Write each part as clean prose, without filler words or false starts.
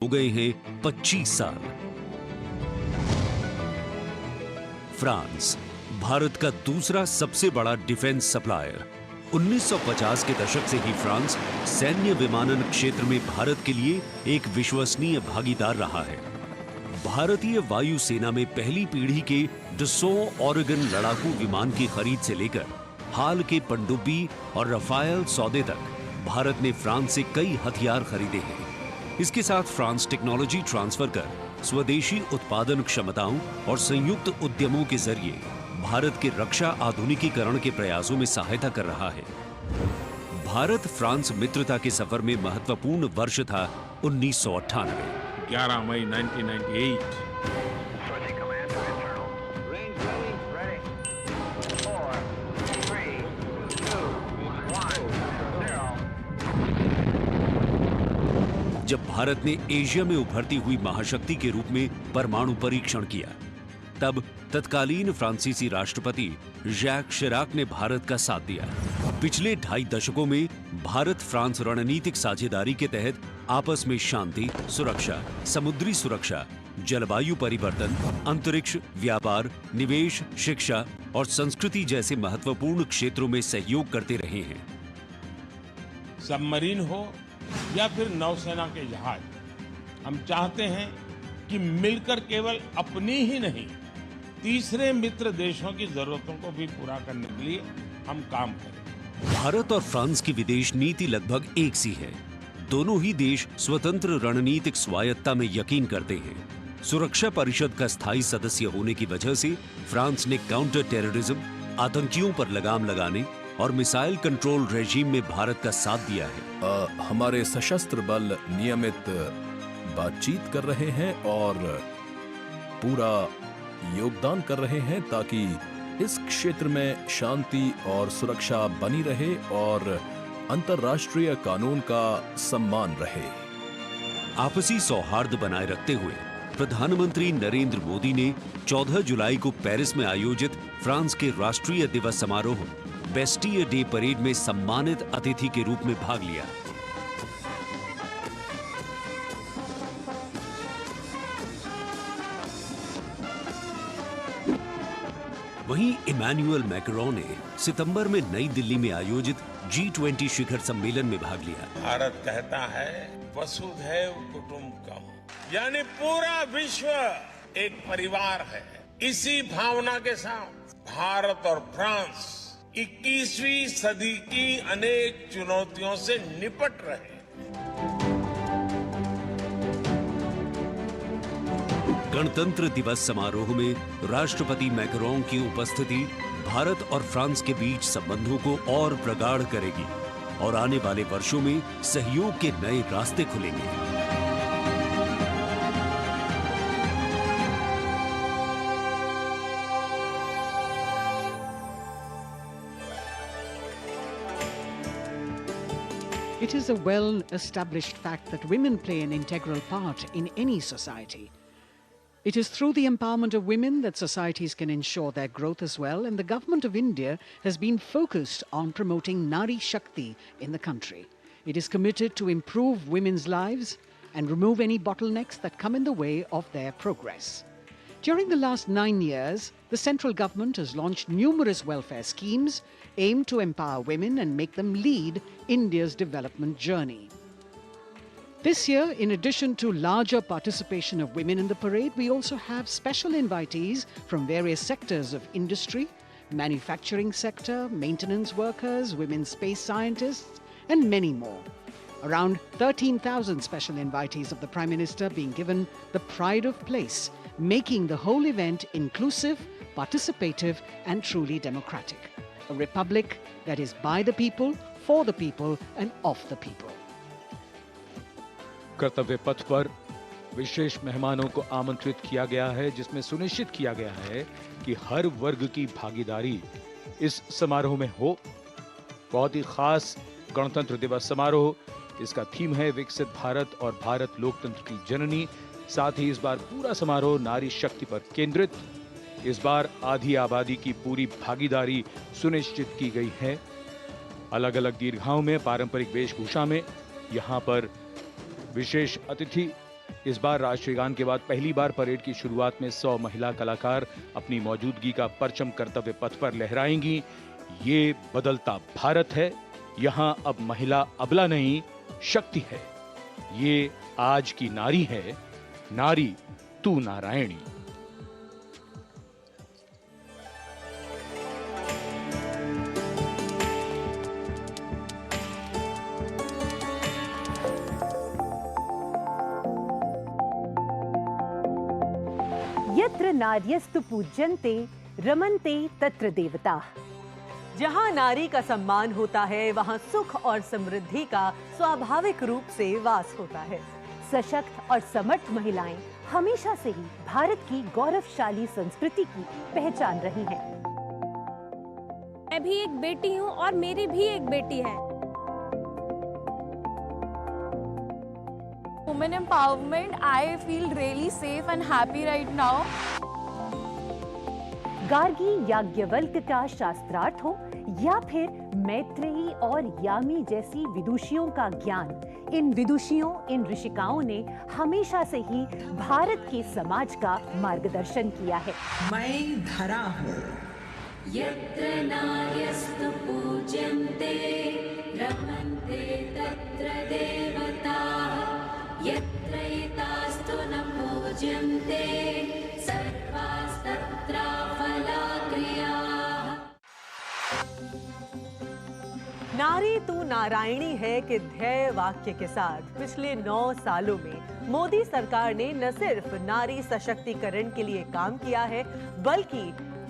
हो गए हैं 25 साल। फ्रांस भारत का दूसरा सबसे बड़ा डिफेंस सप्लायर। 1950 के दशक से ही फ्रांस सैन्य विमानन क्षेत्र में भारत के लिए एक विश्वसनीय भागीदार रहा है। भारतीय वायुसेना में पहली पीढ़ी के डसो ओरेगन लड़ाकू विमान की खरीद से लेकर हाल के पनडुब्बी और रफायल सौदे तक भारत ने फ्रांस से कई हथियार खरीदे हैं। इसके साथ फ्रांस टेक्नोलॉजी ट्रांसफर कर स्वदेशी उत्पादन क्षमताओं और संयुक्त उद्यमों के जरिए भारत के रक्षा आधुनिकीकरण के प्रयासों में सहायता कर रहा है। भारत फ्रांस मित्रता के सफर में महत्वपूर्ण वर्ष था 1998। 11 मई 1998। जब भारत ने एशिया में उभरती हुई महाशक्ति के रूप में परमाणु परीक्षण किया, तब तत्कालीन फ्रांसीसी राष्ट्रपति जैक शिराक ने भारत का साथ दिया। पिछले 2.5 दशकों में भारत फ्रांस रणनीतिक साझेदारी के तहत आपस में शांति, सुरक्षा, समुद्री सुरक्षा, जलवायु परिवर्तन, अंतरिक्ष, व्यापार, निवेश, शिक्षा और संस्कृति जैसे महत्वपूर्ण क्षेत्रों में सहयोग करते रहे हैं। सबमरीन हो या फिर नौसेना के जहाज, हम चाहते हैं कि मिलकर केवल अपनी ही नहीं, तीसरे मित्र देशों की जरूरतों को भी पूरा करने के लिए हम काम करें। भारत और फ्रांस की विदेश नीति लगभग एक सी है। दोनों ही देश स्वतंत्र रणनीतिक स्वायत्ता में यकीन करते हैं। सुरक्षा परिषद का स्थायी सदस्य होने की वजह से फ्रांस ने काउंटर टेररिज्म, आतंकियों पर लगाम लगाने और मिसाइल कंट्रोल रेजीम में भारत का साथ दिया है। हमारे सशस्त्र बल नियमित बातचीत कर रहे हैं और पूरा योगदान कर रहे हैं ताकि इस क्षेत्र में शांति और सुरक्षा बनी रहे और अंतर्राष्ट्रीय कानून का सम्मान रहे। आपसी सौहार्द बनाए रखते हुए प्रधानमंत्री नरेंद्र मोदी ने 14 जुलाई को पेरिस में आयोजित फ्रांस के राष्ट्रीय दिवस समारोह बेस्टियर डे परेड में सम्मानित अतिथि के रूप में भाग लिया। वहीं इमैनुअल मैक्रोन ने सितंबर में नई दिल्ली में आयोजित G20 शिखर सम्मेलन में भाग लिया। भारत कहता है वसुधैव कुटुंबकम, यानी पूरा विश्व एक परिवार है। इसी भावना के साथ भारत और फ्रांस 21वीं सदी की अनेक चुनौतियों से निपट रहे। गणतंत्र दिवस समारोह में राष्ट्रपति मैक्रोन की उपस्थिति भारत और फ्रांस के बीच संबंधों को और प्रगाढ़ करेगी और आने वाले वर्षों में सहयोग के नए रास्ते खुलेंगे। It is a well-established fact that women play an integral part in any society. It is through the empowerment of women that societies can ensure their growth as well, and the Government of India has been focused on promoting Nari Shakti in the country. It is committed to improve women's lives and remove any bottlenecks that come in the way of their progress. During the last 9 years, the central government has launched numerous welfare schemes aimed to empower women and make them lead India's development journey. This year, in addition to larger participation of women in the parade, we also have special invitees from various sectors of industry, manufacturing sector, maintenance workers, women space scientists, and many more. Around 13,000 special invitees of the Prime Minister being given the pride of place, making the whole event inclusive, participative, and truly democratic. A republic that is by the people, for the people, and of the people. कर्तव्य पथ पर विशेष मेहमानों को आमंत्रित किया गया है, जिसमें सुनिश्चित किया गया है कि हर वर्ग की भागीदारी इस समारोह में हो। बहुत ही खास गणतंत्र दिवस समारोह, इसका थीम है विकसित भारत और भारत लोकतंत्र की जननी। साथ ही इस बार पूरा समारोह नारी शक्ति पर केंद्रित। इस बार आधी आबादी की पूरी भागीदारी सुनिश्चित की गई है। अलग अलग दीर्घाओं में पारंपरिक वेशभूषा में यहाँ पर विशेष अतिथि इस बार राष्ट्रीय गान के बाद पहली बार परेड की शुरुआत में 100 महिला कलाकार अपनी मौजूदगी का परचम कर्तव्य पथ पर लहराएंगी। ये बदलता भारत है, यहां अब महिला अबला नहीं, शक्ति है। ये आज की नारी है, नारी तू नारायणी। यत्र नार्यस्तु पूज्यन्ते रमन्ते तत्र देवताः। जहां नारी का सम्मान होता है, वहां सुख और समृद्धि का स्वाभाविक रूप से वास होता है। सशक्त और समर्थ महिलाएं हमेशा से ही भारत की गौरवशाली संस्कृति की पहचान रही हैं। मैं भी एक बेटी हूं और मेरी भी एक बेटी है। Women empowerment, I feel really safe and happy right now. Gargi Yajnavalkya का शास्त्रार्थ हो या फिर मैत्रेयी और यामी जैसी विदुषियों का ज्ञान, इन विदुषियों, इन ऋषिकाओं ने हमेशा से ही भारत के समाज का मार्गदर्शन किया है। मैं धरा हूँ। यत्र नार्यस्तु पूज्यन्ते रमन्ते तत्र देवताः, यत्र एतास्तु न पूज्यन्ते सर्वास्तत्र फलाक्रियाः। नारी तू नारायणी है के ध्येय वाक्य के साथ पिछले 9 सालों में मोदी सरकार ने न सिर्फ नारी सशक्तिकरण के लिए काम किया है, बल्कि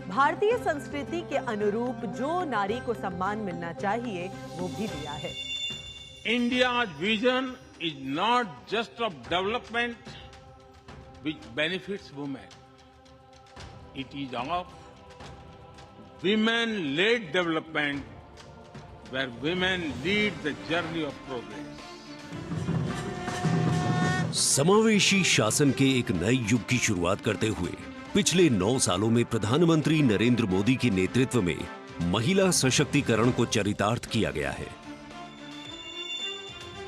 भारतीय संस्कृति के अनुरूप जो नारी को सम्मान मिलना चाहिए वो भी दिया है। India's vision is not just of development which benefits women. It is of women-led development where women lead the journey of progress. समावेशी शासन के एक नए युग की शुरुआत करते हुए पिछले 9 सालों में प्रधानमंत्री नरेंद्र मोदी के नेतृत्व में महिला सशक्तिकरण को चरितार्थ किया गया है।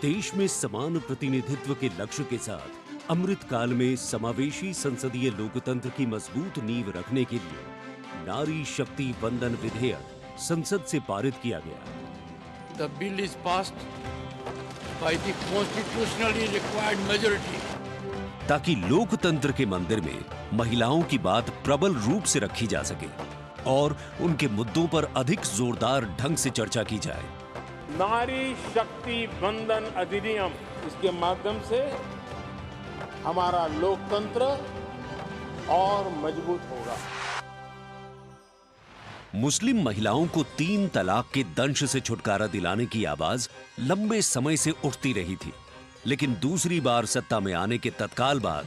देश में समान प्रतिनिधित्व के लक्ष्य के साथ अमृत काल में समावेशी संसदीय लोकतंत्र की मजबूत नींव रखने के लिए नारी शक्ति वंदन विधेयक संसद से पारित किया गया। The bill is passed by the constitutionally required majority. ताकि लोकतंत्र के मंदिर में महिलाओं की बात प्रबल रूप से रखी जा सके और उनके मुद्दों पर अधिक जोरदार ढंग से चर्चा की जाए। नारी शक्ति वंदन अधिनियम, इसके माध्यम से हमारा लोकतंत्र और मजबूत होगा। मुस्लिम महिलाओं को 3 तलाक के दंश से छुटकारा दिलाने की आवाज लंबे समय से उठती रही थी, लेकिन दूसरी बार सत्ता में आने के तत्काल बाद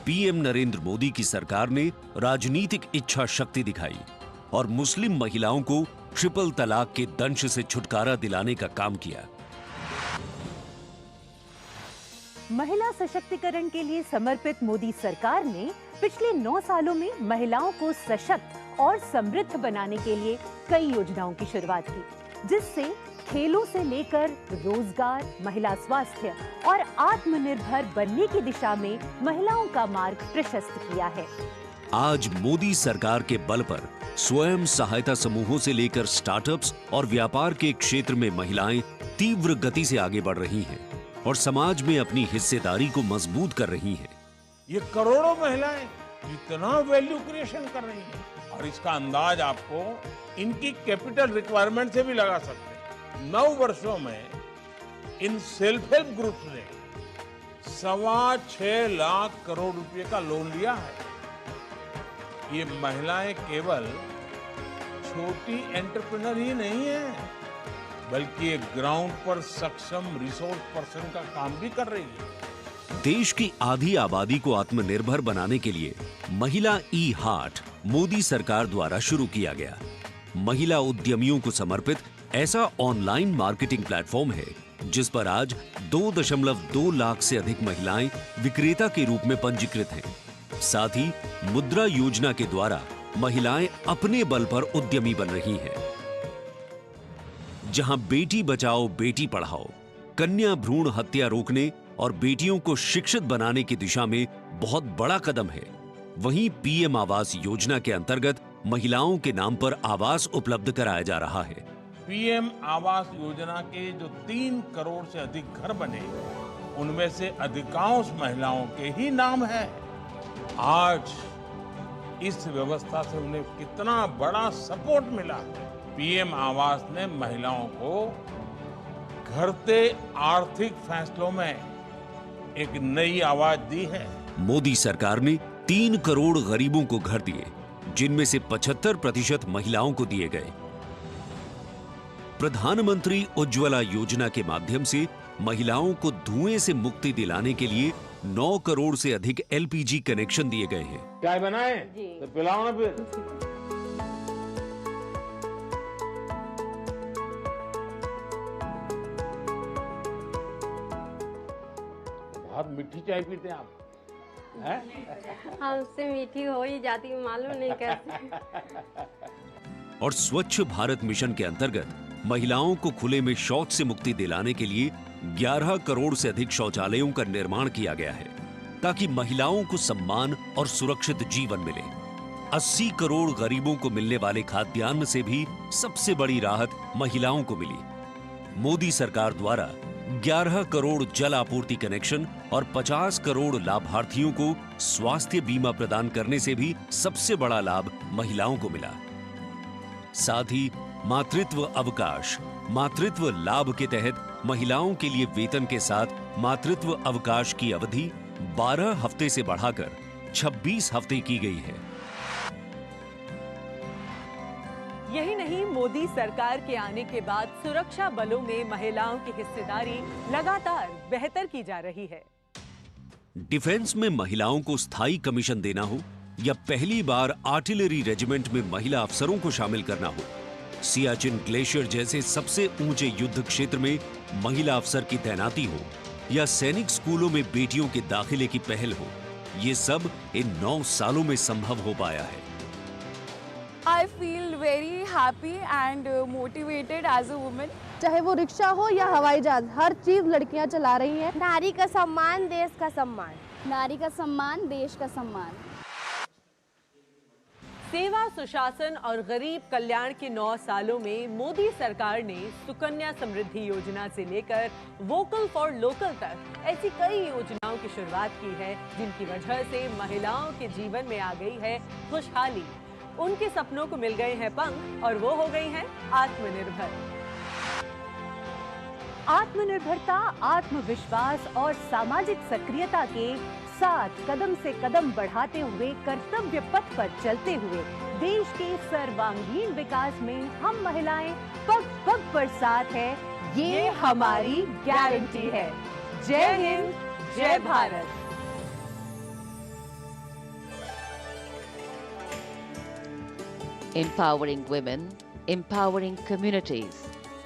पीएम नरेंद्र मोदी की सरकार ने राजनीतिक इच्छा शक्ति दिखाई और मुस्लिम महिलाओं को ट्रिपल तलाक के दंश से छुटकारा दिलाने का काम किया। महिला सशक्तिकरण के लिए समर्पित मोदी सरकार ने पिछले 9 सालों में महिलाओं को सशक्त और समृद्ध बनाने के लिए कई योजनाओं की शुरुआत की, जिससे खेलों से लेकर रोजगार, महिला स्वास्थ्य और आत्मनिर्भर बनने की दिशा में महिलाओं का मार्ग प्रशस्त किया है। आज मोदी सरकार के बल पर स्वयं सहायता समूहों से लेकर स्टार्टअप्स और व्यापार के क्षेत्र में महिलाएं तीव्र गति से आगे बढ़ रही हैं और समाज में अपनी हिस्सेदारी को मजबूत कर रही हैं। ये करोड़ों महिलाएं इतना वैल्यू क्रिएशन कर रही हैं और इसका अंदाज आपको इनकी कैपिटल रिक्वायरमेंट से भी लगा सकते हैं। 9 वर्षों में इन सेल्फ हेल्प ग्रुप्स ने 6.25 लाख करोड़ रुपए का लोन लिया है। ये महिलाएं केवल छोटी एंटरप्रेन्योर ही नहीं है, बल्कि एक ग्राउंड पर सक्षम रिसोर्स पर्सन का काम भी कर रही है। देश की आधी आबादी को आत्मनिर्भर बनाने के लिए महिला ई हाट मोदी सरकार द्वारा शुरू किया गया। महिला उद्यमियों को समर्पित ऐसा ऑनलाइन मार्केटिंग प्लेटफॉर्म है जिस पर आज 2.2 लाख से अधिक महिलाएं विक्रेता के रूप में पंजीकृत हैं। साथ ही मुद्रा योजना के द्वारा महिलाएं अपने बल पर उद्यमी बन रही हैं। जहां बेटी बचाओ बेटी पढ़ाओ, कन्या भ्रूण हत्या रोकने और बेटियों को शिक्षित बनाने की दिशा में बहुत बड़ा कदम है। वहीं पीएम आवास योजना के अंतर्गत महिलाओं के नाम पर आवास उपलब्ध कराया जा रहा है। पीएम आवास योजना के जो 3 करोड़ से अधिक घर बने, उनमें से अधिकांश महिलाओं के ही नाम है। आज इस व्यवस्था से उन्हें कितना बड़ा सपोर्ट मिला। पीएम आवास ने महिलाओं को घटते आर्थिक फैसलों में एक नई आवाज दी है। मोदी सरकार ने 3 करोड़ गरीबों को घर दिए, जिनमें से 75% महिलाओं को दिए गए। प्रधानमंत्री उज्ज्वला योजना के माध्यम से महिलाओं को धुएं से मुक्ति दिलाने के लिए 9 करोड़ से अधिक एलपीजी कनेक्शन दिए गए हैं। चाय बनाए तो पिलाओ ना फिर। बहुत मीठी चाय पीते हैं आप, हैं? हमसे मीठी हो ही जाती है, मालूम नहीं कैसे। और स्वच्छ भारत मिशन के अंतर्गत महिलाओं को खुले में शौच से मुक्ति दिलाने के लिए 11 करोड़ से अधिक शौचालयों का निर्माण किया गया है, ताकि महिलाओं को सम्मान और सुरक्षित जीवन मिले। 80 करोड़ गरीबों को मिलने वाले खाद्यान्न से भी सबसे बड़ी राहत महिलाओं को मिली। मोदी सरकार द्वारा 11 करोड़ जल आपूर्ति कनेक्शन और 50 करोड़ लाभार्थियों को स्वास्थ्य बीमा प्रदान करने से भी सबसे बड़ा लाभ महिलाओं को मिला। साथ ही मातृत्व अवकाश, मातृत्व लाभ के तहत महिलाओं के लिए वेतन के साथ मातृत्व अवकाश की अवधि 12 हफ्ते से बढ़ाकर 26 हफ्ते की गई है। यही नहीं, मोदी सरकार के आने के बाद सुरक्षा बलों में महिलाओं की हिस्सेदारी लगातार बेहतर की जा रही है। डिफेंस में महिलाओं को स्थायी कमीशन देना हो या पहली बार आर्टिलरी रेजिमेंट में महिला अफसरों को शामिल करना हो, सियाचिन ग्लेशियर जैसे सबसे ऊंचे युद्ध क्षेत्र में महिला अफसर की तैनाती हो या सैनिक स्कूलों में बेटियों के दाखिले की पहल हो, ये सब इन 9 सालों में संभव हो पाया है। I feel very happy and motivated as a woman. चाहे वो रिक्शा हो या हवाई जहाज, हर चीज लड़कियां चला रही हैं। नारी का सम्मान, देश का सम्मान। नारी का सम्मान, देश का सम्मान। सेवा, सुशासन और गरीब कल्याण के 9 सालों में मोदी सरकार ने सुकन्या समृद्धि योजना से लेकर वोकल फॉर लोकल तक ऐसी कई योजनाओं की शुरुआत की है, जिनकी वजह से महिलाओं के जीवन में आ गई है खुशहाली। उनके सपनों को मिल गए हैं पंख और वो हो गई हैं आत्मनिर्भर। आत्मनिर्भरता, आत्मविश्वास और सामाजिक सक्रियता के साथ कदम से कदम बढ़ाते हुए, कर्तव्य पथ पर चलते हुए देश के सर्वांगीण विकास में हम महिलाएं पग पग पर साथ है, ये हमारी गारंटी है। जय हिंद, जय Bharat. Empowering women, empowering communities,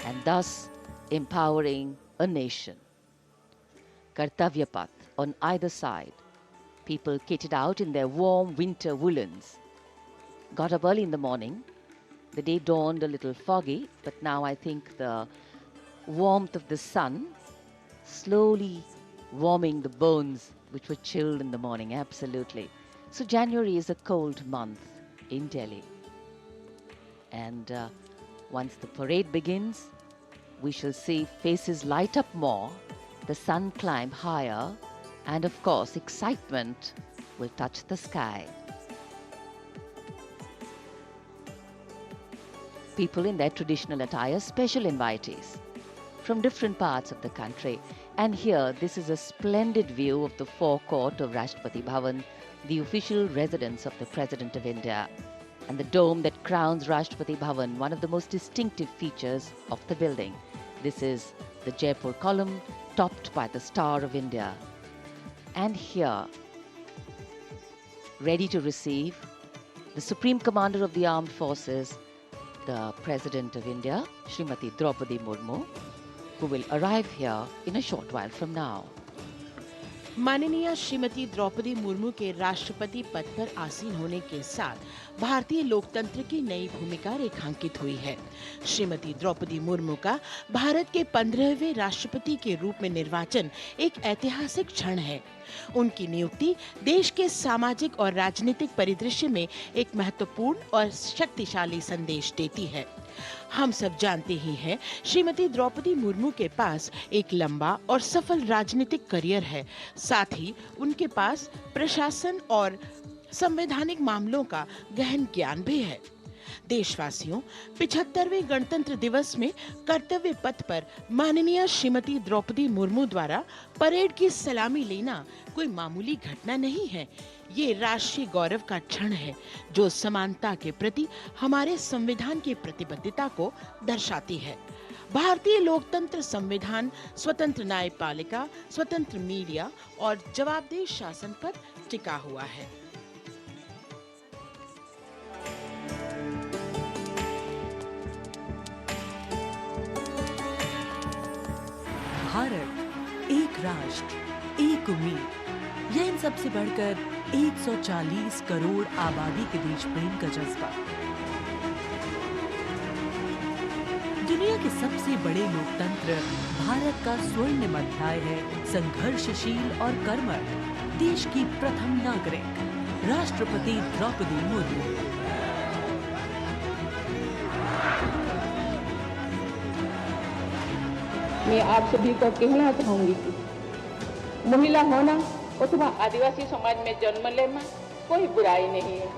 and thus empowering a nation. Kartavya path on either side. People kitted out in their warm winter woolens. Got up early in the morning. The day dawned a little foggy, but now I think the warmth of the sun slowly warming the bones which were chilled in the morning, absolutely. So January is a cold month in Delhi. And once the parade begins, we shall see faces light up more, the sun climb higher, and of course, excitement will touch the sky. People in their traditional attire, special invitees from different parts of the country. And here, this is a splendid view of the forecourt of Rashtrapati Bhavan, the official residence of the President of India, and the dome that crowns Rashtrapati Bhavan, one of the most distinctive features of the building. This is the Jaipur column, topped by the Star of India. And here, ready to receive the Supreme Commander of the Armed Forces, the President of India, Srimati Draupadi Murmu, who will arrive here in a short while from now. माननीय श्रीमती द्रौपदी मुर्मू के राष्ट्रपति पद पर आसीन होने के साथ भारतीय लोकतंत्र की नई भूमिका रेखांकित हुई है। श्रीमती द्रौपदी मुर्मू का भारत के 15वें राष्ट्रपति के रूप में निर्वाचन एक ऐतिहासिक क्षण है। उनकी नियुक्ति देश के सामाजिक और राजनीतिक परिदृश्य में एक महत्वपूर्ण और शक्तिशाली संदेश देती है। हम सब जानते ही हैं, श्रीमती द्रौपदी मुर्मू के पास एक लंबा और सफल राजनीतिक करियर है। साथ ही उनके पास प्रशासन और संवैधानिक मामलों का गहन ज्ञान भी है। देशवासियों, 75वें गणतंत्र दिवस में कर्तव्य पथ पर माननीय श्रीमती द्रौपदी मुर्मू द्वारा परेड की सलामी लेना कोई मामूली घटना नहीं है। ये राष्ट्रीय गौरव का क्षण है जो समानता के प्रति हमारे संविधान की प्रतिबद्धता को दर्शाती है। भारतीय लोकतंत्र संविधान स्वतंत्र न्यायपालिका, स्वतंत्र मीडिया और जवाबदेह शासन पर टिका हुआ है। भारत, एक राष्ट्र, एक उम्मीद, यह इन सबसे बढ़कर 140 करोड़ आबादी के देश प्रेम का जज्बा। दुनिया के सबसे बड़े लोकतंत्र भारत का स्वर्णिम अध्याय है संघर्षशील और कर्मठ देश की प्रथम नागरिक राष्ट्रपति द्रौपदी मुर्मू। मैं आप सभी को कहना चाहूंगी कि महिला होना अथवा आदिवासी समाज में जन्म लेना कोई बुराई नहीं है।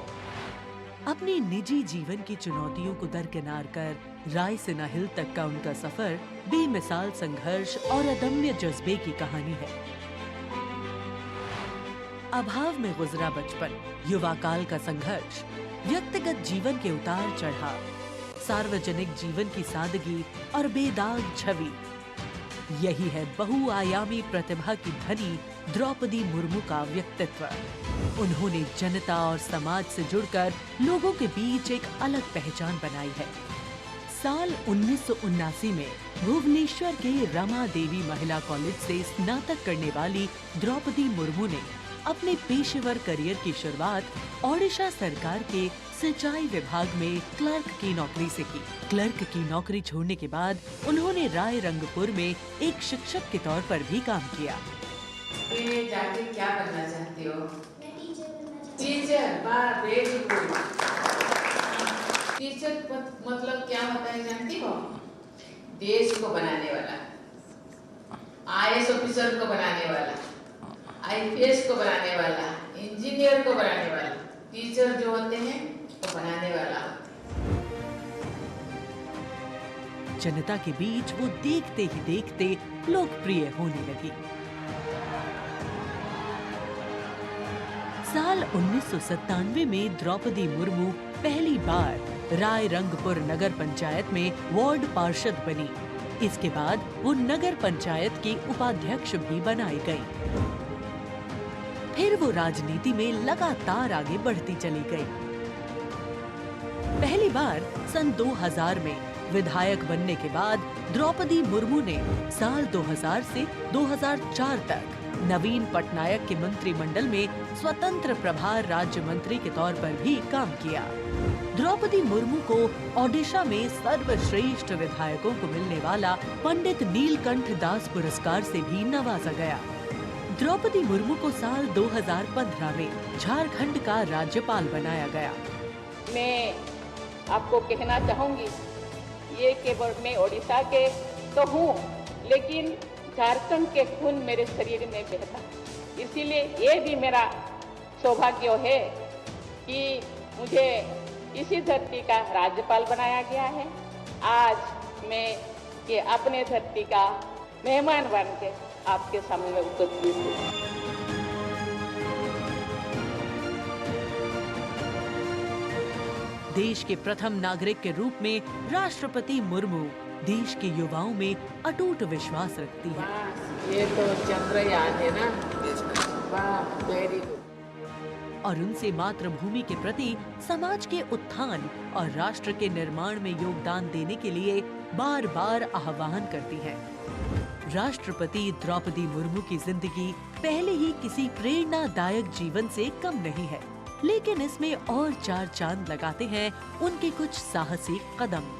अपने निजी जीवन की चुनौतियों को दरकिनार कर रायसीना हिल तक का उनका सफर बेमिसाल संघर्ष और अदम्य जज्बे की कहानी है। अभाव में गुजरा बचपन, युवा काल का संघर्ष, व्यक्तिगत जीवन के उतार चढ़ाव, सार्वजनिक जीवन की सादगी और बेदाग छवि, यही है बहुआयामी प्रतिभा की धनी द्रौपदी मुर्मू का व्यक्तित्व। उन्होंने जनता और समाज से जुड़कर लोगों के बीच एक अलग पहचान बनाई है। साल 1979 में भुवनेश्वर के रमा देवी महिला कॉलेज से स्नातक करने वाली द्रौपदी मुर्मू ने अपने पेशेवर करियर की शुरुआत ओडिशा सरकार के सिंचाई विभाग में क्लर्क की नौकरी से की। क्लर्क की नौकरी छोड़ने के बाद उन्होंने राय रंगपुर में एक शिक्षक के तौर पर भी काम किया। जाके क्या बनना चाहती हो? टीचर। वाह, वेरी गुड। टीचर मतलब क्या होता है जानती हो? देश को बनाने वाला, IAS ऑफिसर को बनाने वाला, IPS को बनाने वाला, इंजीनियर को बनाने वाला। टीचर जो होते हैं वो बनाने वाला। जनता के बीच वो देखते ही देखते लोकप्रिय होने लगी। साल 1997 में द्रौपदी मुर्मू पहली बार राय रंगपुर नगर पंचायत में वार्ड पार्षद बनी। इसके बाद वो नगर पंचायत की उपाध्यक्ष भी बनाई गई। फिर वो राजनीति में लगातार आगे बढ़ती चली गई। पहली बार सन 2000 में विधायक बनने के बाद द्रौपदी मुर्मू ने साल 2000 से 2004 तक नवीन पटनायक के मंत्रिमंडल में स्वतंत्र प्रभार राज्य मंत्री के तौर पर भी काम किया। द्रौपदी मुर्मू को ओडिशा में सर्वश्रेष्ठ विधायकों को मिलने वाला पंडित नीलकंठ दास पुरस्कार से भी नवाजा गया। द्रौपदी मुर्मू को साल 2015 में झारखंड का राज्यपाल बनाया गया। मैं आपको कहना चाहूंगी, ये केवल मैं ओडिशा के तो हूँ, लेकिन झारखंड के खून मेरे शरीर में बहता, इसीलिए ये भी मेरा सौभाग्य है कि मुझे इसी धरती का राज्यपाल बनाया गया है। आज मैं ये अपने धरती का मेहमान बन के आपके सामने उपस्थित हूँ। देश के प्रथम नागरिक के रूप में राष्ट्रपति मुर्मू देश के युवाओं में अटूट विश्वास रखती है। ये तो चंद्रयान है ना? वाह, वेरी गुड। और उनसे मातृभूमि के प्रति समाज के उत्थान और राष्ट्र के निर्माण में योगदान देने के लिए बार बार आह्वान करती है। राष्ट्रपति द्रौपदी मुर्मू की जिंदगी पहले ही किसी प्रेरणादायक जीवन से कम नहीं है, लेकिन इसमें और 4 चांद लगाते हैं उनके कुछ साहसिक कदम।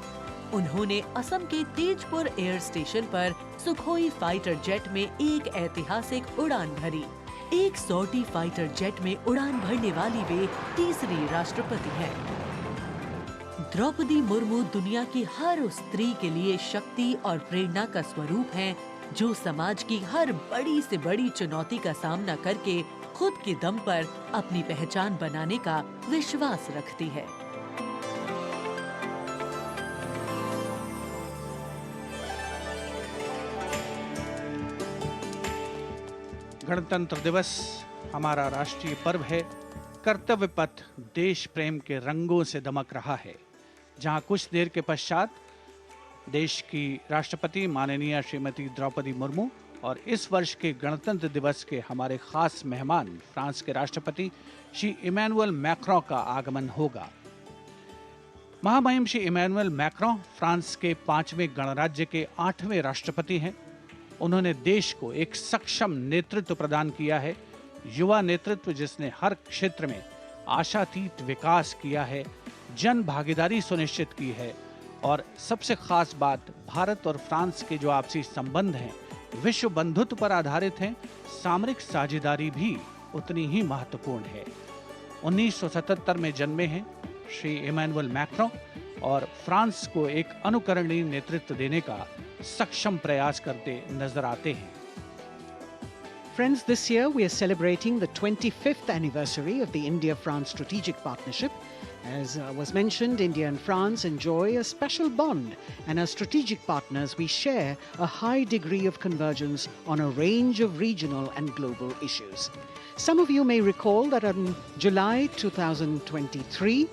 उन्होंने असम के तेजपुर एयर स्टेशन पर सुखोई फाइटर जेट में एक ऐतिहासिक उड़ान भरी। एक सॉर्टी फाइटर जेट में उड़ान भरने वाली वे तीसरी राष्ट्रपति हैं। द्रौपदी मुर्मू दुनिया की हर उस स्त्री के लिए शक्ति और प्रेरणा का स्वरूप हैं, जो समाज की हर बड़ी से बड़ी चुनौती का सामना करके खुद के दम पर अपनी पहचान बनाने का विश्वास रखती है। गणतंत्र दिवस हमारा राष्ट्रीय पर्व है। कर्तव्य पथ देश प्रेम के रंगों से दमक रहा है, जहां कुछ देर के पश्चात देश की राष्ट्रपति माननीय श्रीमती द्रौपदी मुर्मू और इस वर्ष के गणतंत्र दिवस के हमारे खास मेहमान फ्रांस के राष्ट्रपति श्री इमैनुअल मैक्रों का आगमन होगा। महामहिम श्री इमैनुअल मैक्रों फ्रांस के 5वें गणराज्य के 8वें राष्ट्रपति हैं। उन्होंने देश को एक सक्षम नेतृत्व प्रदान किया है, युवा नेतृत्व जिसने हर क्षेत्र में आशातीत विकास किया है, जन भागीदारी सुनिश्चित की है और सबसे खास बात, भारत और फ्रांस के जो आपसी संबंध हैं विश्व बंधुत्व पर आधारित हैं। सामरिक साझेदारी भी उतनी ही महत्वपूर्ण है। 1977 में जन्मे हैं श्री इमैनुअल मैक्रों और फ्रांस को एक अनुकरणीय नेतृत्व देने का सक्षम प्रयास करते नजर आते हैं। Friends, this year we are celebrating the 25th anniversary of the India-France strategic partnership. As was mentioned, India and France enjoy a special bond, and as strategic partners we share a high degree of convergence on a range of regional and global issues. Some of you may recall that in July 2023,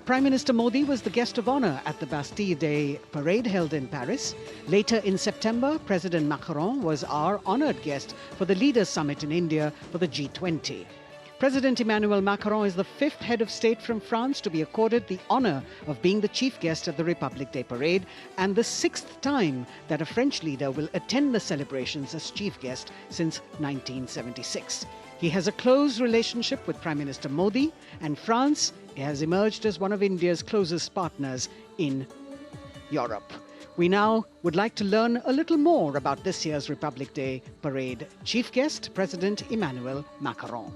Prime Minister Modi was the guest of honor at the Bastille Day parade held in Paris. Later in September, President Macron was our honored guest for the Leaders Summit in India for the G20. President Emmanuel Macron is the 5th head of state from France to be accorded the honor of being the chief guest at the Republic Day parade, and the 6th time that a French leader will attend the celebrations as chief guest since 1976. He has a close relationship with Prime Minister Modi, and France has emerged as one of India's closest partners in Europe. We now would like to learn a little more about this year's Republic Day parade. Chief guest, President Emmanuel Macron.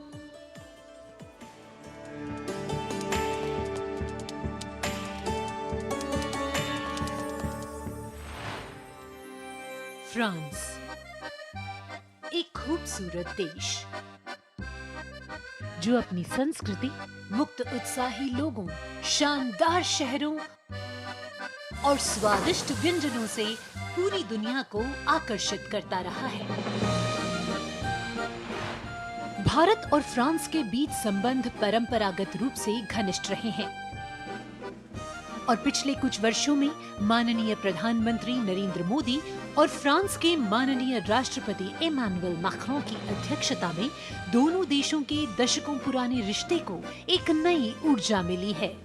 France, एक खूबसूरत देश जो अपनी संस्कृति, मुक्त उत्साही लोगों, शानदार शहरों और स्वादिष्ट व्यंजनों से पूरी दुनिया को आकर्षित करता रहा है। भारत और फ्रांस के बीच संबंध परंपरागत रूप से घनिष्ठ रहे हैं और पिछले कुछ वर्षों में माननीय प्रधानमंत्री नरेंद्र मोदी और फ्रांस के माननीय राष्ट्रपति इमैनुअल मैक्रों की अध्यक्षता में दोनों देशों के दशकों पुराने रिश्ते को एक नई ऊर्जा मिली है।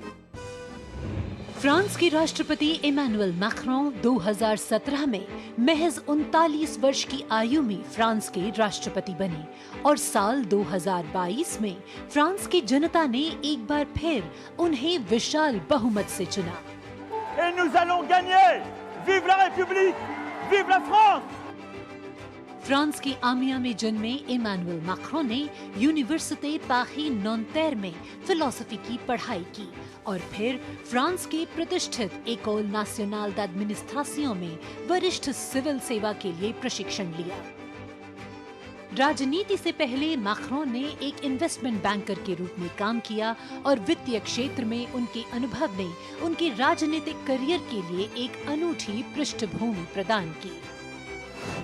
फ्रांस के राष्ट्रपति इमैनुअल मैक्रों 2017 में महज 39 वर्ष की आयु में फ्रांस के राष्ट्रपति बने और साल 2022 में फ्रांस की जनता ने एक बार फिर उन्हें विशाल बहुमत से चुना। Et nous allons gagner! Vive la République! Vive la France! France के आमिया में जन्मे इमैनुअल मैक्रों ने यूनिवर्सिटी पारी नॉन्तेर में फिलॉसफी की पढ़ाई की और फिर फ्रांस के प्रतिष्ठित एकोल नाशनल d'administration में वरिष्ठ सिविल सेवा के लिए प्रशिक्षण लिया। राजनीति से पहले मैक्रों ने एक इन्वेस्टमेंट बैंकर के रूप में काम किया और वित्तीय क्षेत्र में उनके अनुभव ने उनके राजनीतिक करियर के लिए एक अनूठी पृष्ठभूमि प्रदान की।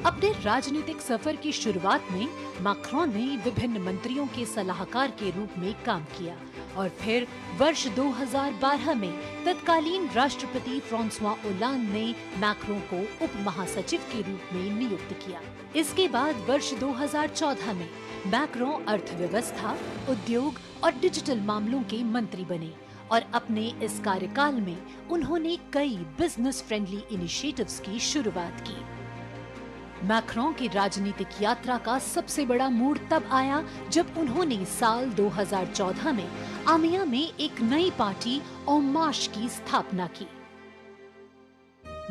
अपने राजनीतिक सफर की शुरुआत में मैक्रों ने विभिन्न मंत्रियों के सलाहकार के रूप में काम किया और फिर वर्ष 2012 में तत्कालीन राष्ट्रपति फ्रांसवा ओलांद ने मैक्रों को उप महासचिव के रूप में नियुक्त किया। इसके बाद वर्ष 2014 में मैक्रों अर्थव्यवस्था, उद्योग और डिजिटल मामलों के मंत्री बने और अपने इस कार्यकाल में उन्होंने कई बिजनेस फ्रेंडली इनिशिएटिव्स की शुरुआत की। मैक्रों की राजनीतिक यात्रा का सबसे बड़ा मोड़ तब आया जब उन्होंने साल 2014 में आमिया में एक नई पार्टी En Marche की स्थापना की।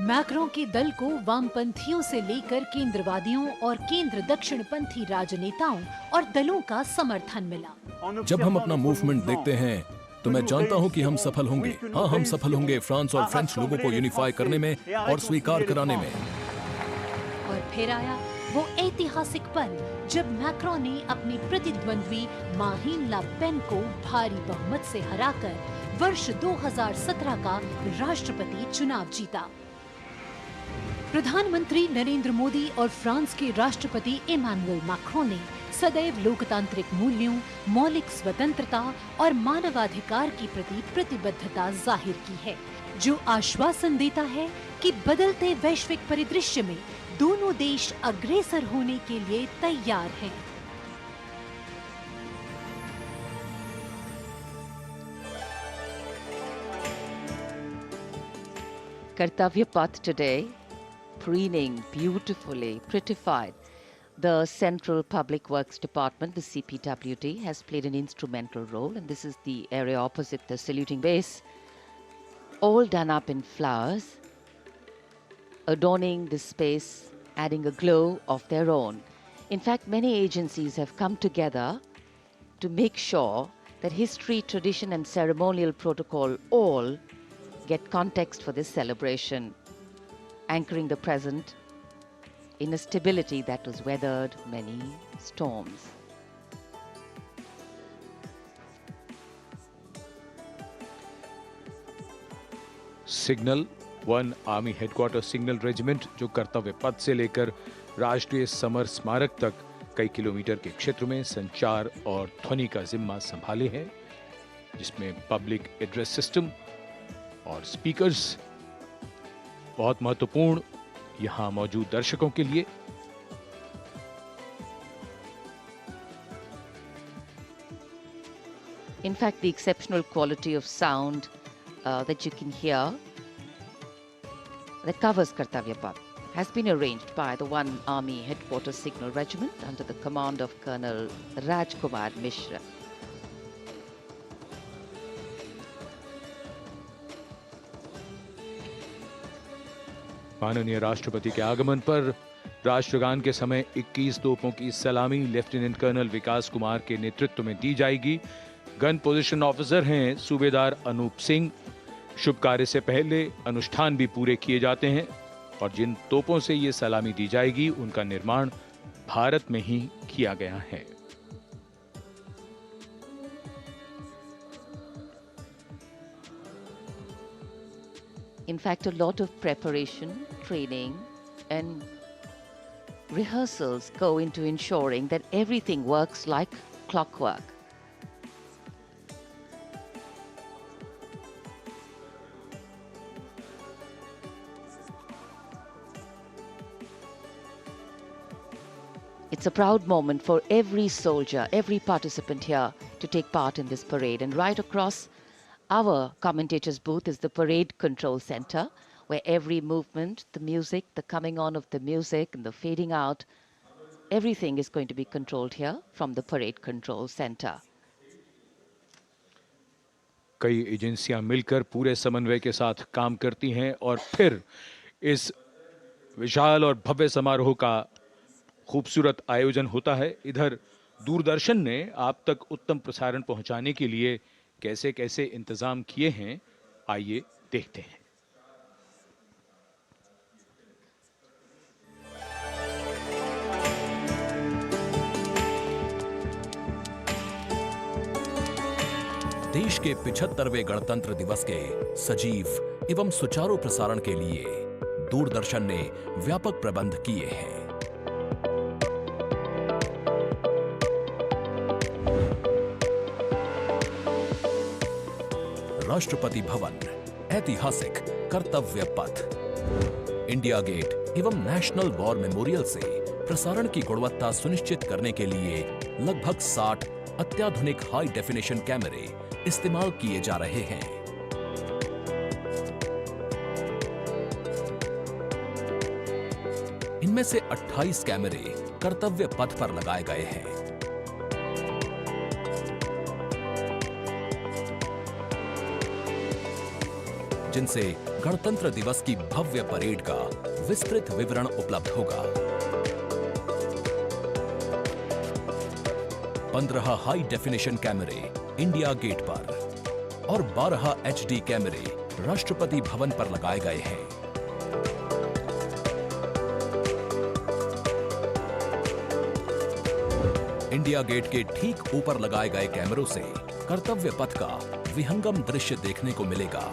मैक्रों के दल को वामपंथियों से लेकर केंद्रवादियों और केंद्र दक्षिणपंथी राजनेताओं और दलों का समर्थन मिला। जब हम अपना मूवमेंट देखते हैं तो मैं जानता हूं कि हम सफल होंगे। हाँ, हम सफल होंगे फ्रांस और फ्रेंच लोगों को यूनिफाई करने में और स्वीकार कराने में। और फिर आया वो ऐतिहासिक पल जब मैक्रों ने अपने प्रतिद्वंद्वी मारीन ला पेन को भारी बहुमत से हराकर वर्ष 2017 का राष्ट्रपति चुनाव जीता। प्रधानमंत्री नरेंद्र मोदी और फ्रांस के राष्ट्रपति इमैनुअल मैक्रों ने सदैव लोकतांत्रिक मूल्यों, मौलिक स्वतंत्रता और मानवाधिकार के प्रति प्रतिबद्धता जाहिर की है, जो आश्वासन देता है कि बदलते वैश्विक परिदृश्य में दोनों देश अग्रसर होने के लिए तैयार हैं। Kartavya Path today, preening beautifully, prettified. The Central Public Works Department, the CPWD, has played an instrumental role, and this is the area opposite the saluting base, all done up in flowers, adorning this space, adding a glow of their own. In fact, many agencies have come together to make sure that history, tradition, and ceremonial protocol all get context for this celebration, anchoring the present in a stability that was weathered many storms. Signal 1 army headquarter signal regiment, जो कर्तव्य पथ से लेकर राष्ट्रीय summer स्मारक तक कई kilometre के क्षेत्र में संचार और ध्वनि का जिम्मा संभाले हैं, जिसमें पब्लिक एड्रेस सिस्टम और स्पीकर्स बहुत महत्वपूर्ण यहां मौजूद दर्शकों के लिए। In fact, the exceptional quality of sound that you can hear that covers Kartavya Path has been arranged by the 1 Army Headquarters Signal Regiment under the command of Colonel Rajkumar Mishra. माननीय राष्ट्रपति के आगमन पर राष्ट्रगान के समय 21 तोपों की सलामी लेफ्टिनेंट कर्नल विकास कुमार के नेतृत्व में दी जाएगी। गन पोजीशन ऑफिसर हैं सूबेदार अनूप सिंह। शुभ कार्य से पहले अनुष्ठान भी पूरे किए जाते हैं और जिन तोपों से ये सलामी दी जाएगी उनका निर्माण भारत में ही किया गया है। In fact, a lot of preparation, training, and rehearsals go into ensuring that everything works like clockwork. It's a proud moment for every soldier, every participant here to take part in this parade. And right across our commentator's booth is the Parade Control Center, where every movement, the music, the coming on of the music and the fading out, everything is going to be controlled here from the Parade Control Center. कई एजेंसियां मिलकर पूरे समन्वय के साथ काम करती हैं और फिर इस विशाल और भव्य समारोह का खूबसूरत आयोजन होता है। इधर दूरदर्शन ने आप तक उत्तम प्रसारण पहुंचाने के लिए कैसे कैसे इंतजाम किए हैं, आइए देखते हैं। देश के 75वें गणतंत्र दिवस के सजीव एवं सुचारू प्रसारण के लिए दूरदर्शन ने व्यापक प्रबंध किए हैं। राष्ट्रपति भवन, ऐतिहासिक कर्तव्य पथ, इंडिया गेट एवं नेशनल वॉर मेमोरियल से प्रसारण की गुणवत्ता सुनिश्चित करने के लिए लगभग 60 अत्याधुनिक हाई डेफिनेशन कैमरे इस्तेमाल किए जा रहे हैं। इनमें से 28 कैमरे कर्तव्य पथ पर लगाए गए हैं। जिनसे गणतंत्र दिवस की भव्य परेड का विस्तृत विवरण उपलब्ध होगा। 15 हाई डेफिनेशन कैमरे इंडिया गेट पर और 12 HD कैमरे राष्ट्रपति भवन पर लगाए गए हैं। इंडिया गेट के ठीक ऊपर लगाए गए कैमरों से कर्तव्य पथ का विहंगम दृश्य देखने को मिलेगा।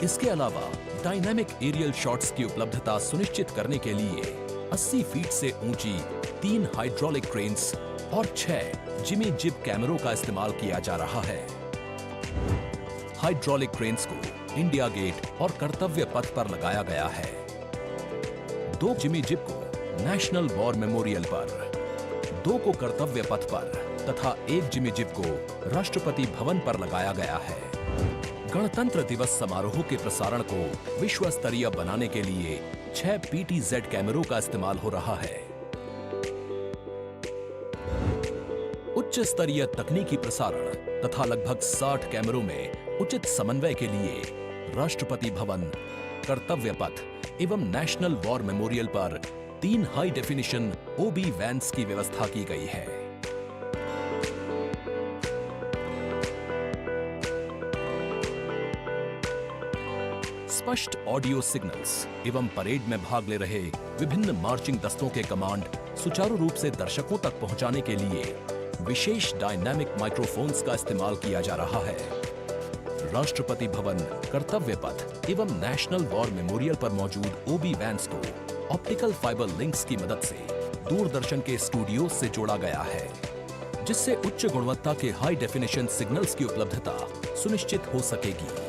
इसके अलावा डायनामिक एरियल शॉट्स की उपलब्धता सुनिश्चित करने के लिए 80 फीट से ऊंची 3 हाइड्रोलिक क्रेन्स और 6 जिमी जिब कैमरों का इस्तेमाल किया जा रहा है। हाइड्रोलिक क्रेन्स को इंडिया गेट और कर्तव्य पथ पर लगाया गया है। 2 जिमी जिब को नेशनल वॉर मेमोरियल पर, 2 को कर्तव्य पथ पर तथा 1 जिमी जिब को राष्ट्रपति भवन पर लगाया गया है। गणतंत्र दिवस समारोह के प्रसारण को विश्व स्तरीय बनाने के लिए 6 PTZ कैमरों का इस्तेमाल हो रहा है। उच्च स्तरीय तकनीकी प्रसारण तथा लगभग 60 कैमरों में उचित समन्वय के लिए राष्ट्रपति भवन, कर्तव्य पथ एवं नेशनल वॉर मेमोरियल पर 3 हाई डेफिनेशन OB वैन्स की व्यवस्था की गई है। स्पष्ट ऑडियो सिग्नल्स एवं परेड में भाग ले रहे विभिन्न मार्चिंग दस्तों के कमांड सुचारू रूप से दर्शकों तक पहुंचाने के लिए विशेष डायनामिक माइक्रोफोन्स का इस्तेमाल किया जा रहा है। राष्ट्रपति भवन, कर्तव्य पथ एवं नेशनल वॉर मेमोरियल पर मौजूद OB वैन्स को ऑप्टिकल फाइबर लिंक्स की मदद से दूरदर्शन के स्टूडियो से जोड़ा गया है, जिससे उच्च गुणवत्ता के हाई डेफिनेशन सिग्नल्स की उपलब्धता सुनिश्चित हो सकेगी।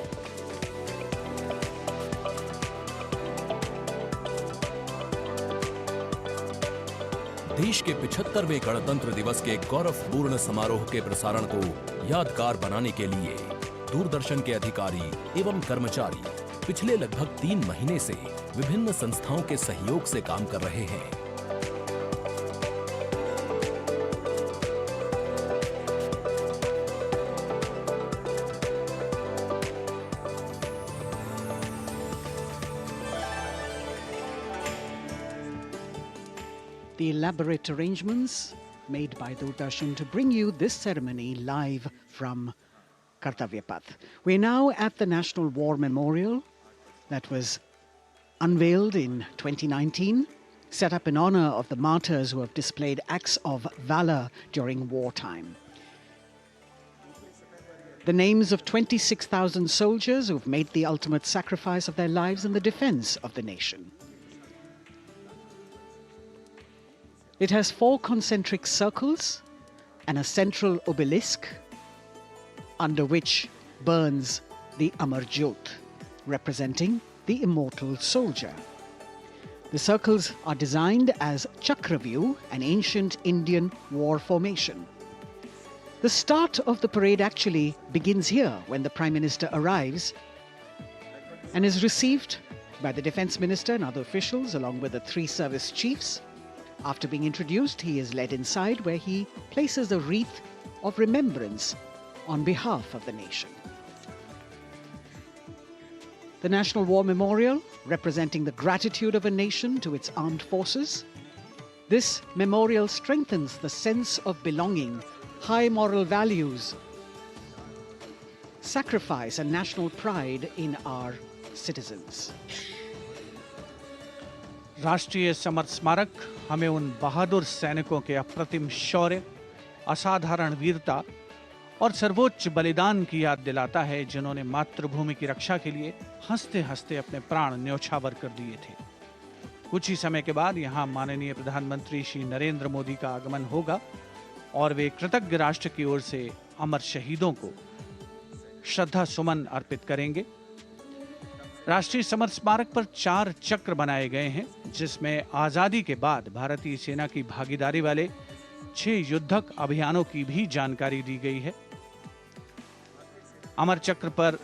देश के 75वें गणतंत्र दिवस के गौरवपूर्ण समारोह के प्रसारण को यादगार बनाने के लिए दूरदर्शन के अधिकारी एवं कर्मचारी पिछले लगभग 3 महीने से विभिन्न संस्थाओं के सहयोग से काम कर रहे हैं। The elaborate arrangements made by Doordarshan to bring you this ceremony live from Kartavya Path. We're now at the National War Memorial that was unveiled in 2019, set up in honor of the martyrs who have displayed acts of valor during wartime. The names of 26,000 soldiers who've made the ultimate sacrifice of their lives in the defense of the nation. It has 4 concentric circles and a central obelisk under which burns the Amar Jyot, representing the immortal soldier. The circles are designed as Chakravyu, an ancient Indian war formation. The start of the parade actually begins here when the Prime Minister arrives and is received by the Defence Minister and other officials along with the 3 service chiefs. After being introduced, he is led inside where he places a wreath of remembrance on behalf of the nation. The National War Memorial, representing the gratitude of a nation to its armed forces. This memorial strengthens the sense of belonging, high moral values, sacrifice and national pride in our citizens. राष्ट्रीय summer स्मारक हमें उन बहादुर सैनिकों के अप्रतिम शौर्य, असाधारण वीरता और सर्वोच्च बलिदान की याद दिलाता है, जिन्होंने मातृभूमि की रक्षा के लिए हंसते हंसते अपने प्राण न्योछावर कर दिए थे। कुछ ही समय के बाद यहाँ माननीय प्रधानमंत्री श्री नरेंद्र मोदी का आगमन होगा और वे कृतज्ञ राष्ट्र की ओर से अमर शहीदों को श्रद्धा सुमन अर्पित करेंगे। राष्ट्रीय समर स्मारक पर 4 चक्र बनाए गए हैं, जिसमें आजादी के बाद भारतीय सेना की भागीदारी वाले 6 युद्धक अभियानों की भी जानकारी दी गई है। अमर चक्र पर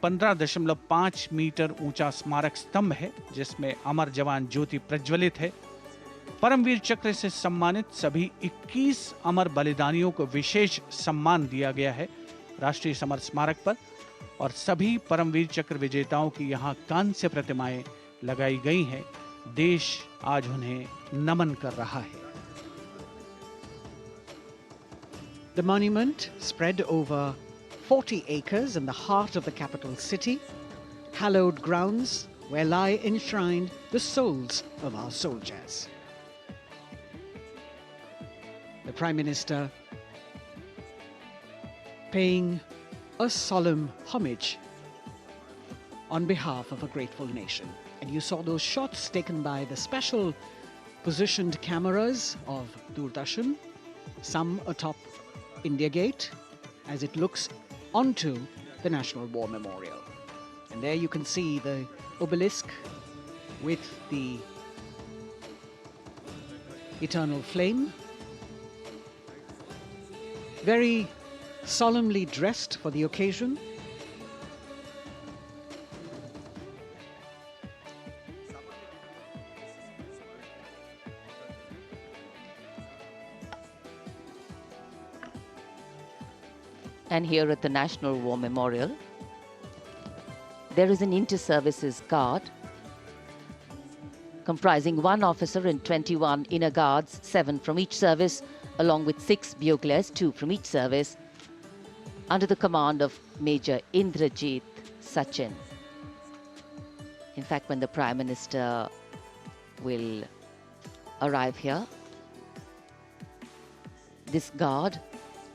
15.5 मीटर ऊंचा स्मारक स्तंभ है जिसमें अमर जवान ज्योति प्रज्वलित है। परमवीर चक्र से सम्मानित सभी 21 अमर बलिदानियों को विशेष सम्मान दिया गया है राष्ट्रीय समर स्मारक पर, और सभी परमवीर चक्र विजेताओं की यहाँ कांस्य प्रतिमाएं लगाई गई हैं। देश आज उन्हें नमन कर रहा है। The monument, spread over 40 acres in the heart of the capital city, hallowed grounds where lie enshrined the souls of our soldiers. The Prime Minister paying a solemn homage on behalf of a grateful nation. And you saw those shots taken by the special positioned cameras of Doordarshan, some atop India Gate, as it looks onto the National War Memorial. And there you can see the obelisk with the eternal flame, very solemnly dressed for the occasion. And here at the National War Memorial, there is an inter-services guard comprising 1 officer and 21 inner guards, 7 from each service, along with 6 buglers, 2 from each service, under the command of Major Indrajit Sachin. In fact, when the Prime Minister will arrive here, this guard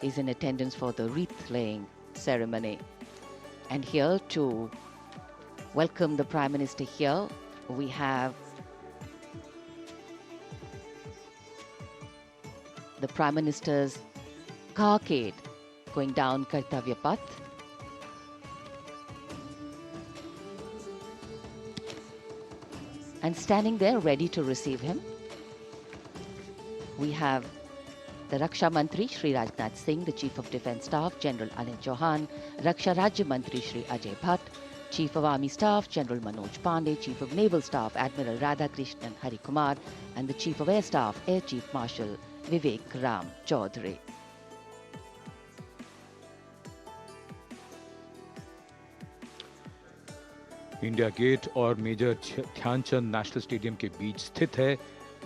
is in attendance for the wreath-laying ceremony. And here to welcome the Prime Minister here, we have the Prime Minister's carcade going down Kartavya Path. And standing there ready to receive him, we have the Raksha Mantri Shri Rajnath Singh, the Chief of Defence Staff General Anil Chauhan, Raksha Rajya Mantri Shri Ajay Bhatt, Chief of Army Staff General Manoj Pandey, Chief of Naval Staff Admiral Radhakrishnan Harikumar, and the Chief of Air Staff Air Chief Marshal Vivek Ram Chaudhary. India Gate और Major Dhyanchand national stadium के बीच स्थित है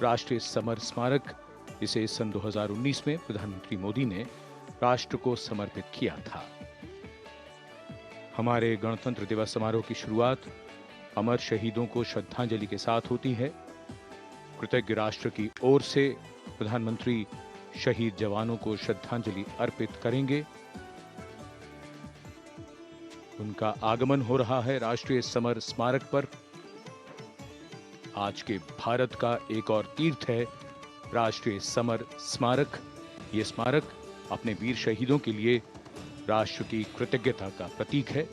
राष्ट्रीय summer स्मारक। इसे सन 2019 में प्रधानमंत्री मोदी ने राष्ट्र को समर्पित किया था। हमारे गणतंत्र दिवस समारोह की शुरुआत अमर शहीदों को श्रद्धांजलि के साथ होती है। कृतज्ञ राष्ट्र की ओर से प्रधानमंत्री शहीद जवानों को श्रद्धांजलि अर्पित करेंगे। उनका आगमन हो रहा है राष्ट्रीय समर स्मारक पर। आज के भारत का एक और तीर्थ है राष्ट्रीय समर स्मारक। ये स्मारक अपने वीर शहीदों के लिए राष्ट्र की कृतज्ञता का प्रतीक है।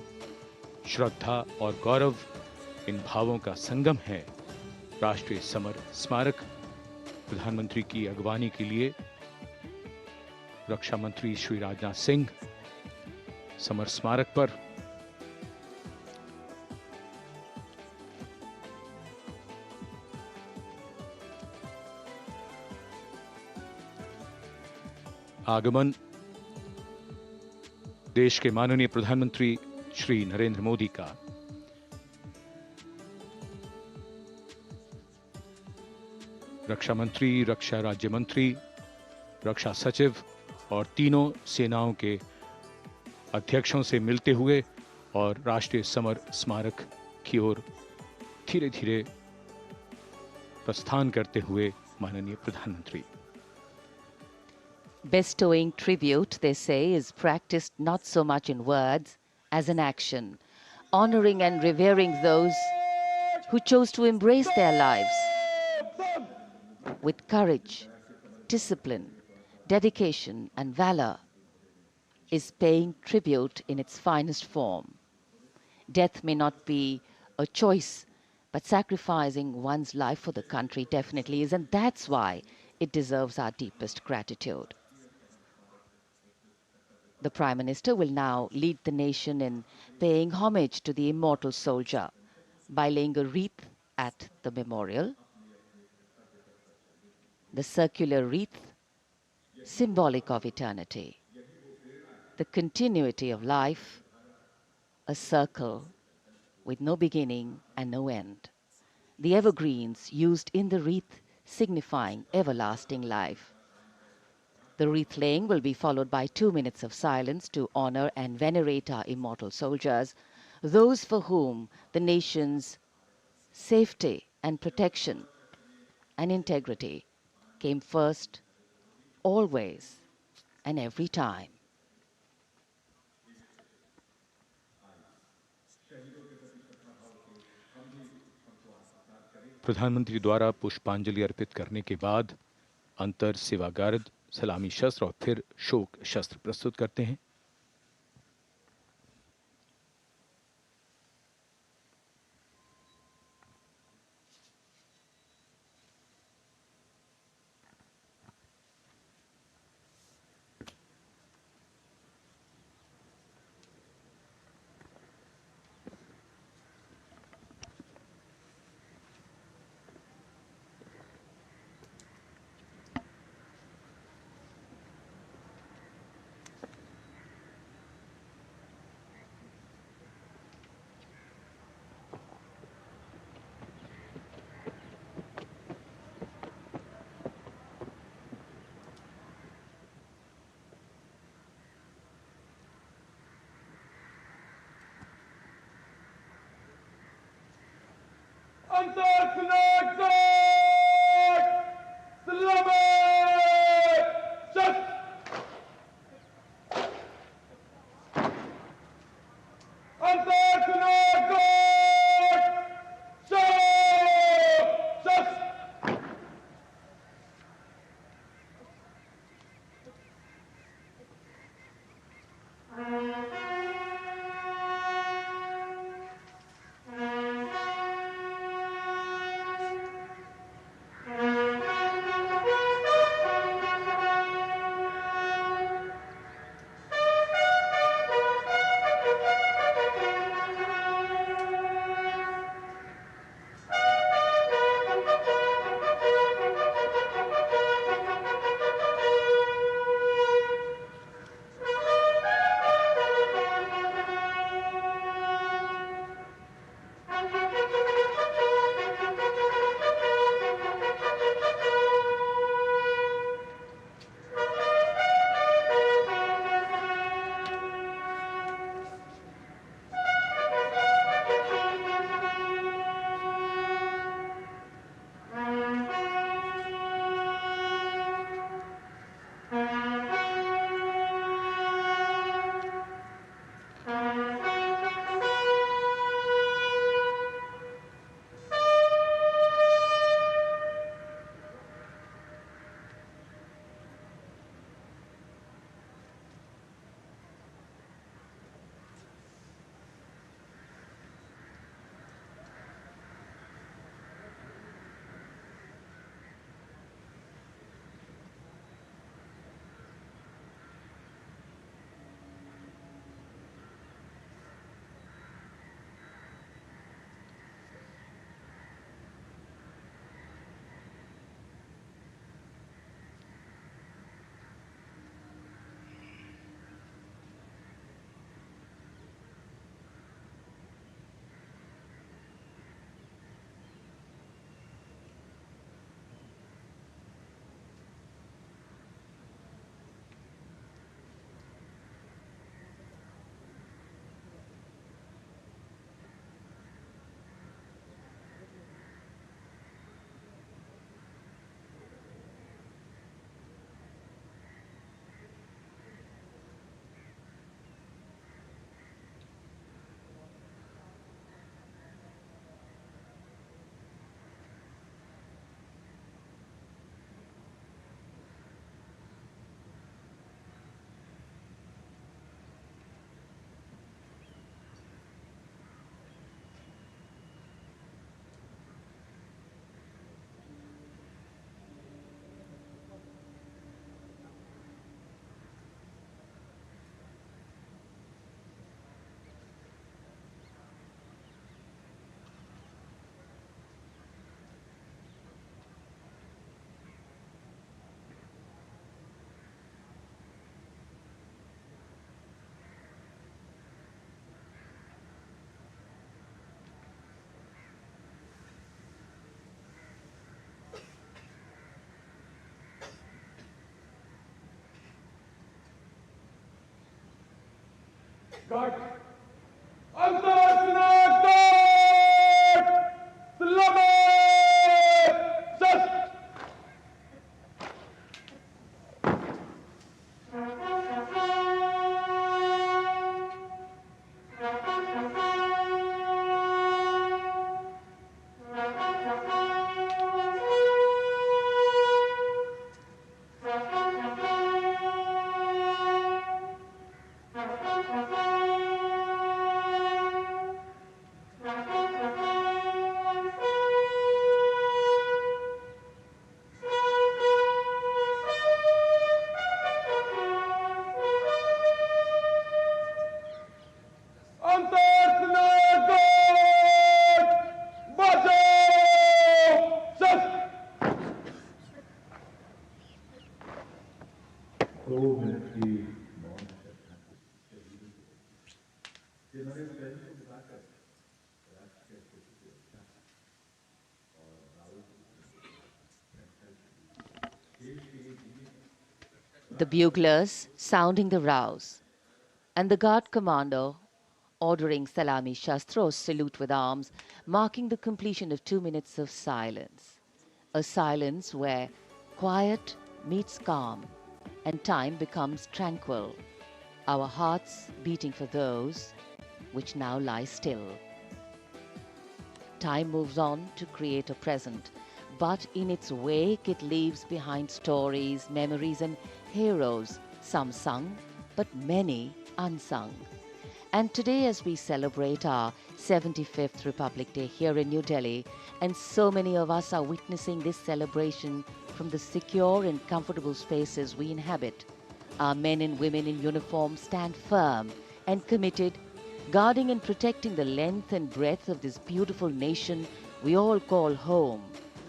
श्रद्धा और गौरव इन भावों का संगम है राष्ट्रीय समर स्मारक। प्रधानमंत्री की अगवानी के लिए रक्षा मंत्री श्री राजनाथ सिंह समर स्मारक पर आगमन देश के माननीय प्रधानमंत्री श्री नरेंद्र मोदी का। रक्षा मंत्री, रक्षा राज्य मंत्री, रक्षा सचिव और तीनों सेनाओं के अध्यक्षों से मिलते हुए और राष्ट्रीय समर स्मारक की ओर धीरे धीरे प्रस्थान करते हुए माननीय प्रधानमंत्री। Bestowing tribute, they say, is practiced not so much in words as in action, honoring and revering those who chose to embrace their lives with courage, discipline, dedication, and valor, is paying tribute in its finest form. Death may not be a choice, but sacrificing one's life for the country definitely is, and that's why it deserves our deepest gratitude. The Prime Minister will now lead the nation in paying homage to the immortal soldier by laying a wreath at the memorial. The circular wreath, symbolic of eternity, the continuity of life, a circle with no beginning and no end. The evergreens used in the wreath signifying everlasting life. The wreath laying will be followed by 2 minutes of silence to honor and venerate our immortal soldiers, those for whom the nation's safety and protection and integrity came first, always and every time. प्रधानमंत्री द्वारा पुष्पांजलि अर्पित करने के बाद अंतर सेवागार्द सलामी शस्त्र और फिर शोक शस्त्र प्रस्तुत करते हैं। The buglers sounding the rouse, and the guard commander ordering Salami Shastros salute with arms, marking the completion of 2 minutes of silence. A silence where quiet meets calm and time becomes tranquil, our hearts beating for those which now lie still. Time moves on to create a present, but in its wake it leaves behind stories, memories and heroes, some sung, but many unsung. And today, as we celebrate our 75th Republic Day here in New Delhi, and so many of us are witnessing this celebration from the secure and comfortable spaces we inhabit, our men and women in uniform stand firm and committed, guarding and protecting the length and breadth of this beautiful nation we all call home,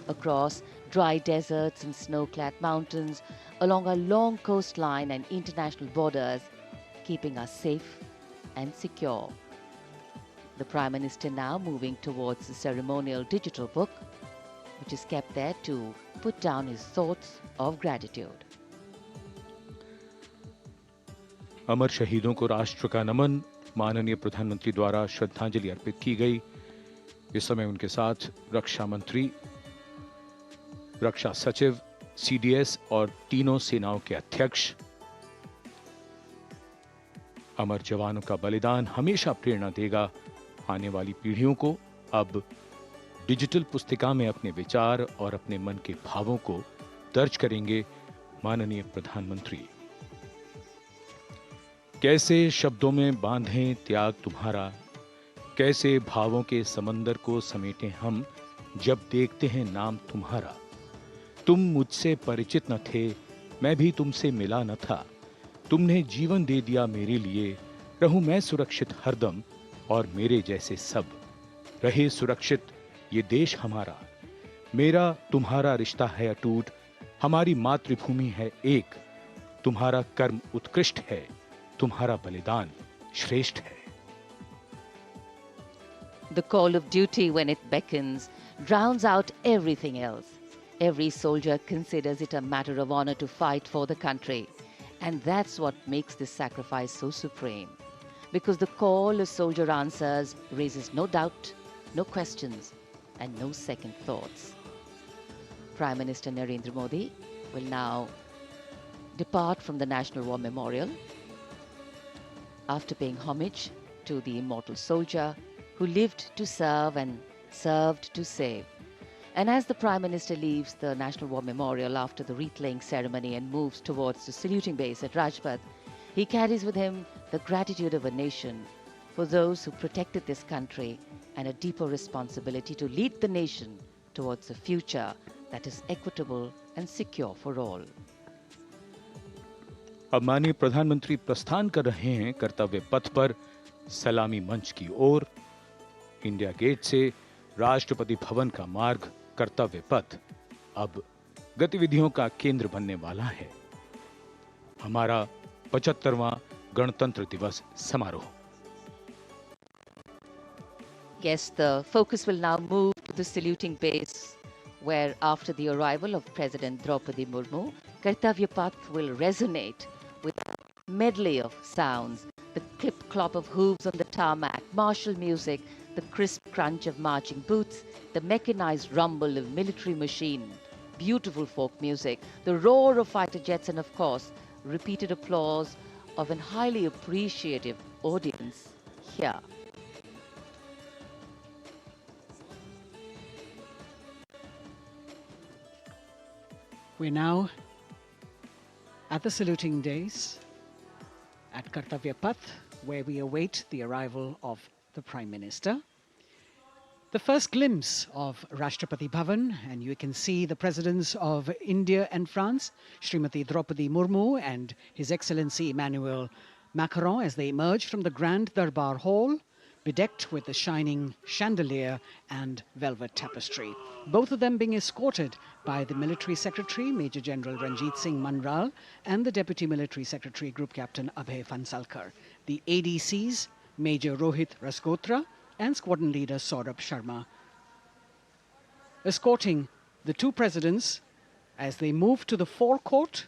across dry deserts and snow-clad mountains, along our long coastline and international borders, keeping us safe and secure. The Prime Minister now moving towards the ceremonial digital book, which is kept there to put down his thoughts of gratitude. अमर शहीदों को राष्ट्र का नमन, माननीय प्रधानमंत्री द्वारा श्रद्धांजलि अर्पित की गई। इस समय उनके साथ रक्षा मंत्री, रक्षा सचिव, सीडीएस और तीनों सेनाओं के अध्यक्ष। अमर जवानों का बलिदान हमेशा प्रेरणा देगा आने वाली पीढ़ियों को। अब डिजिटल पुस्तिका में अपने विचार और अपने मन के भावों को दर्ज करेंगे माननीय प्रधानमंत्री। कैसे शब्दों में बांधें त्याग तुम्हारा, कैसे भावों के समंदर को समेटें हम जब देखते हैं नाम तुम्हारा। तुम मुझसे परिचित न थे, मैं भी तुमसे मिला न था, तुमने जीवन दे दिया मेरे लिए, रहूं मैं सुरक्षित हरदम और मेरे जैसे सब रहे सुरक्षित ये देश हमारा। मेरा तुम्हारा रिश्ता है अटूट, हमारी मातृभूमि है एक, तुम्हारा कर्म उत्कृष्ट है, तुम्हारा बलिदान श्रेष्ठ है। The call of duty, when it beckons, drowns out everything else. Every soldier considers it a matter of honor to fight for the country. And that's what makes this sacrifice so supreme. Because the call a soldier answers raises no doubt, no questions, and no second thoughts. Prime Minister Narendra Modi will now depart from the National War Memorial after paying homage to the immortal soldier who lived to serve and served to save. And as the Prime Minister leaves the National War Memorial after the wreath-laying ceremony and moves towards the saluting base at Rajpath, he carries with him the gratitude of a nation for those who protected this country and a deeper responsibility to lead the nation towards a future that is equitable and secure for all. अब माननीय प्रधानमंत्री प्रस्थान कर रहे हैं कर्तव्य पथ पर सलामी मंच की ओर। इंडिया गेट से राष्ट्रपति भवन का मार्ग कर्तव्य पथ अब गतिविधियों का केंद्र बनने वाला है। हमारा 75वां गणतंत्र दिवस समारोह। Yes, the focus will now move to the saluting base, where after the arrival of President Draupadi Murmu, Kartavya Path will resonate with a medley of sounds, the clip-clop of hooves on the tarmac, martial music, the crisp crunch of marching boots, the mechanized rumble of military machine, beautiful folk music, the roar of fighter jets, and of course, repeated applause of an highly appreciative audience here. We're now at the saluting days at Kartavya Path, where we await the arrival of the Prime Minister. The first glimpse of Rashtrapati Bhavan, and you can see the presidents of India and France, Srimati Draupadi Murmu and His Excellency Emmanuel Macron, as they emerge from the Grand Darbar Hall, bedecked with the shining chandelier and velvet tapestry. Both of them being escorted by the Military Secretary, Major General Ranjit Singh Manral, and the Deputy Military Secretary, Group Captain Abhay Fansalkar. The ADCs, Major Rohit Rasgotra and Squadron Leader Saurabh Sharma, escorting the two presidents as they move to the forecourt,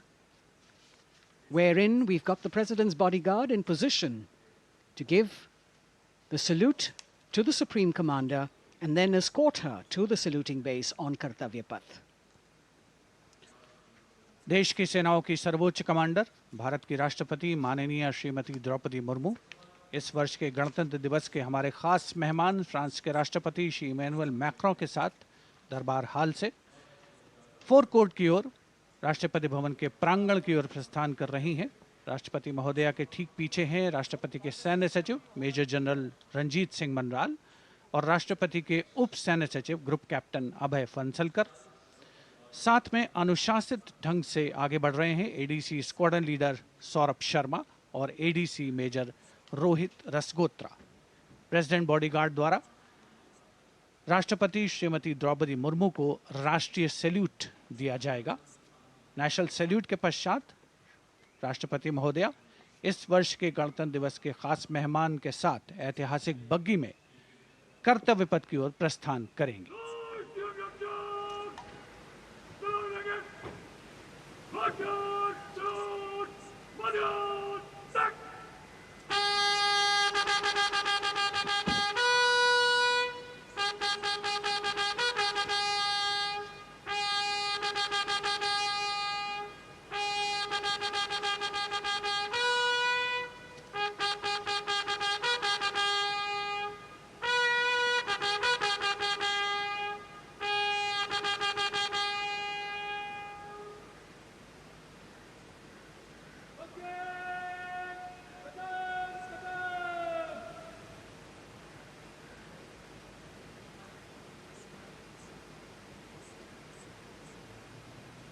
wherein we've got the President's bodyguard in position to give the salute to the Supreme Commander and then escort her to the saluting base on Kartavya Path. देश की सेनाओं की सर्वोच्च commander Bharat की राष्ट्रपति माननीय श्रीमती द्रौपदी मुर्मू इस वर्ष के गणतंत्र दिवस के हमारे खास मेहमान फ्रांस के राष्ट्रपति श्री इमैनुअल मैक्रों के साथ दरबार हाल से फोर कोर्ट की ओर राष्ट्रपति भवन के प्रांगण की ओर प्रस्थान कर रही हैं। राष्ट्रपति महोदया के ठीक पीछे हैं राष्ट्रपति के सैन्य सचिव मेजर जनरल रंजीत सिंह मनराल और राष्ट्रपति के उप सैन्य सचिव ग्रुप कैप्टन अभय फंसलकर। साथ में अनुशासित ढंग से आगे बढ़ रहे हैं ADC squadron leader Saurabh Sharma और ADC major Rohit Rasgotra. President bodyguard द्वारा राष्ट्रपति श्रीमती द्रौपदी मुर्मू को राष्ट्रीय सैल्यूट दिया जाएगा। नेशनल सैल्यूट के पश्चात राष्ट्रपति महोदया इस वर्ष के गणतंत्र दिवस के खास मेहमान के साथ ऐतिहासिक बग्गी में कर्तव्य पथ की ओर प्रस्थान करेंगी।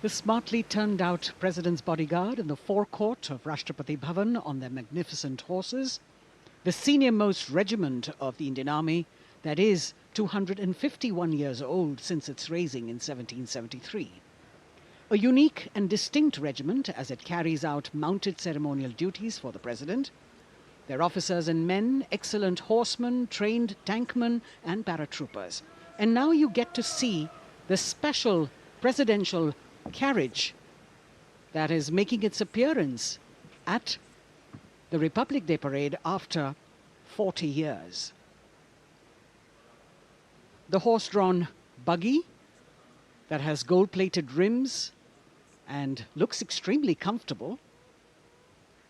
The smartly turned out President's bodyguard in the forecourt of Rashtrapati Bhavan on their magnificent horses, the senior-most regiment of the Indian Army that is 251 years old since its raising in 1773. A unique and distinct regiment as it carries out mounted ceremonial duties for the President. Their officers and men, excellent horsemen, trained tankmen and paratroopers. And now you get to see the special presidential carriage that is making its appearance at the Republic Day parade after 40 years. The horse-drawn buggy that has gold-plated rims and looks extremely comfortable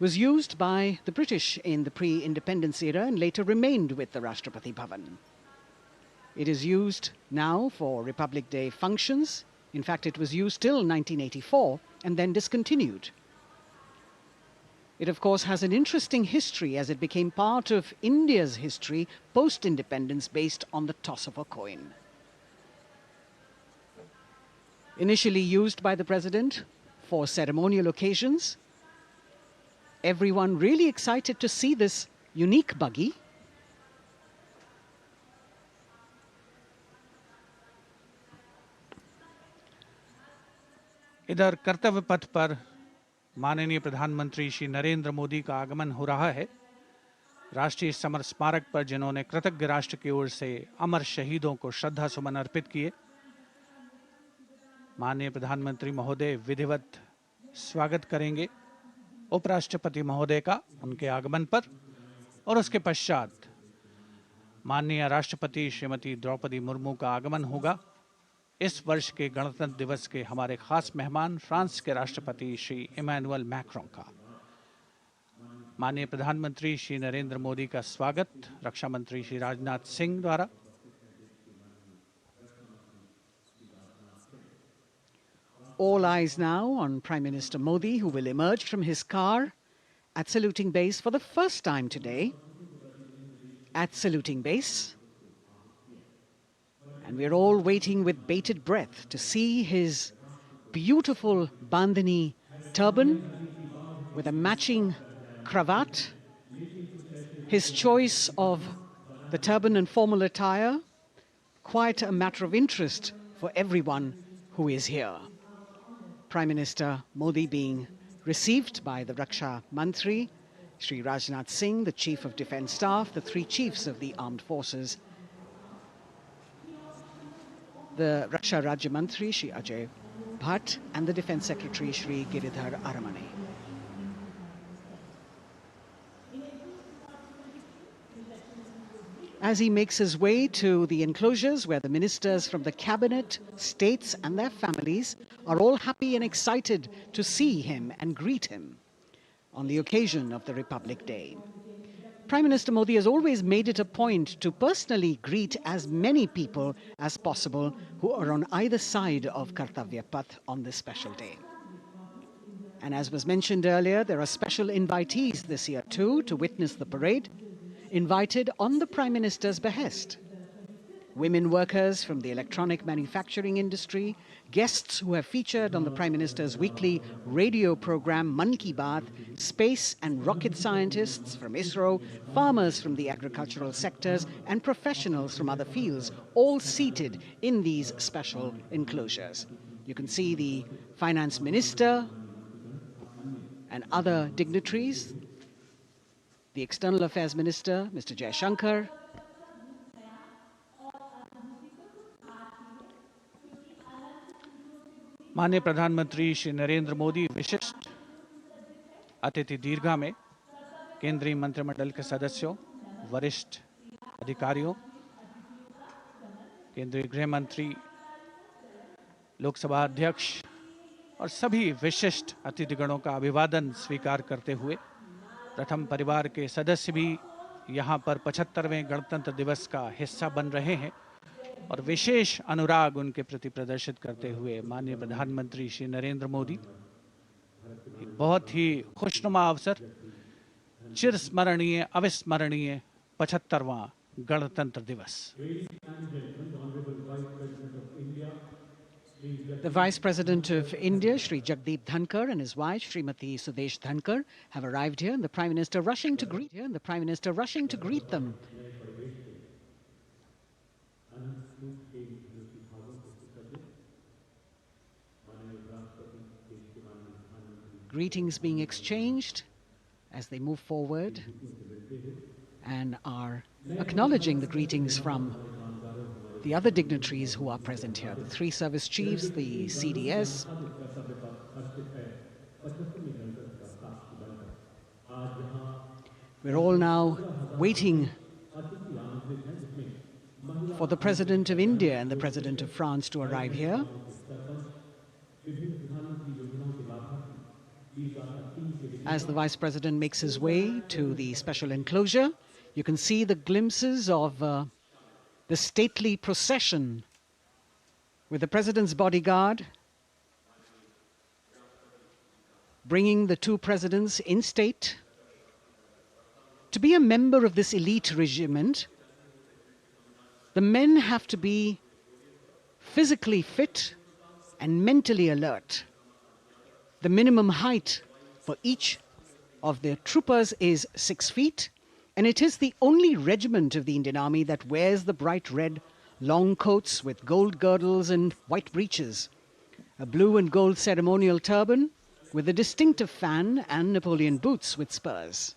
was used by the British in the pre-independence era and later remained with the Rashtrapati Bhavan. It is used now for Republic Day functions. In fact, it was used till 1984 and then discontinued. It, of course, has an interesting history as it became part of India's history post-independence based on the toss of a coin. Initially used by the President for ceremonial occasions, everyone really excited to see this unique buggy. इधर कर्तव्य पथ पर माननीय प्रधानमंत्री श्री नरेंद्र मोदी का आगमन हो रहा है। राष्ट्रीय समर स्मारक पर जिन्होंने कृतज्ञ राष्ट्र की ओर से अमर शहीदों को श्रद्धा सुमन अर्पित किए, माननीय प्रधानमंत्री महोदय विधिवत स्वागत करेंगे उपराष्ट्रपति महोदय का उनके आगमन पर और उसके पश्चात माननीय राष्ट्रपति श्रीमती द्रौपदी मुर्मू का आगमन होगा। इस वर्ष के गणतंत्र दिवस के हमारे खास मेहमान फ्रांस के राष्ट्रपति श्री इमैनुअल मैक्रों का माननीय प्रधानमंत्री श्री नरेंद्र मोदी का स्वागत रक्षा मंत्री श्री राजनाथ सिंह द्वारा। All eyes now on Prime Minister Modi, who will emerge from his car at saluting base for the first time today. At saluting base. And we're all waiting with bated breath to see his beautiful bandhani turban with a matching cravat. His choice of the turban and formal attire, quite a matter of interest for everyone who is here. Prime Minister Modi being received by the Raksha Mantri, Shri Rajnath Singh, the Chief of Defence Staff, the three chiefs of the armed forces, the Raksha Rajya Mantri, Shri Ajay Bhatt, and the Defence Secretary, Shri Giridhar Aramane. As he makes his way to the enclosures where the ministers from the cabinet, states and their families are all happy and excited to see him and greet him on the occasion of the Republic Day. Prime Minister Modi has always made it a point to personally greet as many people as possible who are on either side of Kartavya Path on this special day. And as was mentioned earlier, there are special invitees this year too to witness the parade, invited on the Prime Minister's behest. Women workers from the electronic manufacturing industry, guests who have featured on the Prime Minister's weekly radio program Mann Ki Baat, space and rocket scientists from ISRO, farmers from the agricultural sectors and professionals from other fields, all seated in these special enclosures. You can see the Finance Minister and other dignitaries, the External Affairs Minister, Mr. Jaishankar, माननीय प्रधानमंत्री श्री नरेंद्र मोदी विशिष्ट अतिथि दीर्घा में केंद्रीय मंत्रिमंडल के सदस्यों, वरिष्ठ अधिकारियों, केंद्रीय गृह मंत्री, लोकसभा अध्यक्ष और सभी विशिष्ट अतिथिगणों का अभिवादन स्वीकार करते हुए प्रथम परिवार के सदस्य भी यहां पर 75वें गणतंत्र दिवस का हिस्सा बन रहे हैं और विशेष अनुराग उनके प्रति प्रदर्शित करते हुए माननीय प्रधानमंत्री श्री नरेंद्र मोदी एक बहुत ही खुशनुमा अवसर, चिरस्मरणीय अविस्मरणीय 75वां गणतंत्र दिवस। The Vice President of India, Shri Jagdeep Dhankar, and his wife, Srimati Sudesh Dhankar, have arrived here, and the Prime Minister rushing to greet them. Greetings being exchanged as they move forward and are acknowledging the greetings from the other dignitaries who are present here, the three service chiefs, the CDS. We're all now waiting for the President of India and the President of France to arrive here. As the Vice President makes his way to the special enclosure, you can see the glimpses of the stately procession with the President's bodyguard bringing the two presidents in state. To be a member of this elite regiment, the men have to be physically fit and mentally alert. The minimum height for each of the troopers is 6 feet, and it is the only regiment of the Indian Army that wears the bright red long coats with gold girdles and white breeches, a blue and gold ceremonial turban with a distinctive fan and Napoleon boots with spurs.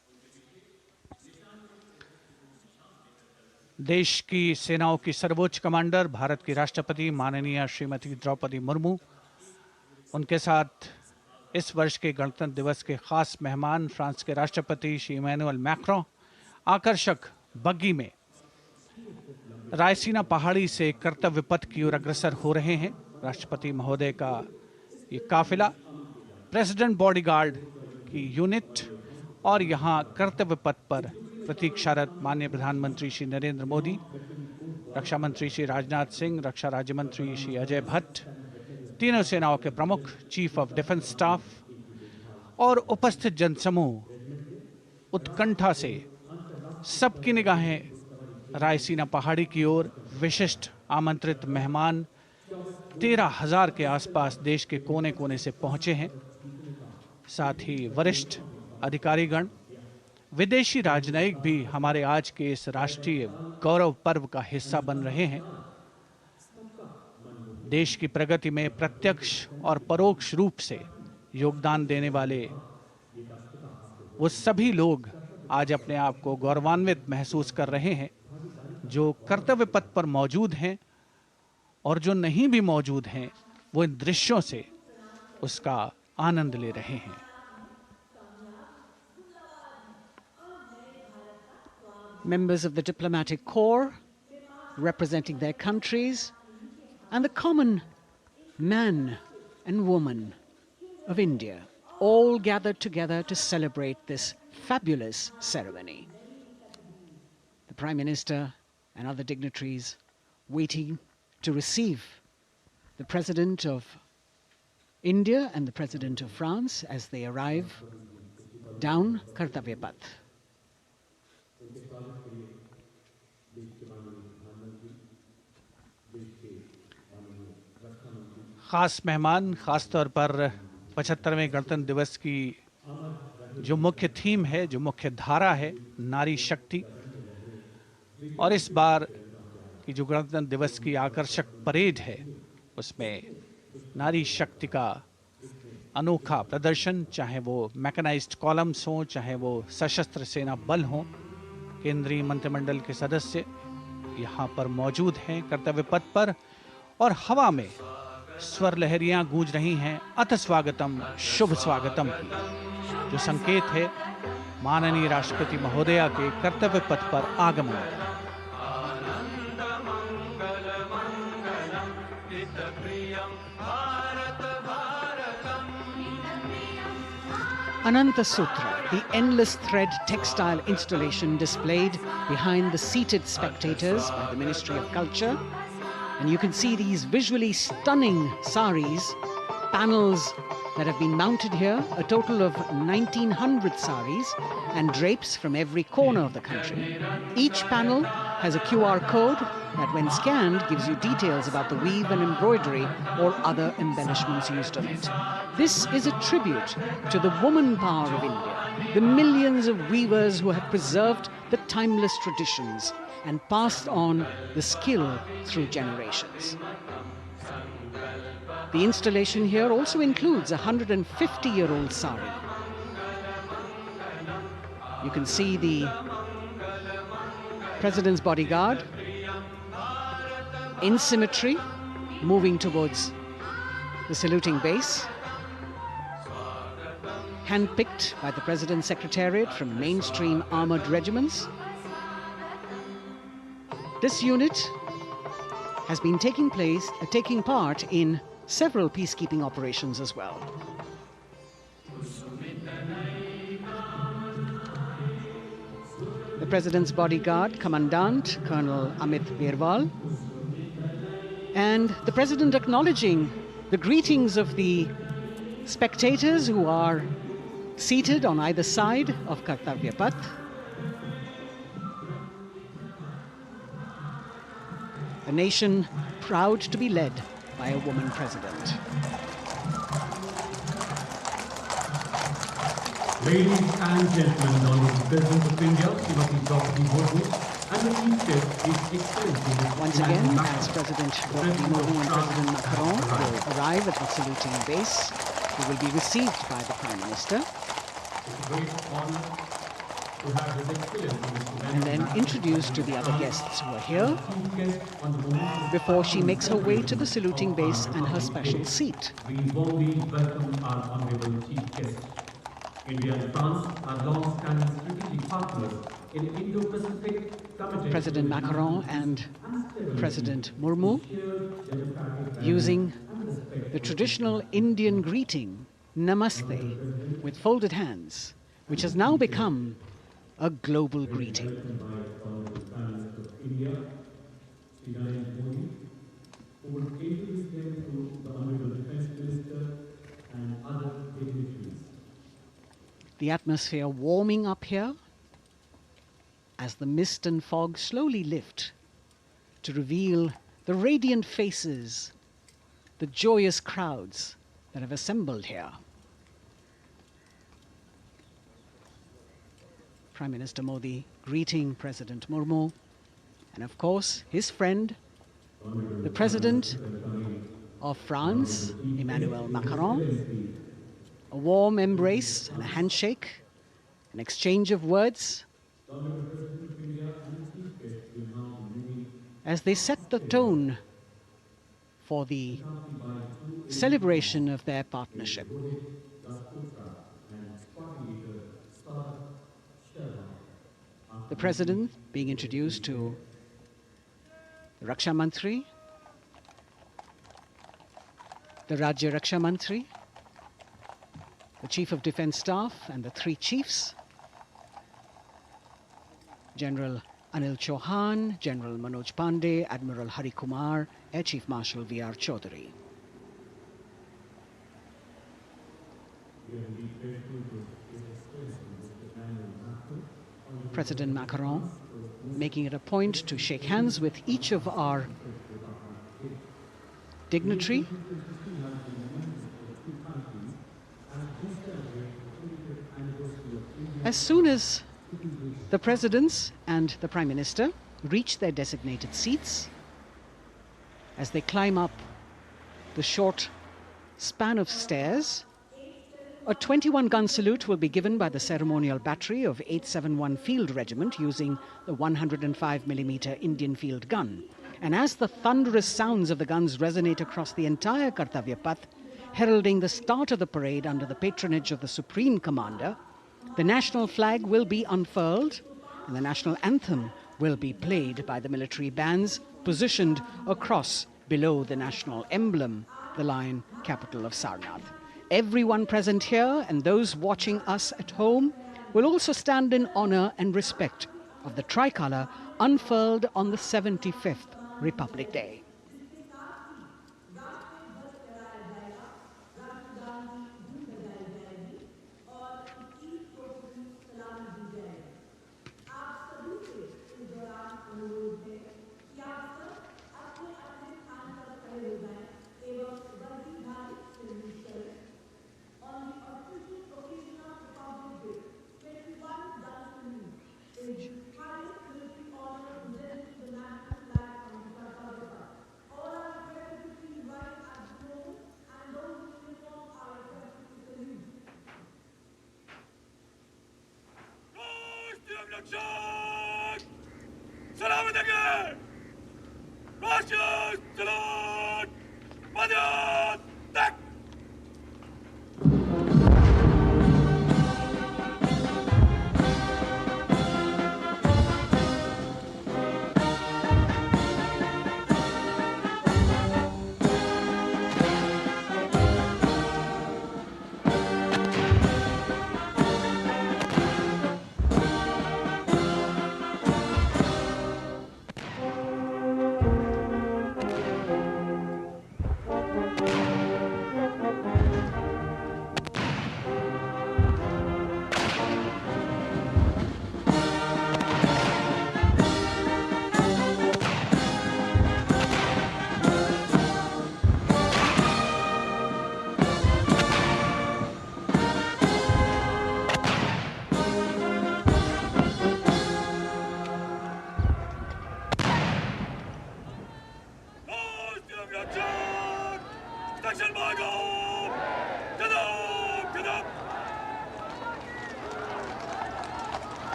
देश की सेनाओं की सर्वोच्च commander Bharat की राष्ट्रपति माननीय श्रीमती द्रौपदी मुर्मू, उनके साथ इस वर्ष के गणतंत्र दिवस के खास मेहमान फ्रांस के राष्ट्रपति श्री इमैनुअल मैक्रों आकर्षक बग्गी में रायसीना पहाड़ी से कर्तव्य पथ की ओर अग्रसर हो रहे हैं। राष्ट्रपति महोदय का ये काफिला, प्रेसिडेंट बॉडीगार्ड की यूनिट और यहाँ कर्तव्य पथ पर प्रतीक्षारत माननीय प्रधानमंत्री श्री नरेंद्र मोदी, रक्षा मंत्री श्री राजनाथ सिंह, रक्षा राज्य मंत्री श्री अजय भट्ट, तीनों सेनाओं के प्रमुख, चीफ ऑफ डिफेंस स्टाफ और उपस्थित जनसमूह उत्कंठा से सबकी निगाहें रायसीना पहाड़ी की ओर। विशिष्ट आमंत्रित मेहमान 13,000 के आसपास देश के कोने कोने से पहुंचे हैं। साथ ही वरिष्ठ अधिकारीगण, विदेशी राजनयिक भी हमारे आज के इस राष्ट्रीय गौरव पर्व का हिस्सा बन रहे हैं। देश की प्रगति में प्रत्यक्ष और परोक्ष रूप से योगदान देने वाले वो सभी लोग आज अपने आप को गौरवान्वित महसूस कर रहे हैं, जो कर्तव्य पथ पर मौजूद हैं और जो नहीं भी मौजूद हैं, वो इन दृश्यों से उसका आनंद ले रहे हैं। Members of the diplomatic corps representing their countries and the common man and woman of India all gathered together to celebrate this fabulous ceremony. The Prime Minister and other dignitaries waiting to receive the President of India and the President of France as they arrive down Kartavya Path. खास मेहमान, खास तौर पर 75वें गणतंत्र दिवस की जो मुख्य थीम है, जो मुख्य धारा है, नारी शक्ति, और इस बार की जो गणतंत्र दिवस की आकर्षक परेड है उसमें नारी शक्ति का अनोखा प्रदर्शन, चाहे वो मैकेनाइज्ड कॉलम्स हों, चाहे वो सशस्त्र सेना बल हों, केंद्रीय मंत्रिमंडल के सदस्य यहाँ पर मौजूद हैं कर्तव्य पथ पर, और हवा में स्वर लहरियां गूंज रही हैं अथ स्वागतम, शुभ स्वागतम की, जो संकेत है माननीय राष्ट्रपति महोदया के कर्तव्य पथ पर आगमन का। Ananta Sutra, the endless thread textile installation displayed behind the seated spectators by the Ministry of Culture. And you can see these visually stunning saris, panels that have been mounted here, a total of 1,900 saris and drapes from every corner of the country. Each panel has a QR code that when scanned gives you details about the weave and embroidery or other embellishments used on it. This is a tribute to the woman power of India, the millions of weavers who have preserved the timeless traditions and passed on the skill through generations. The installation here also includes a 150-year-old sari. You can see the President's bodyguard in symmetry moving towards the saluting base, handpicked by the President's Secretariat from mainstream armored regiments. This unit has been taking part in several peacekeeping operations as well. The President's bodyguard, Commandant Colonel Amit Birwal, and the President acknowledging the greetings of the spectators who are seated on either side of Kartavya Path. A nation proud to be led by a woman president. Ladies and gentlemen, the Honorable President of India, Srimati Draupadi Murmu, and the Chief Guest is Excellency. Once again, as President Draupadi Murmu and President Macron will arrive at the saluting base, they will be received by the Prime Minister. It's a great honor to have His Excellency and then introduced to the other guests who are here before she makes her way to the saluting base and her special seat. We warmly welcome our Honorable Chief Guest. India and France are long-standing strategic partners in Indo-Pacific Committee. President Macron and President Murmu using the traditional Indian greeting, Namaste, with folded hands, which has now become a global greeting. The atmosphere warming up here as the mist and fog slowly lift to reveal the radiant faces, the joyous crowds that have assembled here. Prime Minister Modi greeting President Murmu, and of course his friend, the President of France, Emmanuel Macron. A warm embrace and a handshake, an exchange of words as they set the tone for the celebration of their partnership. The President being introduced to the Raksha Mantri, the Rajya Raksha Mantri, the Chief of Defence Staff and the three chiefs, General Anil Chauhan, General Manoj Pandey, Admiral Hari Kumar, Air Chief Marshal V.R. Chaudhary. President Macron making it a point to shake hands with each of our dignitary. As soon as the presidents and the Prime Minister reach their designated seats, as they climb up the short span of stairs, a 21-gun salute will be given by the ceremonial battery of 871 Field Regiment using the 105mm Indian field gun. And as the thunderous sounds of the guns resonate across the entire Kartavya Path, heralding the start of the parade under the patronage of the Supreme Commander, the national flag will be unfurled and the national anthem will be played by the military bands positioned across below the national emblem, the lion capital of Sarnath. Everyone present here and those watching us at home will also stand in honor and respect of the tricolour unfurled on the 75th Republic Day.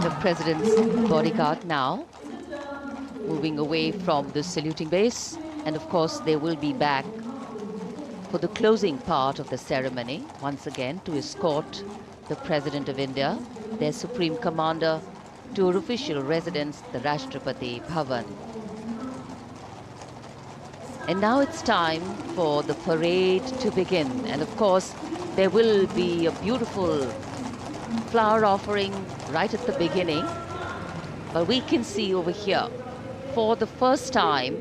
The President's bodyguard now moving away from the saluting base, and of course they will be back for the closing part of the ceremony once again to escort the President of India, their Supreme Commander, to her official residence, the Rashtrapati Bhavan. And now it's time for the parade to begin. And of course, there will be a beautiful flower offering right at the beginning. But we can see over here, for the first time,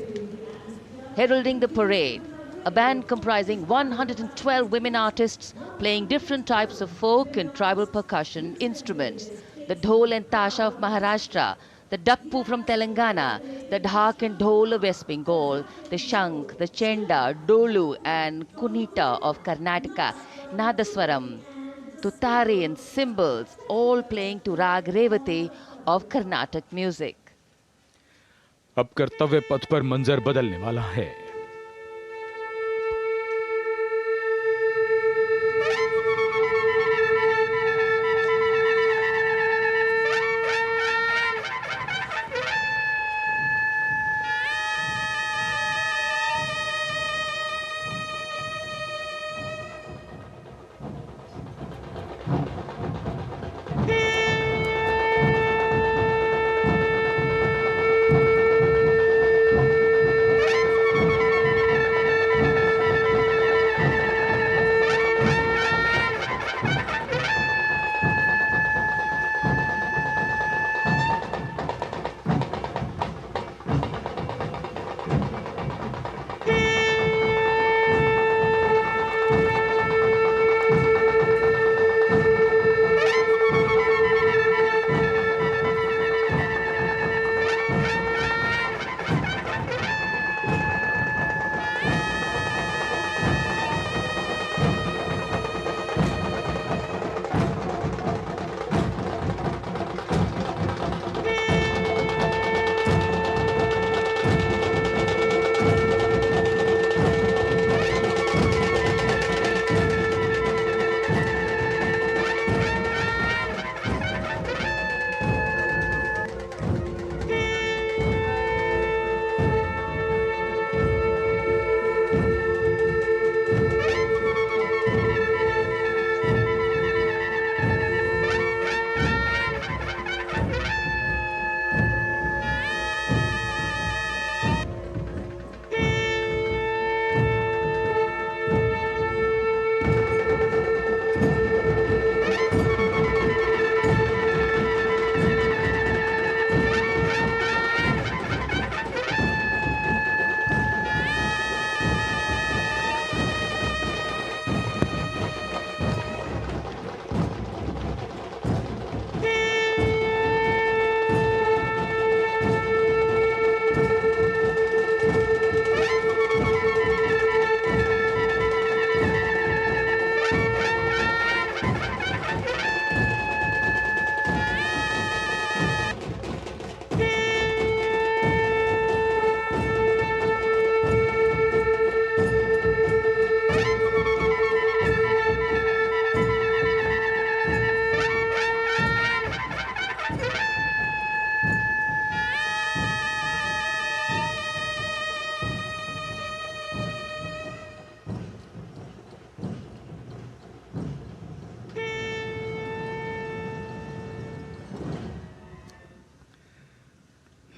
heralding the parade, a band comprising 112 women artists playing different types of folk and tribal percussion instruments. The dhol and tasha of Maharashtra, the dakpu from Telangana, the dhak and dhol of West Bengal, the shankh, the chenda, dolu and kunita of Karnataka, nadaswaram, tutare and cymbals, all playing to rag revati of Carnatic music. अब कर्तव्य पथ पर मंजर बदलने वाला है।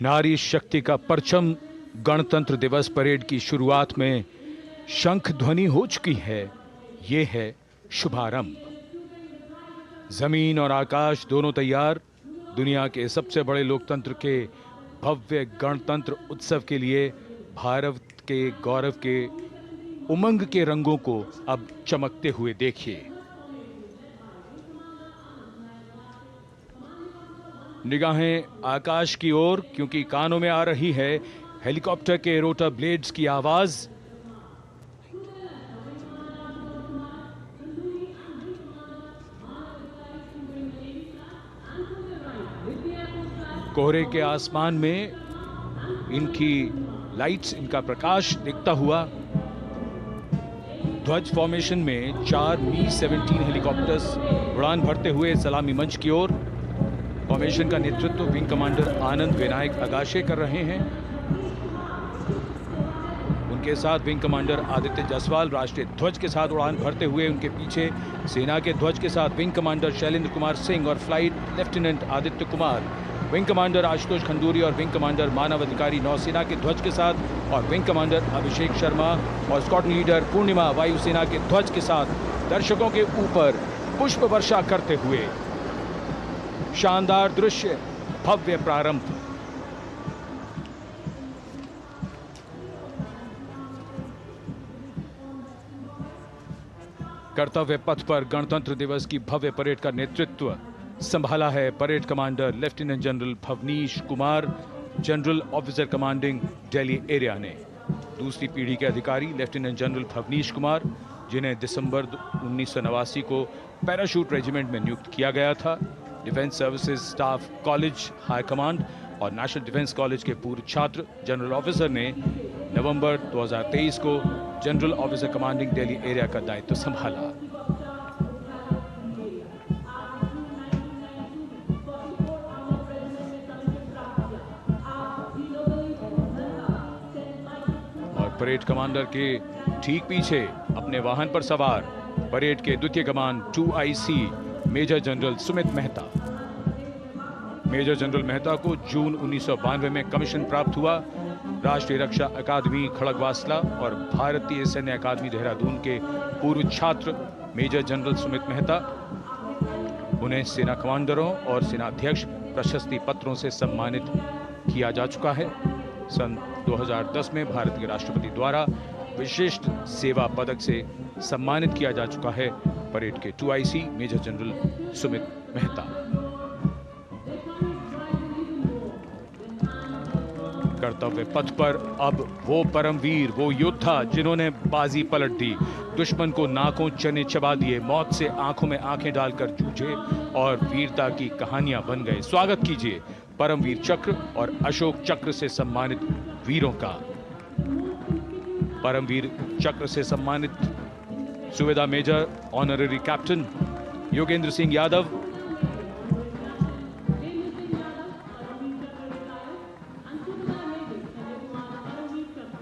नारी शक्ति का परचम गणतंत्र दिवस परेड की शुरुआत में शंख ध्वनि हो चुकी है। ये है शुभारंभ। जमीन और आकाश दोनों तैयार। दुनिया के सबसे बड़े लोकतंत्र के भव्य गणतंत्र उत्सव के लिए भारत के गौरव के उमंग के रंगों को अब चमकते हुए देखिए। निगाहें आकाश की ओर, क्योंकि कानों में आ रही है हेलीकॉप्टर के रोटर ब्लेड्स की आवाज। कोहरे के आसमान में इनकी लाइट्स, इनका प्रकाश दिखता हुआ। ध्वज फॉर्मेशन में 4 मी-17 हेलीकॉप्टर्स उड़ान भरते हुए सलामी मंच की ओर। फॉर्मेशन का नेतृत्व विंग कमांडर आनंद विनायक अगाशे कर रहे हैं। उनके साथ विंग कमांडर आदित्य जायसवाल राष्ट्रीय ध्वज के साथ उड़ान भरते हुए, उनके पीछे सेना के ध्वज के साथ विंग कमांडर शैलेंद्र कुमार सिंह और flight lieutenant Aditya Kumar, wing commander Ashutosh Khanduri और विंग कमांडर मानव अधिकारी नौसेना के ध्वज के साथ, और विंग कमांडर अभिषेक शर्मा और स्क्वाड्रन लीडर पूर्णिमा वायुसेना के ध्वज के साथ दर्शकों के ऊपर पुष्प वर्षा करते हुए। शानदार दृश्य, भव्य प्रारंभ। कर्तव्य पथ पर गणतंत्र दिवस की भव्य परेड का नेतृत्व संभाला है parade commander lieutenant general Bhavnish Kumar, general officer commanding Delhi area ने। दूसरी पीढ़ी के अधिकारी लेफ्टिनेंट जनरल भवनीश कुमार, जिन्हें दिसंबर 1989 को पैराशूट रेजिमेंट में नियुक्त किया गया था, defence services staff college high command और नेशनल डिफेंस कॉलेज के पूर्व छात्र जनरल ऑफिसर ने नवंबर 2023 को general officer commanding Delhi area का दायित्व संभाला। और परेड कमांडर के ठीक पीछे अपने वाहन पर सवार परेड के द्वितीय कमान 2IC Major General Sumit Mehta. Major General Mehta को जून 1992 में कमीशन प्राप्त हुआ। राष्ट्रीय रक्षा अकादमी खड़गवासला और भारतीय सैन्य अकादमी देहरादून के पूर्व छात्र मेजर जनरल सुमित मेहता। उन्हें सेना कमांडरों और सेनाध्यक्ष प्रशस्ति पत्रों से सम्मानित किया जा चुका है। सन 2010 में भारत के राष्ट्रपति द्वारा विशिष्ट सेवा पदक से सम्मानित किया जा चुका है परेड के 2IC Major General Sumit Mehta. कर्तव्य पथ पर अब वो परमवीर, वो योद्धा जिन्होंने बाजी पलट दी, दुश्मन को नाकों चने चबा दिए, मौत से आंखों में आंखें डालकर जूझे और वीरता की कहानियां बन गए। स्वागत कीजिए परमवीर चक्र और अशोक चक्र से सम्मानित वीरों का। परमवीर चक्र से सम्मानित Subedar major honorary captain Yogendra Singh Yadav,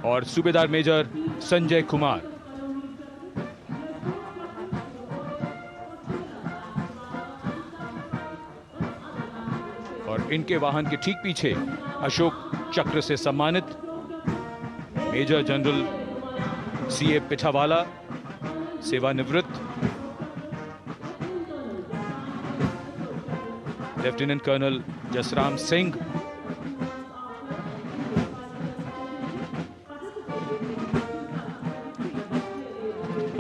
और सूबेदार मेजर संजय कुमार। और इनके वाहन के ठीक पीछे अशोक चक्र से सम्मानित मेजर जनरल CA पिठावाला, सेवानिवृत्त, लेफ्टिनेंट कर्नल जसराम सिंह,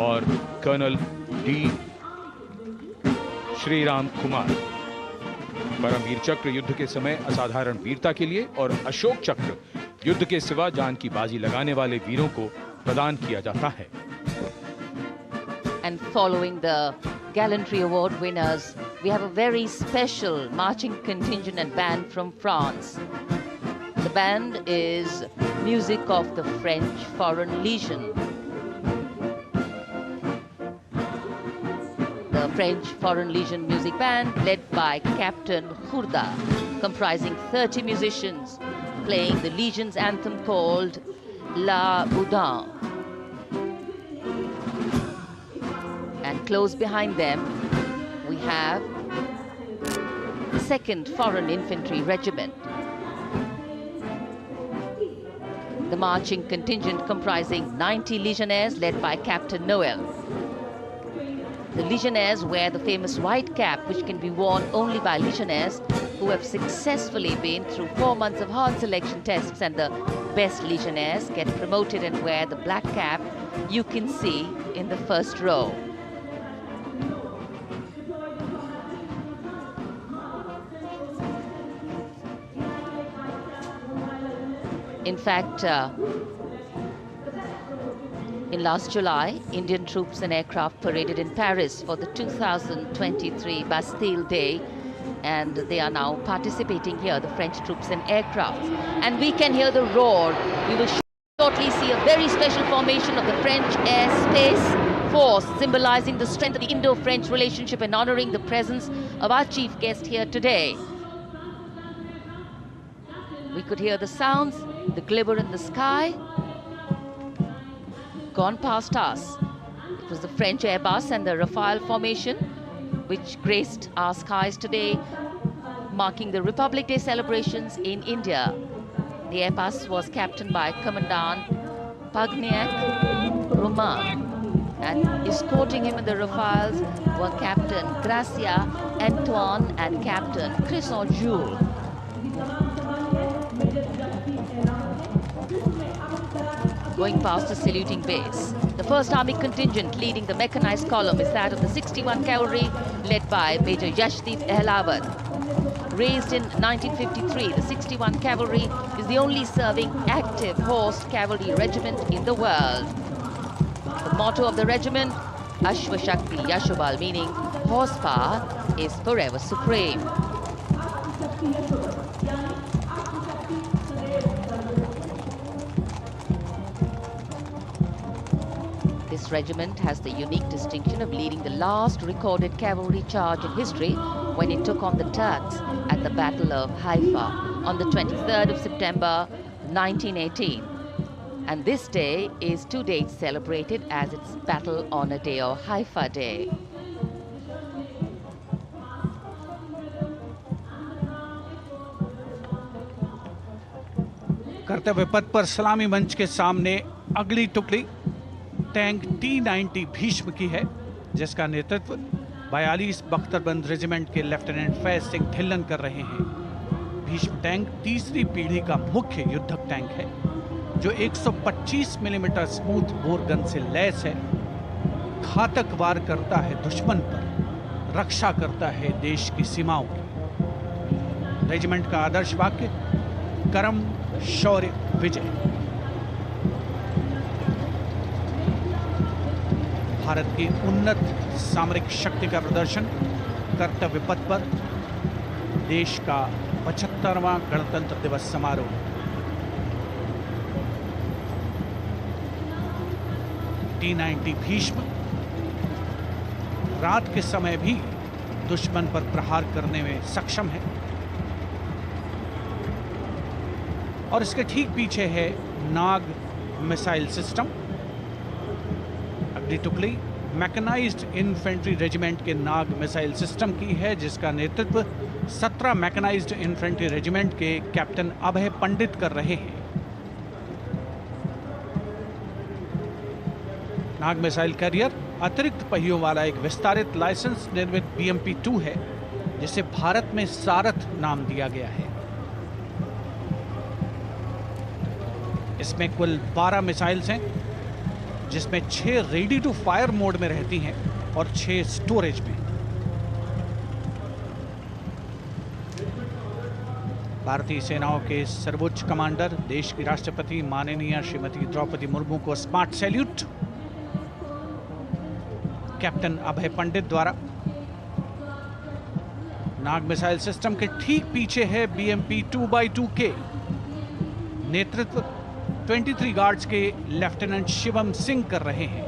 और कर्नल D श्रीराम कुमार। परमवीर चक्र युद्ध के समय असाधारण वीरता के लिए और अशोक चक्र युद्ध के सिवा जान की बाजी लगाने वाले वीरों को प्रदान किया जाता है। And following the gallantry award winners, we have a very special marching contingent and band from France. The band is music of the French Foreign Legion. The French Foreign Legion music band led by Captain Khurda, comprising 30 musicians, playing the Legion's anthem called La Boudin. And close behind them, we have the 2nd Foreign Infantry Regiment. The marching contingent comprising 90 Legionnaires led by Captain Noel. The Legionnaires wear the famous white cap, which can be worn only by Legionnaires who have successfully been through 4 months of hard selection tests, and the best Legionnaires get promoted and wear the black cap you can see in the first row. In fact, in last July, Indian troops and aircraft paraded in Paris for the 2023 Bastille Day, and they are now participating here, the French troops and aircraft. And we can hear the roar. We will shortly see a very special formation of the French Air Space Force, symbolizing the strength of the Indo-French relationship and honoring the presence of our chief guest here today. We could hear the sounds, the glimmer in the sky. gone past us. It was the French Airbus and the Rafale formation which graced our skies today, marking the Republic Day celebrations in India. The Airbus was captained by Commandant Pagniak Roman, and escorting him in the Rafales were Captain Gracia Antoine and Captain Crisson Jules. Going past the saluting base, the 1st Army contingent leading the mechanized column is that of the 61 Cavalry, led by Major Yashdeep Ehlawat. Raised in 1953, the 61 Cavalry is the only serving active horse cavalry regiment in the world. The motto of the regiment, Ashwa Shakti Yashobal, meaning horsepower is forever supreme. This regiment has the unique distinction of leading the last recorded cavalry charge in history when it took on the Turks at the Battle of Haifa on the 23rd of September 1918. And this day is to date celebrated as its Battle Honor Day or Haifa Day. कर्तव्य पथ पर सलामी मंच के सामने अगली टुकड़ी tank T-90 Bhishma की है, जिसका नेतृत्व 42 बख्तरबंद रेजिमेंट के लेफ्टिनेंट फैज सिंह ढिल्लन कर रहे हैं। भीष्म टैंक तीसरी पीढ़ी का मुख्य युद्धक टैंक है, जो 125 मिलीमीटर स्मूथ बोर गन से लैस है, घातक वार करता है दुश्मन पर, रक्षा करता है देश की सीमाओं की। रेजिमेंट का आदर्श वाक्य कर्म शौर्य विजय। भारत की उन्नत सामरिक शक्ति का प्रदर्शन कर्तव्य पथ पर देश का 75वां गणतंत्र दिवस समारोह। T-90 भीष्म रात के समय भी दुश्मन पर प्रहार करने में सक्षम है और इसके ठीक पीछे है नाग मिसाइल सिस्टम। अगली टुकड़ी मैकेनाइज्ड इन्फेंट्री रेजिमेंट के नाग मिसाइल सिस्टम की है, जिसका नेतृत्व 17 मैकेनाइज्ड इन्फेंट्री रेजिमेंट के कैप्टन अभय पंडित कर रहे हैं। नाग मिसाइल कैरियर अतिरिक्त पहियों वाला एक विस्तारित लाइसेंस निर्मित BMP-2 है, जिसे भारत में सारथ नाम दिया गया है। इसमें कुल 12 मिसाइल्स हैं, जिसमें 6 रेडी टू फायर मोड में रहती हैं और 6 स्टोरेज में। भारतीय सेनाओं के सर्वोच्च कमांडर देश की राष्ट्रपति माननीय श्रीमती द्रौपदी मुर्मू को स्मार्ट सैल्यूट कैप्टन अभय पंडित द्वारा। नाग मिसाइल सिस्टम के ठीक पीछे है BMP-2x2K। नेतृत्व 23 गार्ड्स के लेफ्टिनेंट शिवम सिंह कर रहे हैं।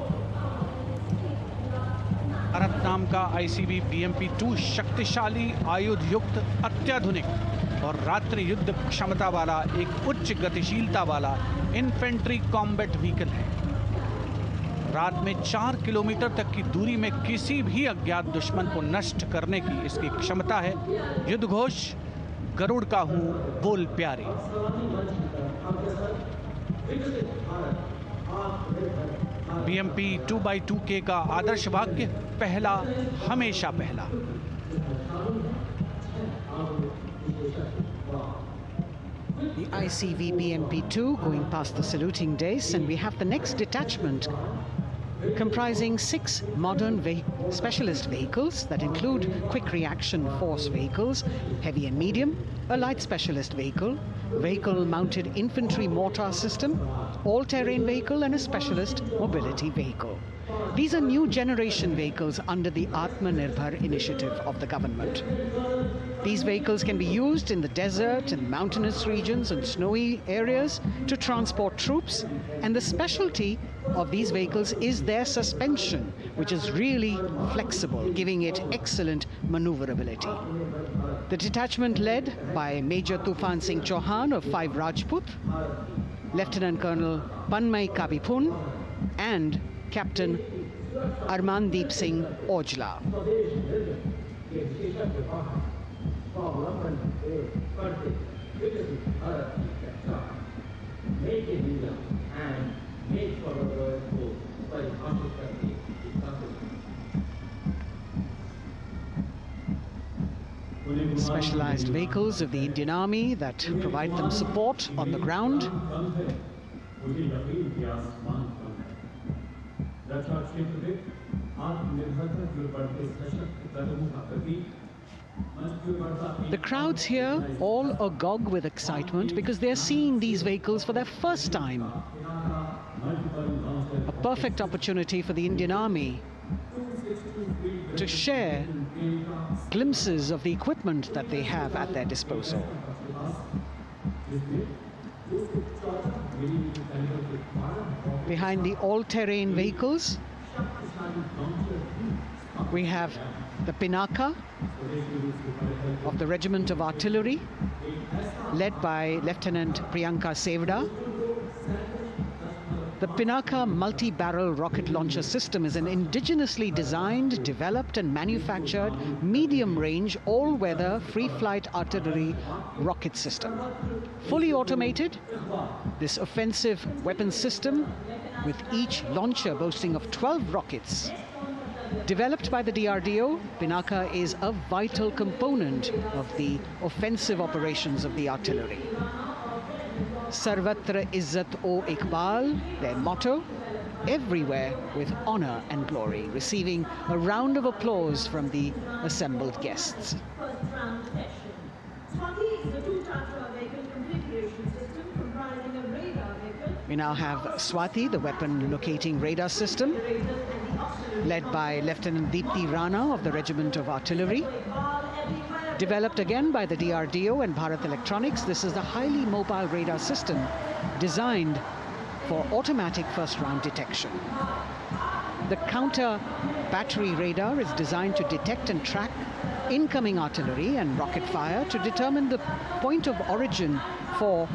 भारत नाम का ICV BMP-2 शक्तिशाली आयुध युक्त अत्याधुनिक और रात्रि युद्ध क्षमता वाला एक उच्च गतिशीलता वाला इन्फेंट्री कॉम्बैट व्हीकल है। रात में 4 किलोमीटर तक की दूरी में किसी भी अज्ञात दुश्मन को नष्ट करने की इसकी क्षमता है। युद्ध घोष गरुड़ का हूं बोल प्यारे। BMP-2x2K का आदर्श वाक्य पहला हमेशा पहला। The ICV BMP-2 going past the saluting days, and we have the next detachment comprising 6 modern specialist vehicles that include quick reaction force vehicles, heavy and medium, a light specialist vehicle, vehicle-mounted infantry mortar system, all-terrain vehicle, and a specialist mobility vehicle. These are new generation vehicles under the Atmanirbhar initiative of the government. These vehicles can be used in the desert and mountainous regions and snowy areas to transport troops, and the specialty of these vehicles is their suspension, which is really flexible, giving it excellent maneuverability. The detachment led by Major Tufan Singh Chauhan of 5 Rajput, Lieutenant Colonel Panmay Kabipun, and Captain Armandeep Singh Ojla. Specialized vehicles of the Indian Army that provide them support on the ground. The crowds here all agog with excitement because they're seeing these vehicles for their first time. A perfect opportunity for the Indian Army to share glimpses of the equipment that they have at their disposal. Behind the all-terrain vehicles, we have the Pinaka of the Regiment of Artillery, led by Lieutenant Priyanka Sevda. The Pinaka multi-barrel rocket launcher system is an indigenously designed, developed and manufactured medium-range, all-weather, free-flight artillery rocket system. Fully automated, this offensive weapon system, with each launcher boasting of 12 rockets, developed by the DRDO, Pinaka is a vital component of the offensive operations of the artillery. Sarvatra Izzat-o Iqbal, their motto, everywhere with honor and glory, receiving a round of applause from the assembled guests. We now have Swati, the weapon locating radar system, led by Lieutenant Deepti Rana of the Regiment of Artillery. Developed again by the DRDO and Bharat Electronics, this is a highly mobile radar system designed for automatic first-round detection. The counter battery radar is designed to detect and track incoming artillery and rocket fire to determine the point of origin for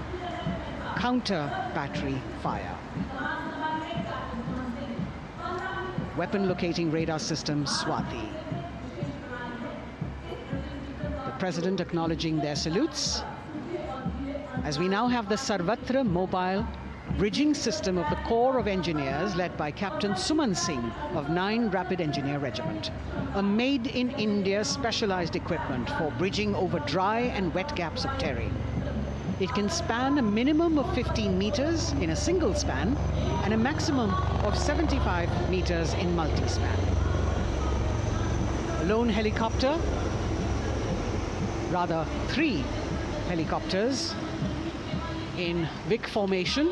counter battery fire. Weapon locating radar system Swati. President acknowledging their salutes, as we now have the Sarvatra mobile bridging system of the Corps of Engineers led by Captain Suman Singh of 9 Rapid Engineer Regiment, a made-in-India specialized equipment for bridging over dry and wet gaps of terrain. It can span a minimum of 15 meters in a single span and a maximum of 75 meters in multi-span. A lone helicopter, rather 3 helicopters in Vic formation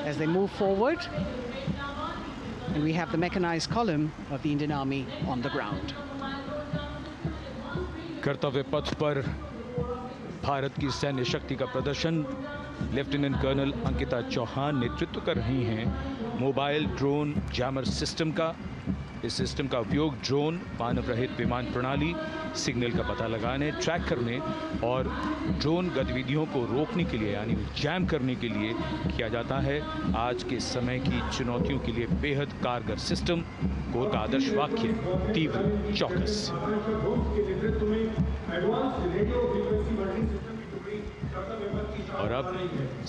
as they move forward, and we have the mechanized column of the Indian Army on the ground. कर्तव्य पथ पर भारत की सैन्य शक्ति का प्रदर्शन lieutenant colonel Ankita Chauhan नेतृत्व कर रही हैं मोबाइल ड्रोन जैमर सिस्टम का। इस सिस्टम का उपयोग ड्रोन, मानव रहित विमान प्रणाली, सिग्नल का पता लगाने, ट्रैक करने और ड्रोन गतिविधियों को रोकने के लिए यानी जैम करने के लिए किया जाता है। आज के समय की चुनौतियों के लिए बेहद कारगर सिस्टम। कोर का आदर्श वाक्य तीव्र चौकस। और अब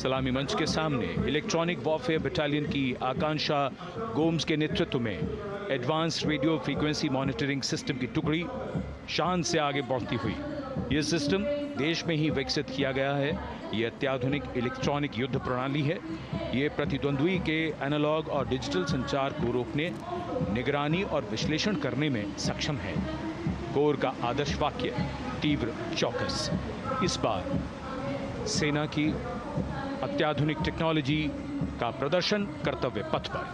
सलामी मंच के सामने इलेक्ट्रॉनिक वॉरफेयर बटालियन की आकांक्षा गोम्स के नेतृत्व में advance radio frequency monitoring system की टुकड़ी शान से आगे बढ़ती हुई। यह सिस्टम देश में ही विकसित किया गया है। यह अत्याधुनिक इलेक्ट्रॉनिक युद्ध प्रणाली है। ये प्रतिद्वंद्वी के एनालॉग और डिजिटल संचार को रोकने, निगरानी और विश्लेषण करने में सक्षम है। कोर का आदर्श वाक्य तीव्र चौकस। इस बार सेना की अत्याधुनिक टेक्नोलॉजी का प्रदर्शन कर्तव्य पथ पर।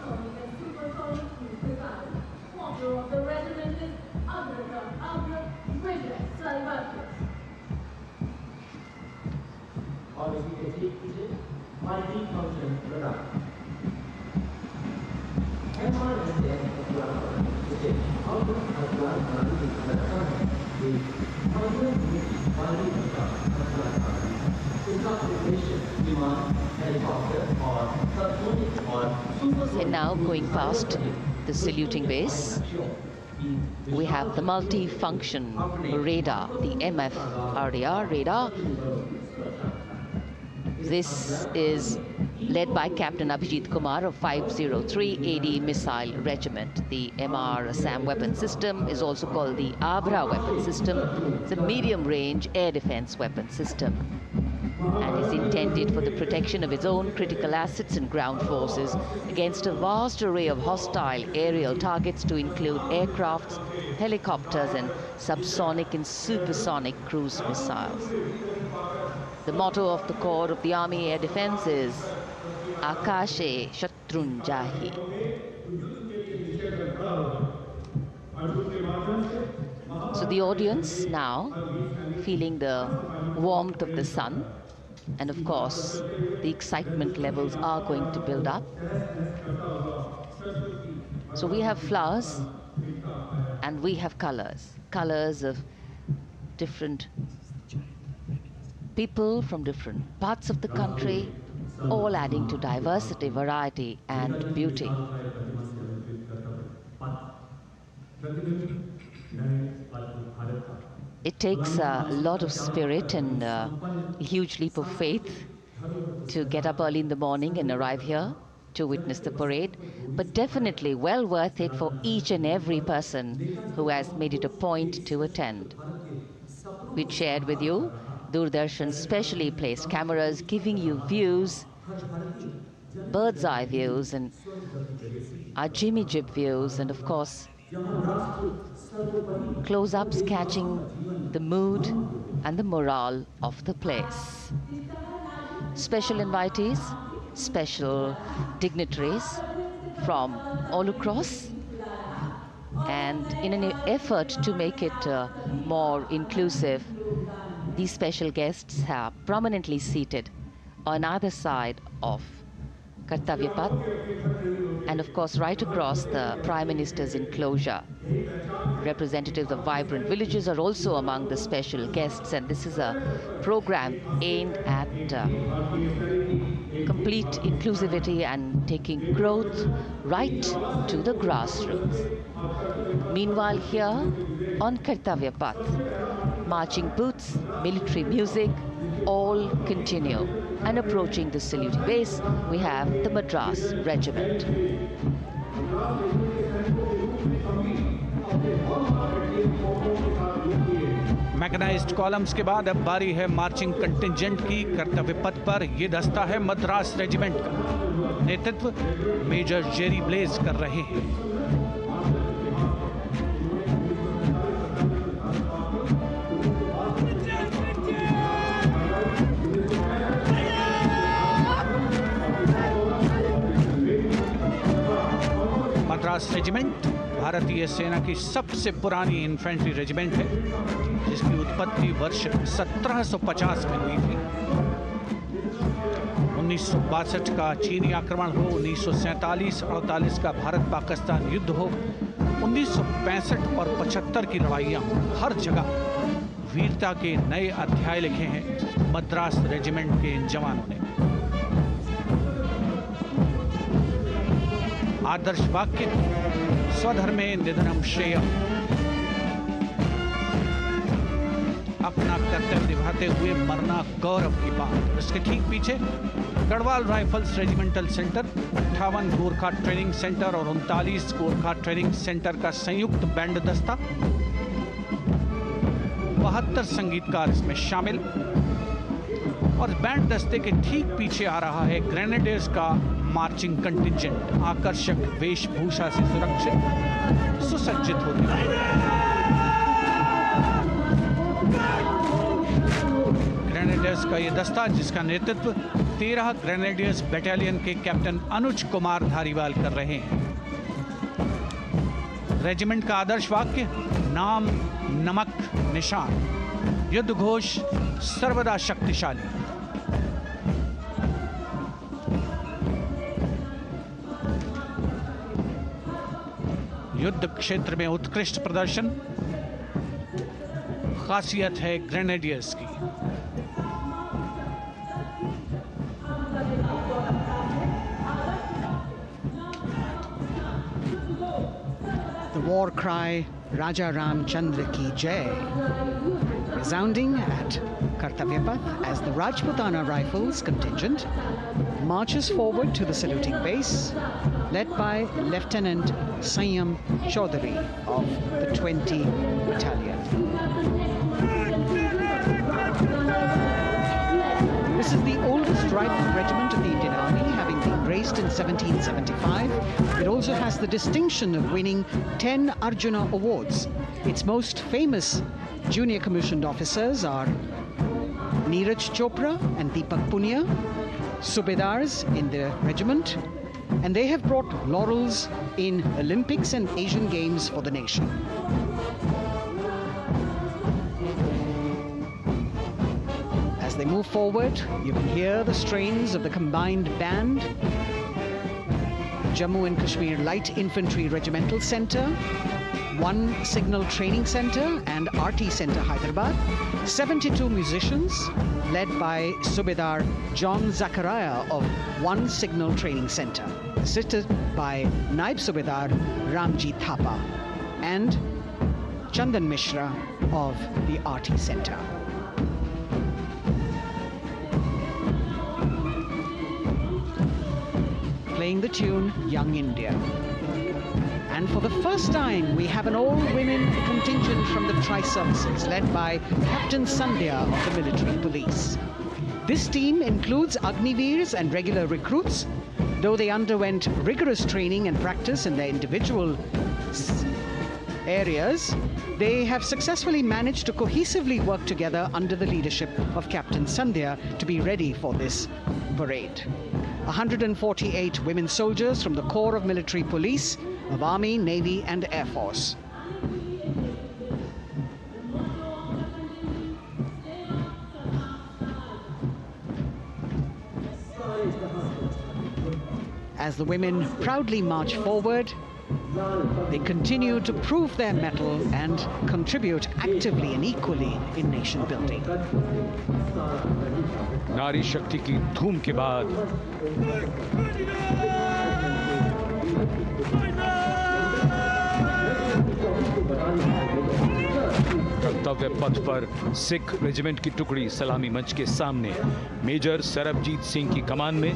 And now going past the saluting base, we have the multi-function radar, the MFRDR radar. This is led by Captain Abhijit Kumar of 503 AD Missile Regiment. The MR SAM weapon system is also called the Abra weapon system. It's a medium-range air defense weapon system and is intended for the protection of its own critical assets and ground forces against a vast array of hostile aerial targets to include aircrafts, helicopters, and subsonic and supersonic cruise missiles. The motto of the Corps of the Army Air Defense is Akashe Shatrun Jahi. So the audience now feeling the warmth of the sun, and of course the excitement levels are going to build up. So we have flowers and we have colors of different people from different parts of the country, all adding to diversity, variety, and beauty. It takes a lot of spirit and a huge leap of faith to get up early in the morning and arrive here to witness the parade, but definitely well worth it for each and every person who has made it a point to attend. We shared with you Doordarshan's specially placed cameras giving you views, bird's eye views, and our Jimmy Jib views, and of course close-ups catching the mood and the morale of the place. Special invitees, special dignitaries from all across, and in an effort to make it more inclusive, these special guests are prominently seated on either side of Kartavya Path, and of course right across the Prime Minister's enclosure. Representatives of vibrant villages are also among the special guests, and this is a program aimed at complete inclusivity and taking growth right to the grassroots. Meanwhile, here on Kartavya Path, marching boots, military music, all continue. And approaching the saluting base, we have the Madras Regiment. Mechanised columns के बाद अब बारी है marching contingent की। कर्तव्य पथ पर ये दस्ता है मद्रास रेजिमेंट का। नेतृत्व मेजर जेरी ब्लेज कर रहे हैं। मद्रास रेजिमेंट भारतीय सेना की सबसे पुरानी इन्फेंट्री रेजिमेंट है, जिसकी उत्पत्ति वर्ष 1750 में हुई थी। 1962 का चीनी आक्रमण हो, 1947-48 का भारत पाकिस्तान युद्ध हो, 1965 और 75 की लड़ाइयां हो, हर जगह वीरता के नए अध्याय लिखे हैं मद्रास रेजिमेंट के इन जवानों ने। आदर्श वाक्य स्वधर्मे निधनम श्रेयः, अपना कर्तव्य निभाते हुए मरना गौरव की बात। इसके ठीक पीछे Garhwal rifles regimental centre, 58 Gorkha training centre और 39 गोरखा ट्रेनिंग सेंटर का संयुक्त बैंड दस्ता, 72 संगीतकार इसमें शामिल। और बैंड दस्ते के ठीक पीछे आ रहा है ग्रेनेडियर्स का मार्चिंग कंटिंजेंट, आकर्षक वेशभूषा से सुरक्षित सुसज्जित होते हैं। ग्रेनेडियर्स का यह दस्ता, जिसका नेतृत्व 13 ग्रेनेडियर्स बटालियन के कैप्टन अनुज कुमार धारीवाल कर रहे हैं। रेजिमेंट का आदर्श वाक्य नाम नमक निशान, युद्ध घोष सर्वदा शक्तिशाली। युद्ध क्षेत्र में उत्कृष्ट प्रदर्शन खासियत है ग्रेनेडियर्स की। war cry Raja Ram Chandra Ki Jai, resounding at Kartavyapath as the Rajputana Rifles contingent marches forward to the saluting base, led by Lieutenant Sanyam Chaudhary of the 20 Battalion. This is the oldest rifle regiment of the Indian Army, having been raised in 1775. It also has the distinction of winning 10 Arjuna Awards. Its most famous junior commissioned officers are Neeraj Chopra and Deepak Punia, Subedars in the regiment, and they have brought laurels in Olympics and Asian Games for the nation. As they move forward, you can hear the strains of the combined band, Jammu and Kashmir Light Infantry Regimental Centre, 1 Signal Training Centre and RT Centre Hyderabad, 72 musicians led by Subedar John Zachariah of 1 Signal Training Centre, assisted by Naib Subedar Ramji Thapa and Chandan Mishra of the RT Centre. Playing the tune Young India. And for the first time, we have an all-women contingent from the Tri-Services, led by Captain Sandhya of the Military Police. This team includes Agniveers and regular recruits. Though they underwent rigorous training and practice in their individual areas, they have successfully managed to cohesively work together under the leadership of Captain Sandhya to be ready for this parade. 148 women soldiers from the Corps of Military Police of Army, Navy and Air Force. As the women proudly march forward, they continue to prove their mettle and contribute actively and equally in nation building. नारी शक्ति की धूम के बाद कर्तव्य पथ पर Sikh regiment की टुकड़ी सलामी मंच के सामने मेजर सरबजीत सिंह की कमान में।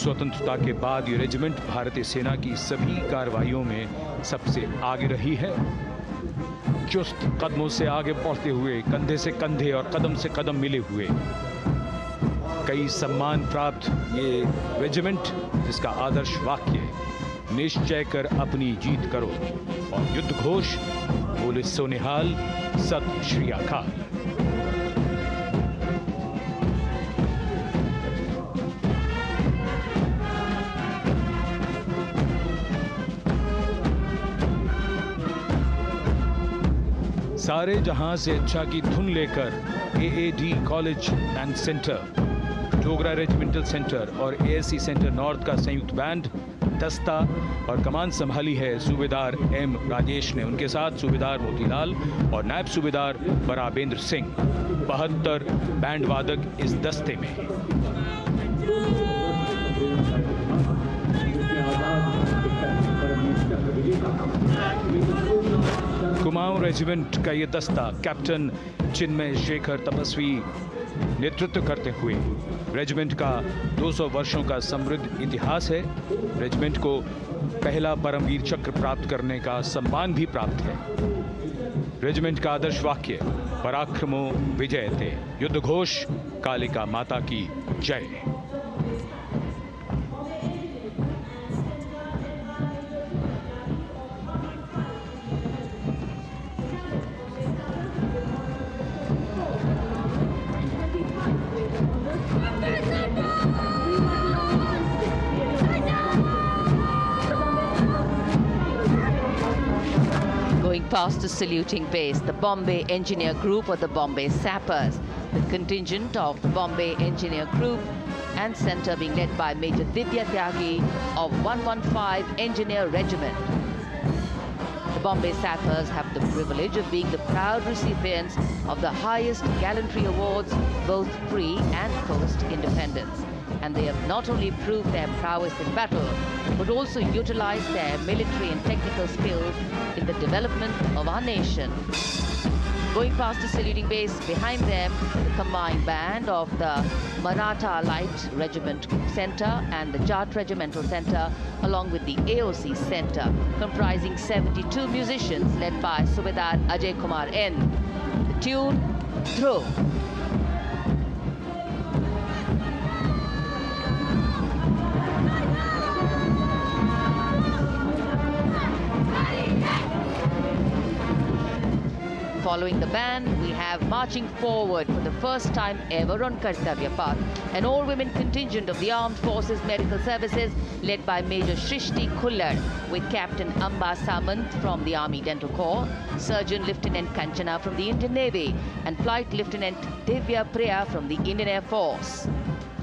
स्वतंत्रता के बाद ये रेजिमेंट भारतीय सेना की सभी कार्रवाइयों में सबसे आगे रही है। चुस्त कदमों से आगे बढ़ते हुए, कंधे से कंधे और कदम से कदम मिले हुए, कई सम्मान प्राप्त ये रेजिमेंट, जिसका आदर्श वाक्य निश्चय कर अपनी जीत करो और युद्ध घोष बोले सोनिहाल सत श्री अकाल। सारे जहां से अच्छा की धुन लेकर AAD college and centre, Dogra regimental centre और एएससी सेंटर नॉर्थ का संयुक्त बैंड, दस्ता और कमान संभाली है सूबेदार एम राजेश ने। उनके साथ सूबेदार मोतीलाल और नायब सूबेदार बराबेंद्र सिंह, 72 बैंड वादक इस दस्ते में। कुमाऊं रेजिमेंट का ये दस्ता कैप्टन चिन्मय शेखर तपस्वी नेतृत्व करते हुए, रेजिमेंट का 200 वर्षों का समृद्ध इतिहास है। रेजिमेंट को पहला परमवीर चक्र प्राप्त करने का सम्मान भी प्राप्त है। रेजिमेंट का आदर्श वाक्य पराक्रमो विजयते, युद्ध घोष कालिका माता की जय। Going past the saluting base, the Bombay Engineer Group or the Bombay Sappers, the contingent of the Bombay Engineer Group and Centre being led by Major Divya Tyagi of 115 Engineer Regiment. The Bombay Sappers have the privilege of being the proud recipients of the highest gallantry awards, both pre and post independence. And they have not only proved their prowess in battle, but also utilize their military and technical skills in the development of our nation. Going past the saluting base, behind them, the combined band of the Maratha Light Regiment Center and the Jat Regimental Center, along with the AOC Center, comprising 72 musicians led by Subedar Ajay Kumar N. The tune, Dhruv. Following the band, we have marching forward for the first time ever on Kartavya Path, an all-women contingent of the Armed Forces Medical Services led by Major Shrishti Khullar, with Captain Amba Samant from the Army Dental Corps, Surgeon Lieutenant Kanchana from the Indian Navy, and Flight Lieutenant Divya Priya from the Indian Air Force,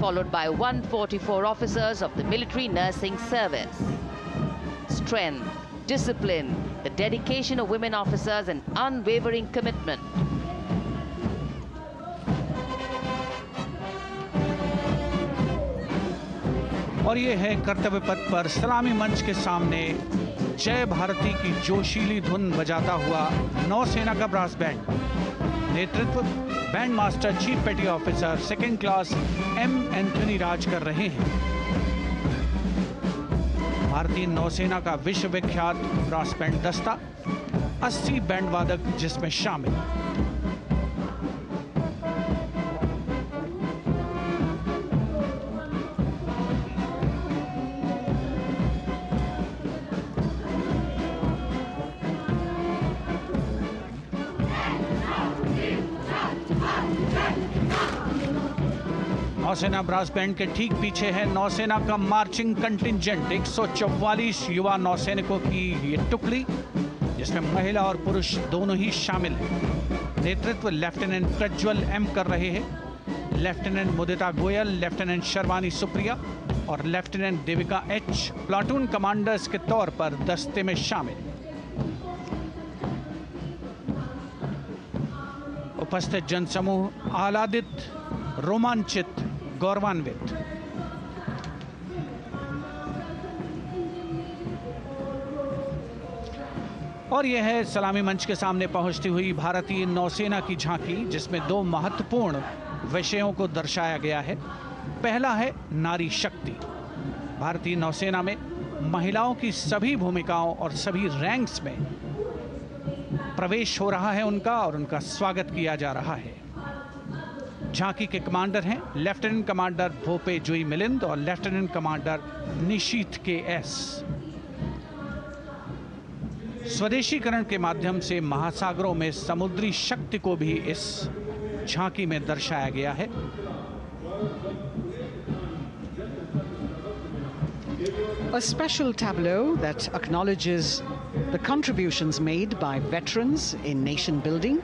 followed by 144 officers of the Military Nursing Service. Strength, discipline, the dedication of women officers and unwavering commitment. और ये है कर्तव्य पथ पर सलामी मंच के सामने जय भारती की जोशीली धुन बजाता हुआ नौसेना का ब्रास बैंड। नेतृत्व band master chief petty officer second class M Anthony Raj कर रहे हैं। भारतीय नौसेना का विश्व विख्यात ब्रास बैंड दस्ता, 80 बैंड वादक जिसमें शामिल। नौसेना ब्रास बैंड के ठीक पीछे है नौसेना का मार्चिंग कंटिंजेंट, 144 युवा नौसैनिकों की ये टुकड़ी, जिसमें महिला और पुरुष दोनों ही शामिल हैं। नेतृत्व लेफ्टिनेंट प्रज्वल एम कर रहे हैं। लेफ्टिनेंट मुदिता गोयल, लेफ्टिनेंट शर्वानी सुप्रिया और lieutenant Devika H platoon commanders के तौर पर दस्ते में शामिल। उपस्थित जनसमूह आह्लादित, रोमांचित, गौरवान्वित। और यह है सलामी मंच के सामने पहुंचती हुई भारतीय नौसेना की झांकी, जिसमें दो महत्वपूर्ण विषयों को दर्शाया गया है। पहला है नारी शक्ति। भारतीय नौसेना में महिलाओं की सभी भूमिकाओं और सभी रैंक्स में प्रवेश हो रहा है उनका, और उनका स्वागत किया जा रहा है। झांकी के कमांडर हैं लेफ्टिनेंट कमांडर भोपे जुई मिलिंद और लेफ्टिनेंट कमांडर निशीथ के एस। स्वदेशीकरण के माध्यम से महासागरों में समुद्री शक्ति को भी इस झांकी में दर्शाया गया है। A special tableau that acknowledges the contributions made by veterans in nation building.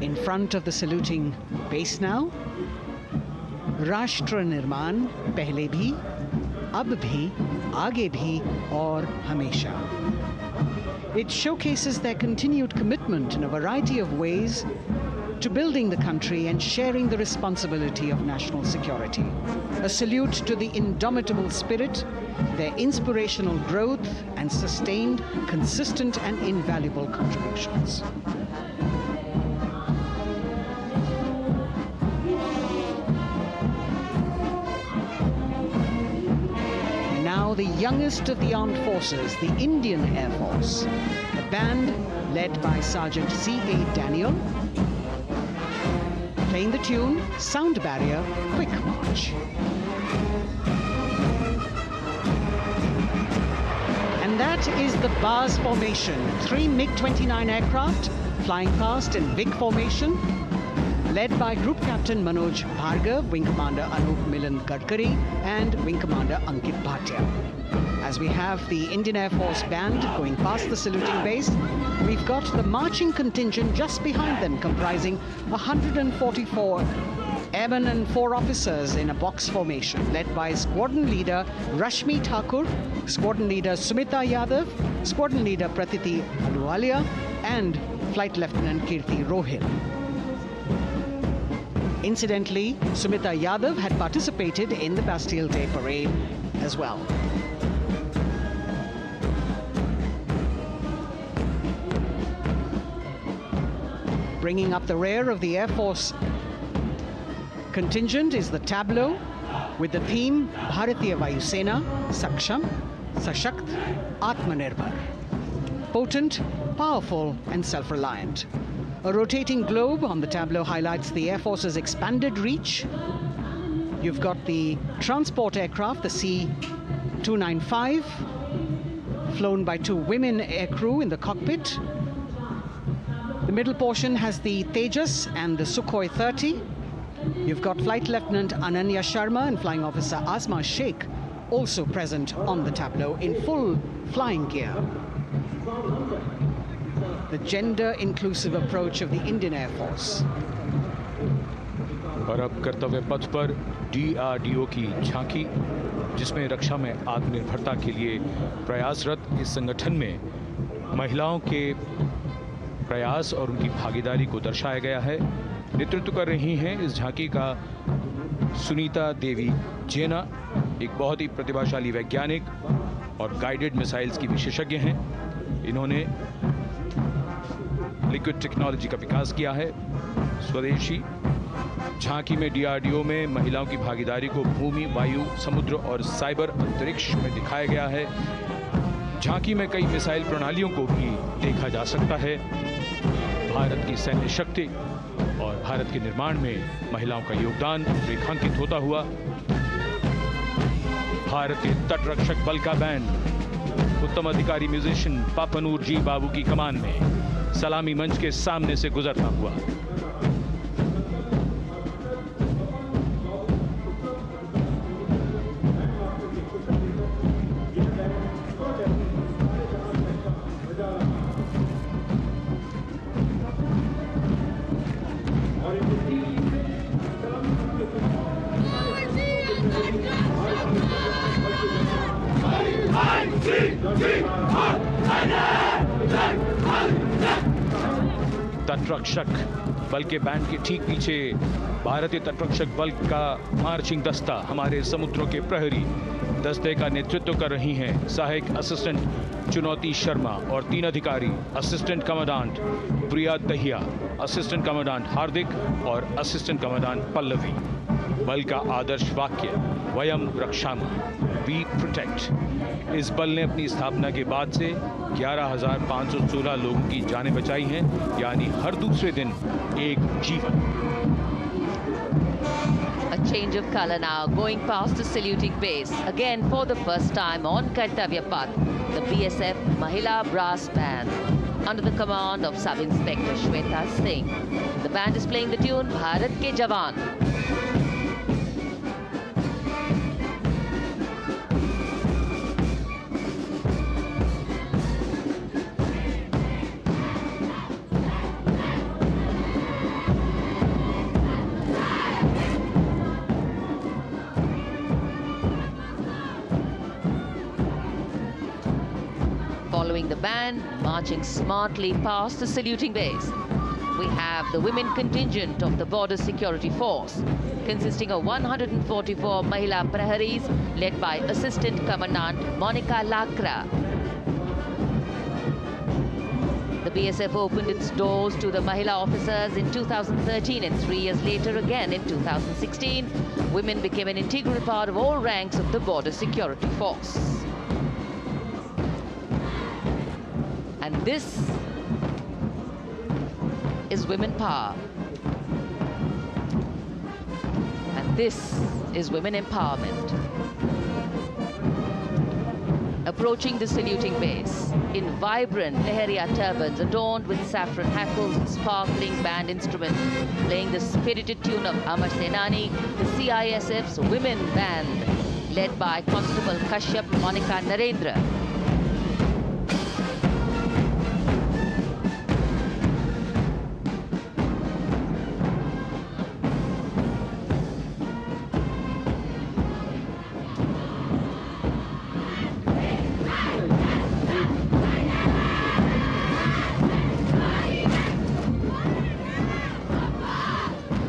In front of the saluting base now, राष्ट्र निर्माण पहले भी, अब भी, आगे भी और हमेशा. It showcases their continued commitment in a variety of ways to building the country and sharing the responsibility of national security. A salute to the indomitable spirit, their inspirational growth and sustained, consistent and invaluable contributions. Now the youngest of the armed forces, the Indian Air Force, the band led by Sergeant C.A. Daniel, playing the tune Sound Barrier Quick March. And that is the bars formation, 3 MiG-29 aircraft flying past in VIG formation, led by Group Captain Manoj Bhargav, Wing Commander Anup Milan Gadkari, and Wing Commander Ankit Bhatia. As we have the Indian Air Force band going past the saluting base, we've got the marching contingent just behind them, comprising 144 airmen and 4 officers in a box formation, led by Squadron Leader Rashmi Thakur, Squadron Leader Sumita Yadav, Squadron Leader Pratiti Aluwalia, and Flight Lieutenant Kirti Rohil. Incidentally, Sumita Yadav had participated in the Bastille Day parade as well. Bringing up the rear of the Air Force contingent is the tableau with the theme Bharatiya Vayu Sena, Saksham, Sashakt, Atmanirbhar. Potent, powerful and self-reliant. A rotating globe on the tableau highlights the Air Force's expanded reach. You've got the transport aircraft, the C-295, flown by 2 women aircrew in the cockpit. The middle portion has the Tejas and the Sukhoi 30. You've got Flight Lieutenant Ananya Sharma and Flying Officer Asma Sheikh also present on the tableau in full flying gear. The gender-inclusive approach of the Indian Air Force. और अब कर्तव्य पथ पर DRDO की झांकी, जिसमें रक्षा में आत्मनिर्भरता के लिए प्रयासरत इस संगठन में महिलाओं के प्रयास और उनकी भागीदारी को दर्शाया गया है। नेतृत्व कर रही हैं इस झांकी का सुनीता देवी जेना, एक बहुत ही प्रतिभाशाली वैज्ञानिक और गाइडेड मिसाइल्स की विशेषज्ञ हैं। इन्होंने लिक्विड टेक्नोलॉजी का विकास किया है, स्वदेशी। झांकी में DRDO में महिलाओं की भागीदारी को भूमि, वायु, समुद्र और साइबर अंतरिक्ष में दिखाया गया है। झांकी में कई मिसाइल प्रणालियों को भी देखा जा सकता है। भारत की सैन्य शक्ति और भारत के निर्माण में महिलाओं का योगदान रेखांकित होता हुआ भारतीय तटरक्षक बल का बैंड उत्तम अधिकारी म्यूजिशियन पापनूर जी बाबू की कमान में सलामी मंच के सामने से गुजरता हुआ। तटरक्षक बल के बैंड के ठीक पीछे भारतीय तटरक्षक बल का मार्चिंग दस्ता हमारे समुद्रों के प्रहरी दस्ते का नेतृत्व कर रही हैं सहायक असिस्टेंट चुनौती शर्मा और 3 अधिकारी, असिस्टेंट कमांडेंट प्रिया दहिया, असिस्टेंट कमांडेंट हार्दिक और असिस्टेंट कमांडेंट पल्लवी। बल का आदर्श वाक्य वयम रक्षामः, वी प्रोटेक्ट। इस बल ने अपनी स्थापना के बाद से 11,516 लोगों की जानें बचाई हैं, यानी हर दूसरे दिन एक जीवन। A change of color now, going past the saluting base. Again, for the first time on Kartavya Path, the BSF Mahila Brass Band, under the command of Sub-Inspector Shweta Singh. The band is playing the tune Bharat Ke Jawan. Following the band, marching smartly past the saluting base, we have the women contingent of the Border Security Force, consisting of 144 Mahila Praharis, led by Assistant Commandant Monica Lakra. The BSF opened its doors to the Mahila officers in 2013, and 3 years later again in 2016, women became an integral part of all ranks of the Border Security Force. And this is women power. And this is women empowerment. Approaching the saluting base in vibrant Leheria turbans adorned with saffron hackles and sparkling band instruments, playing the spirited tune of Amar Senani, the CISF's women band, led by Constable Kashyap Monica Narendra.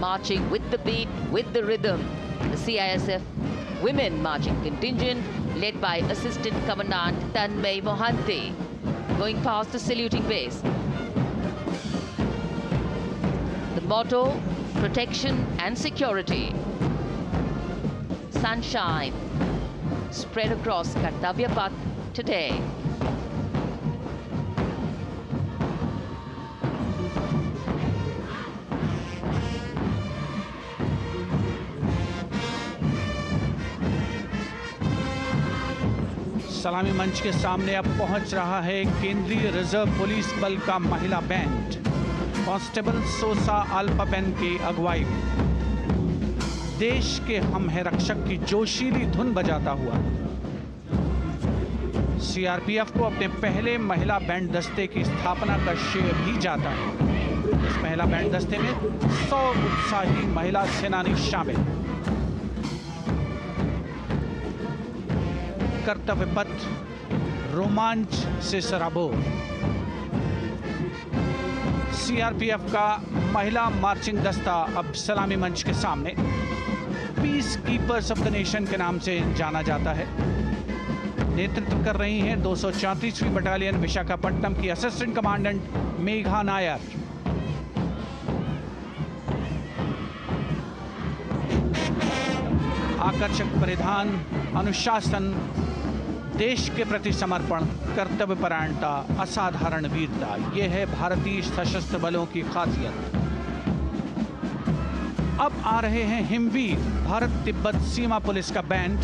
Marching with the beat, with the rhythm, the CISF Women Marching Contingent, led by Assistant Commandant Tanmay Mohanty, going past the saluting base. motto, protection and security. Sunshine spread across Kartavya Path today. सलामी मंच के सामने अब पहुंच रहा है केंद्रीय reserve police बल का महिला बैंड कांस्टेबल सोसा अल्पापेन की अगुवाई में देश के हम है रक्षक की जोशीली धुन बजाता हुआ सीआरपीएफ को अपने पहले महिला बैंड दस्ते की स्थापना का श्रेय भी जाता है। इस महिला बैंड दस्ते में 100 उत्साही महिला सेनानी शामिल। कर्तव्य पथ रोमांच से सराबोर। सीआरपीएफ का महिला मार्चिंग दस्ता अब सलामी मंच के सामने peace keepers of the nation के नाम से जाना जाता है। नेतृत्व कर रही हैं 234वीं बटालियन विशाखापट्टनम की असिस्टेंट कमांडेंट मेघा नायर। आकर्षक परिधान, अनुशासन, देश के प्रति समर्पण, कर्तव्य परायणता, असाधारण वीरता, यह है भारतीय सशस्त्र बलों की खासियत। अब आ रहे हैं हिमवीर भारत तिब्बत सीमा पुलिस का बैंड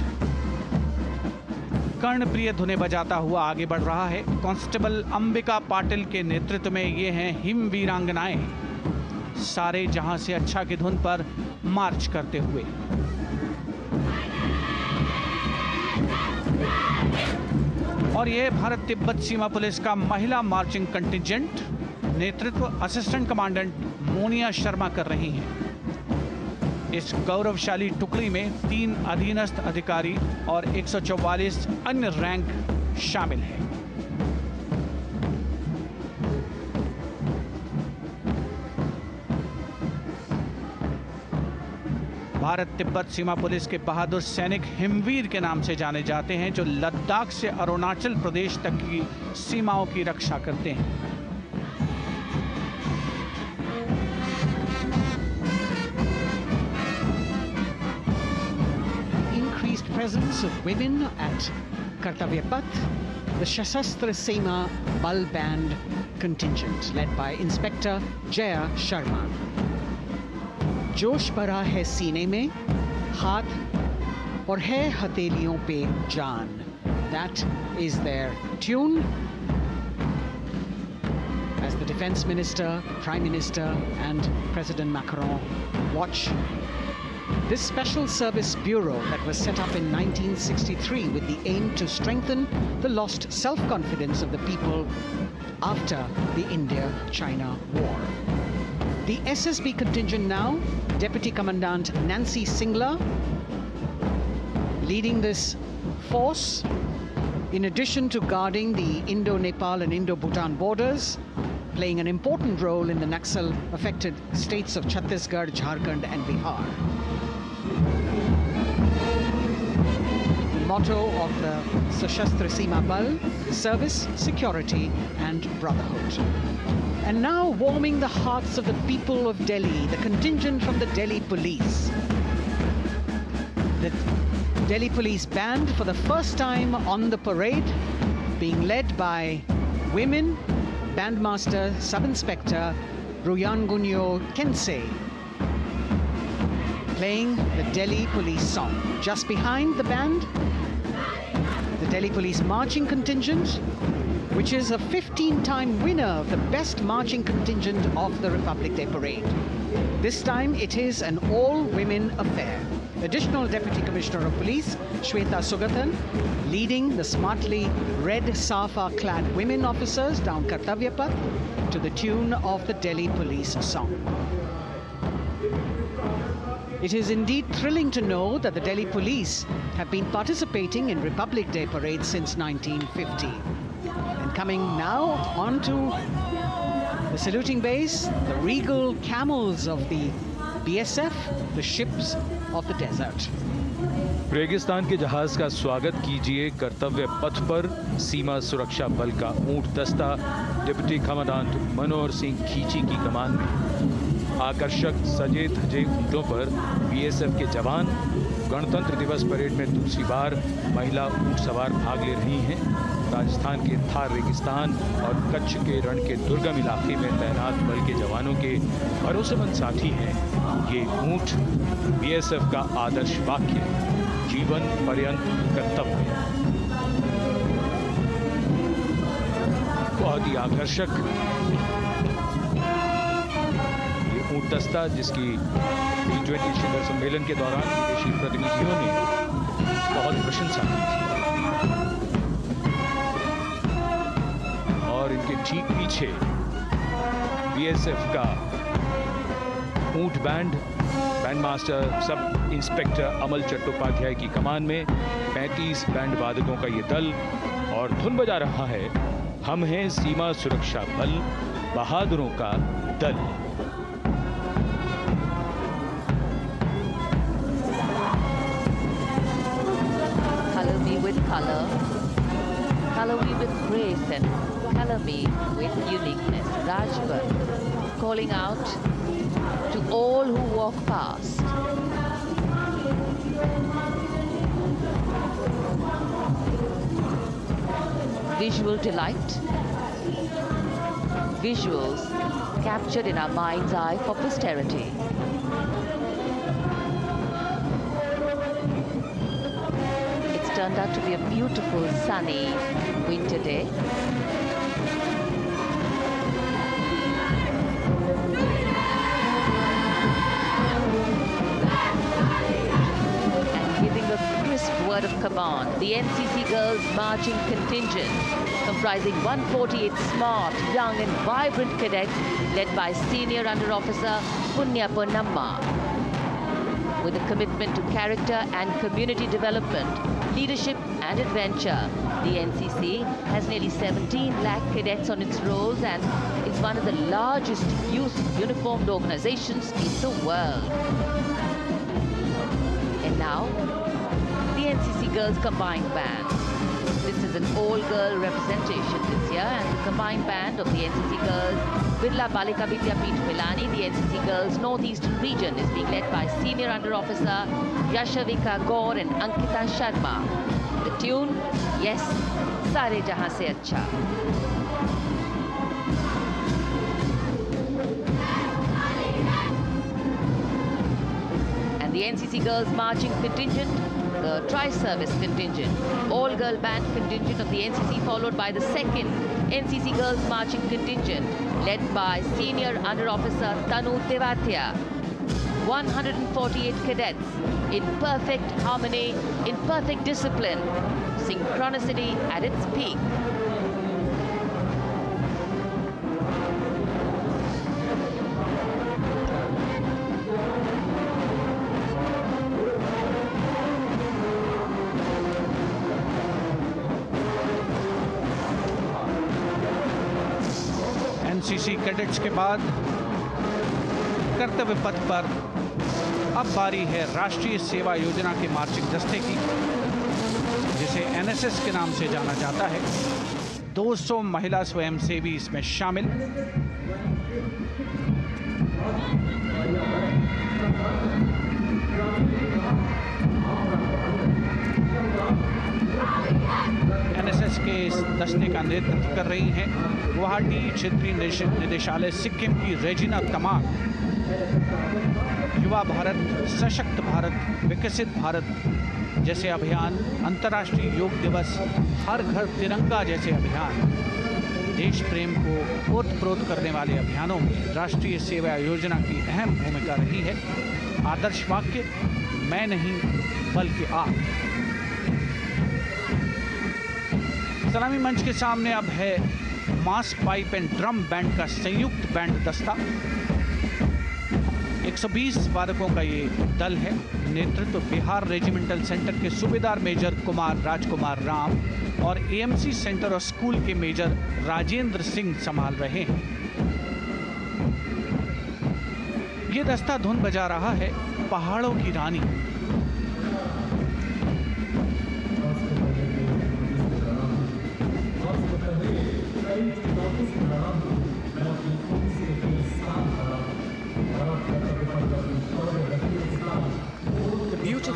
कर्णप्रिय धुनें बजाता हुआ आगे बढ़ रहा है। कांस्टेबल अंबिका पाटिल के नेतृत्व में ये हैं हिमवीरांगनाएं, सारे जहां से अच्छा की धुन पर मार्च करते हुए। और यह भारत तिब्बत सीमा पुलिस का महिला मार्चिंग कंटिजेंट, नेतृत्व असिस्टेंट कमांडेंट मोनिया शर्मा कर रही हैं। इस गौरवशाली टुकड़ी में 3 अधीनस्थ अधिकारी और 144 अन्य रैंक शामिल हैं। भारत तिब्बत सीमा पुलिस के बहादुर सैनिक हिमवीर के नाम से जाने जाते हैं, जो लद्दाख से अरुणाचल प्रदेश तक की सीमाओं की रक्षा करते हैं। Increased presence of women at Kartavya Path, the Shasastra Seema Bal Band contingent led by Inspector Jaya Sharma. जोश भरा है सीने में, हाथ और है हथेलियों पे जान. That is their tune. As the Defense Minister, Prime Minister and President Macron watch this Special Service Bureau that was set up in 1963 with the aim to strengthen the lost self-confidence of the people after the India-China War. The SSB contingent now, Deputy Commandant Nancy Singla, leading this force, in addition to guarding the Indo-Nepal and Indo-Bhutan borders, playing an important role in the Naxal-affected states of Chhattisgarh, Jharkhand and Bihar. The motto of the Sashastra Seema Bal, service, security and brotherhood. And now warming the hearts of the people of Delhi, the contingent from the Delhi Police. The Delhi Police Band for the first time on the parade, being led by women, Bandmaster Sub-Inspector Ruyangunyo Kensei, playing the Delhi Police song. Just behind the band, the Delhi Police Marching Contingent, which is a 15-time winner of the best marching contingent of the Republic Day Parade. This time it is an all-women affair. Additional Deputy Commissioner of Police, Shweta Sugathan, leading the smartly red safa-clad women officers down Kartavya Path to the tune of the Delhi Police song. It is indeed thrilling to know that the Delhi Police have been participating in Republic Day Parade since 1950. And coming now onto the saluting base, the regal camels of the BSF, the ships of the desert. रेगिस्तान के जहाज का स्वागत कीजिए कर्तव्य पथ पर सीमा सुरक्षा बल का ऊंट दस्ता डिप्टी कमांडेंट मनोहर सिंह खींची की कमान में। आकर्षक सजे धजे ऊंटों पर बीएसएफ के जवान गणतंत्र दिवस परेड में दूसरी बार महिला ऊंट सवार भाग ले रही हैं। राजस्थान के थार रेगिस्तान और कच्छ के रण के दुर्गम इलाके में तैनात बल के जवानों के भरोसेमंद साथी हैं। ये ऊंट बीएसएफ का आदर्श वाक्य, जीवन पर्यंत कर्तव्य। बहुत ही आकर्षक ये ऊंट दस्ता, जिसकी G20 शिखर सम्मेलन के दौरान विदेशी प्रतिनिधियों ने बहुत प्रशंसा की थी। और इनके ठीक पीछे बीएसएफ का ऊंट बैंड मास्टर सब इंस्पेक्टर अमल चट्टोपाध्याय की कमान में 35 बैंड वादकों का ये दल, और धुन बजा रहा है हम हैं सीमा सुरक्षा बल, बहादुरों का दल। Color me with color, color me with grace, and color me with uniqueness. Rajput calling out to all who walk past. Visual delight, visuals captured in our mind's eye for posterity. It's turned out to be a beautiful sunny winter day. Word of command, the NCC Girls Marching Contingent, comprising 148 smart, young and vibrant cadets led by Senior Under Officer Punya Ponnamma. With a commitment to character and community development, leadership and adventure, the NCC has nearly 17 lakh cadets on its rolls and is one of the largest youth uniformed organizations in the world. And now, the NCC Girls Combined Band. This is an all-girl representation this year, and the combined band of the NCC Girls Birla Balika Vidyapeeth Milani, the NCC Girls Northeastern region, is being led by Senior Under Officer Yashavika Gaur and Ankita Sharma. The tune, yes, Sare Jahan Se Acha. And the NCC Girls Marching Contingent, the Tri-Service Contingent, all-girl band contingent of the NCC, followed by the second NCC Girls Marching Contingent, led by Senior Under Officer Tanu Tevatia. 148 cadets in perfect harmony, in perfect discipline, synchronicity at its peak. NCC cadets के बाद कर्तव्य पथ पर अब बारी है राष्ट्रीय सेवा योजना के मार्चिंग दस्ते की, जिसे एनएसएस के नाम से जाना जाता है। 200 महिला स्वयंसेवी इसमें शामिल। एनएसएस के इस दस्ते का नेतृत्व कर रही हैं गुवाहाटी क्षेत्रीय निदेशालय सिक्किम की रेजिना तमांग। युवा भारत, सशक्त भारत, विकसित भारत जैसे अभियान, अंतर्राष्ट्रीय योग दिवस, हर घर तिरंगा जैसे अभियान, देश प्रेम को ओतप्रोत करने वाले अभियानों में राष्ट्रीय सेवा योजना की अहम भूमिका रही है। आदर्श वाक्य, मैं नहीं बल्कि आप। सलामी मंच के सामने अब है मास पाइप एंड ड्रम बैंड का संयुक्त बैंड दस्ता। 120 वादकों का ये दल है। नेतृत्व बिहार रेजिमेंटल सेंटर के सूबेदार मेजर कुमार राजकुमार राम और एएमसी सेंटर और स्कूल के मेजर राजेंद्र सिंह संभाल रहे हैं। ये दस्ता धुन बजा रहा है पहाड़ों की रानी।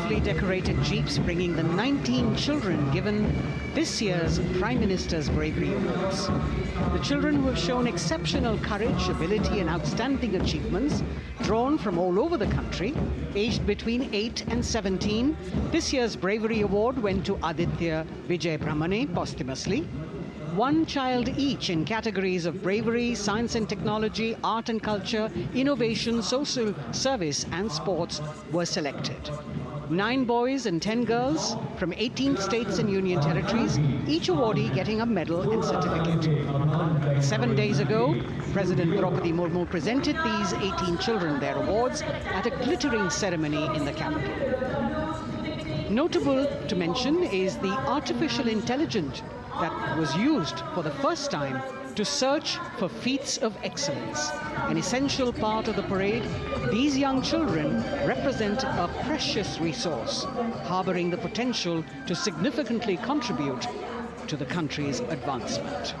beautifully decorated jeeps bringing the 19 children given this year's Prime Minister's Bravery Awards. The children who have shown exceptional courage, ability and outstanding achievements, drawn from all over the country, aged between 8 and 17. This year's Bravery Award went to Aditya Vijay Brahmane posthumously. One child each in categories of bravery, science and technology, art and culture, innovation, social service and sports were selected. 9 boys and 10 girls from 18 states and union territories, each awardee getting a medal and certificate. 7 days ago, President Draupadi Murmu presented these 18 children their awards at a glittering ceremony in the capital. Notable to mention is the artificial intelligence that was used for the first time to search for feats of excellence. An essential part of the parade, these young children represent a precious resource, harboring the potential to significantly contribute to the country's advancement.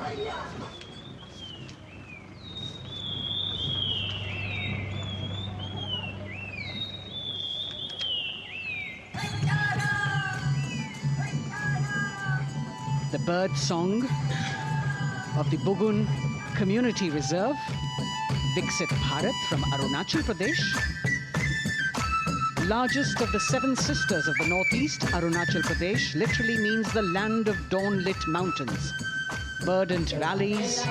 The bird song of the Bugun Community Reserve, Viksit Bharat from Arunachal Pradesh. Largest of the 7 sisters of the Northeast, Arunachal Pradesh literally means the land of dawn-lit mountains. Verdant valleys,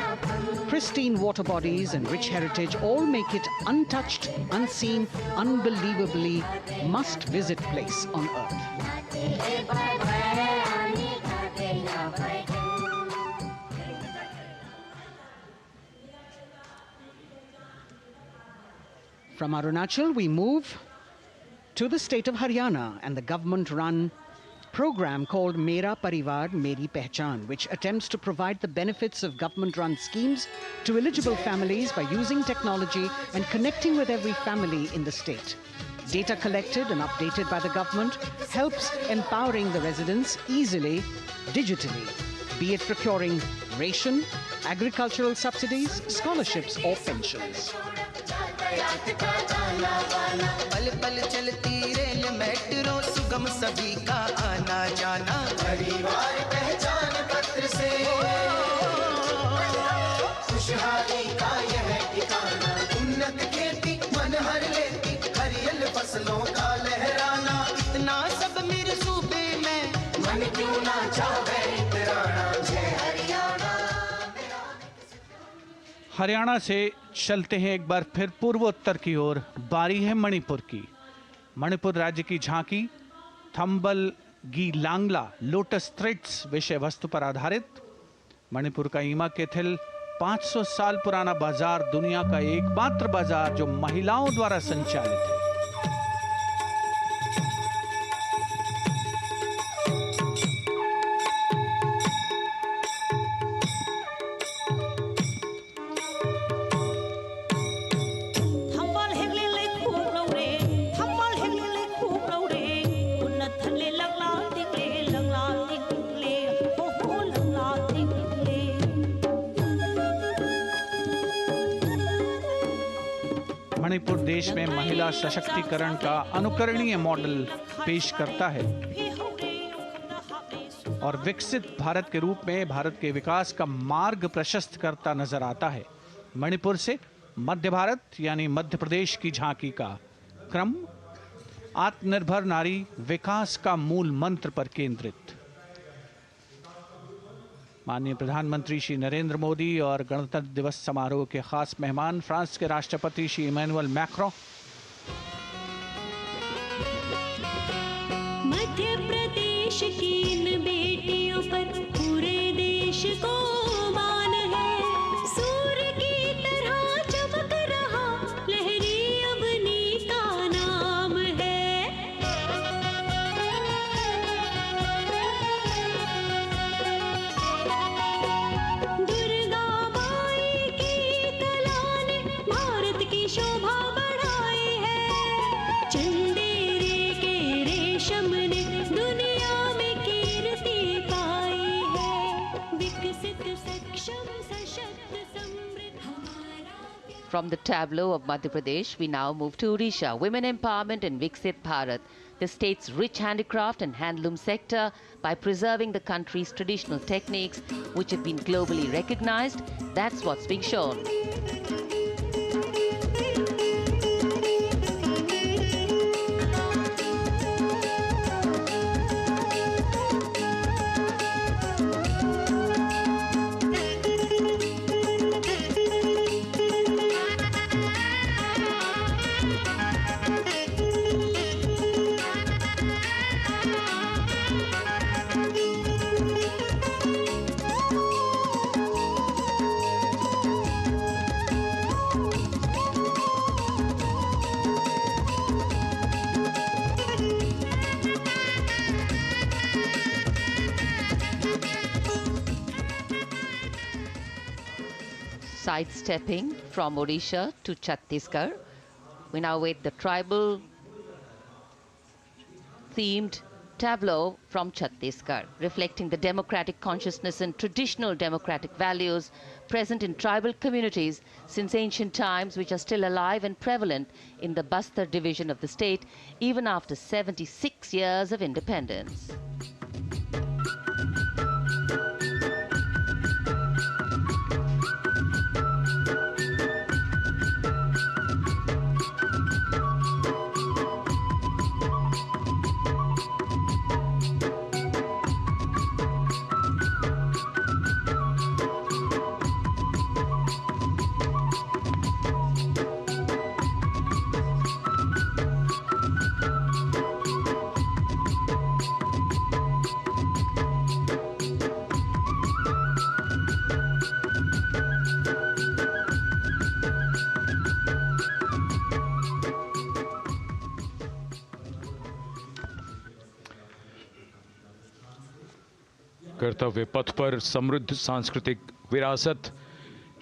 pristine water bodies and rich heritage all make it untouched, unseen, unbelievably must-visit place on earth. From Arunachal, we move to the state of Haryana and the government-run program called Mera Parivar Meri Pehchan, which attempts to provide the benefits of government-run schemes to eligible families by using technology and connecting with every family in the state. Data collected and updated by the government helps empowering the residents easily, digitally, be it procuring ration, agricultural subsidies, scholarships or pensions. पल पल चलती rail metro सुगम सभी का आना जाना परिवार पहचान पत्र से खुशहाली का यह ठिकाना उन्नत खेती मन हर लेती हरियल फसलों का लहराना इतना सब मेरे सूबे में मन क्यों ना चाहे इतराना जय हरियाणा। हरियाणा से चलते हैं एक बार फिर पूर्वोत्तर की ओर। बारी है मणिपुर की। मणिपुर राज्य की झांकी थंबल गी लांगला लोटस थ्रेड्स विषय वस्तु पर आधारित। मणिपुर का ईमा केथिल 500 साल पुराना बाजार, दुनिया का एकमात्र बाजार जो महिलाओं द्वारा संचालित है। मणिपुर देश में महिला सशक्तिकरण का अनुकरणीय मॉडल पेश करता है और विकसित भारत के रूप में भारत के विकास का मार्ग प्रशस्त करता नजर आता है। मणिपुर से मध्य भारत यानी मध्य प्रदेश की झांकी का क्रम आत्मनिर्भर नारी विकास का मूल मंत्र पर केंद्रित। माननीय प्रधानमंत्री श्री नरेंद्र मोदी और गणतंत्र दिवस समारोह के खास मेहमान फ्रांस के राष्ट्रपति श्री इमैनुअल मैक्रों। मध्य प्रदेश की इन बेटियों पर पूरे देश को मान है। सूर्य की तरह चमक रहा लहरी अवनी का नाम है। दुर्गा माई की कला ने भारत की शोभा बढ़ाई है। चंदेरे के रेशम ने दुनिया में From the tableau of Madhya Pradesh, we now move to Odisha. Women empowerment in Viksit Bharat, the state's rich handicraft and handloom sector, by preserving the country's traditional techniques, which have been globally recognized. That's what's being shown. Sidestepping from Odisha to Chhattisgarh, we now wait the tribal themed tableau from Chhattisgarh, reflecting the democratic consciousness and traditional democratic values present in tribal communities since ancient times, which are still alive and prevalent in the Bastar division of the state, even after 76 years of independence. कर्तव्य पथ पर समृद्ध सांस्कृतिक विरासत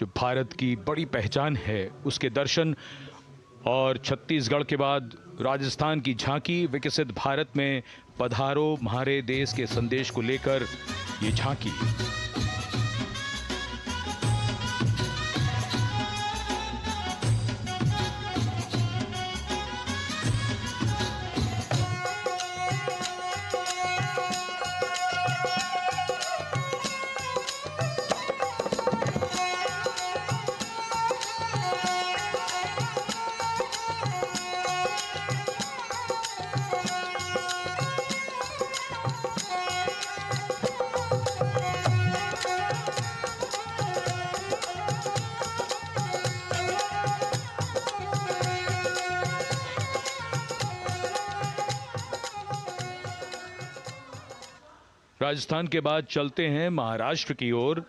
जो भारत की बड़ी पहचान है, उसके दर्शन, और छत्तीसगढ़ के बाद राजस्थान की झांकी विकसित भारत में पधारो म्हारे देश के संदेश को लेकर ये झांकी। राजस्थान के बाद चलते हैं महाराष्ट्र की ओर।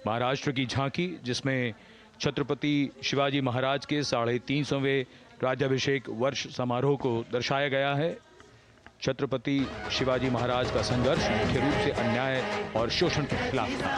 महाराष्ट्र की झांकी, जिसमें छत्रपति शिवाजी महाराज के 350वें राज्याभिषेक वर्ष समारोह को दर्शाया गया है। छत्रपति शिवाजी महाराज का संघर्ष मुख्य रूप से अन्याय और शोषण के खिलाफ था।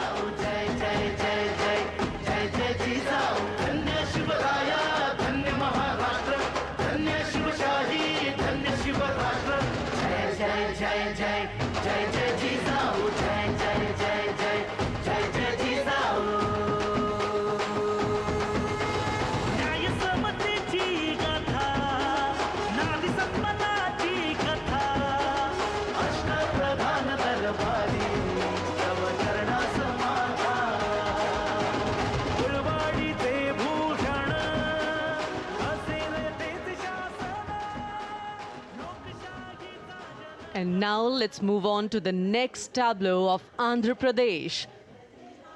And now let's move on to the next tableau of Andhra Pradesh.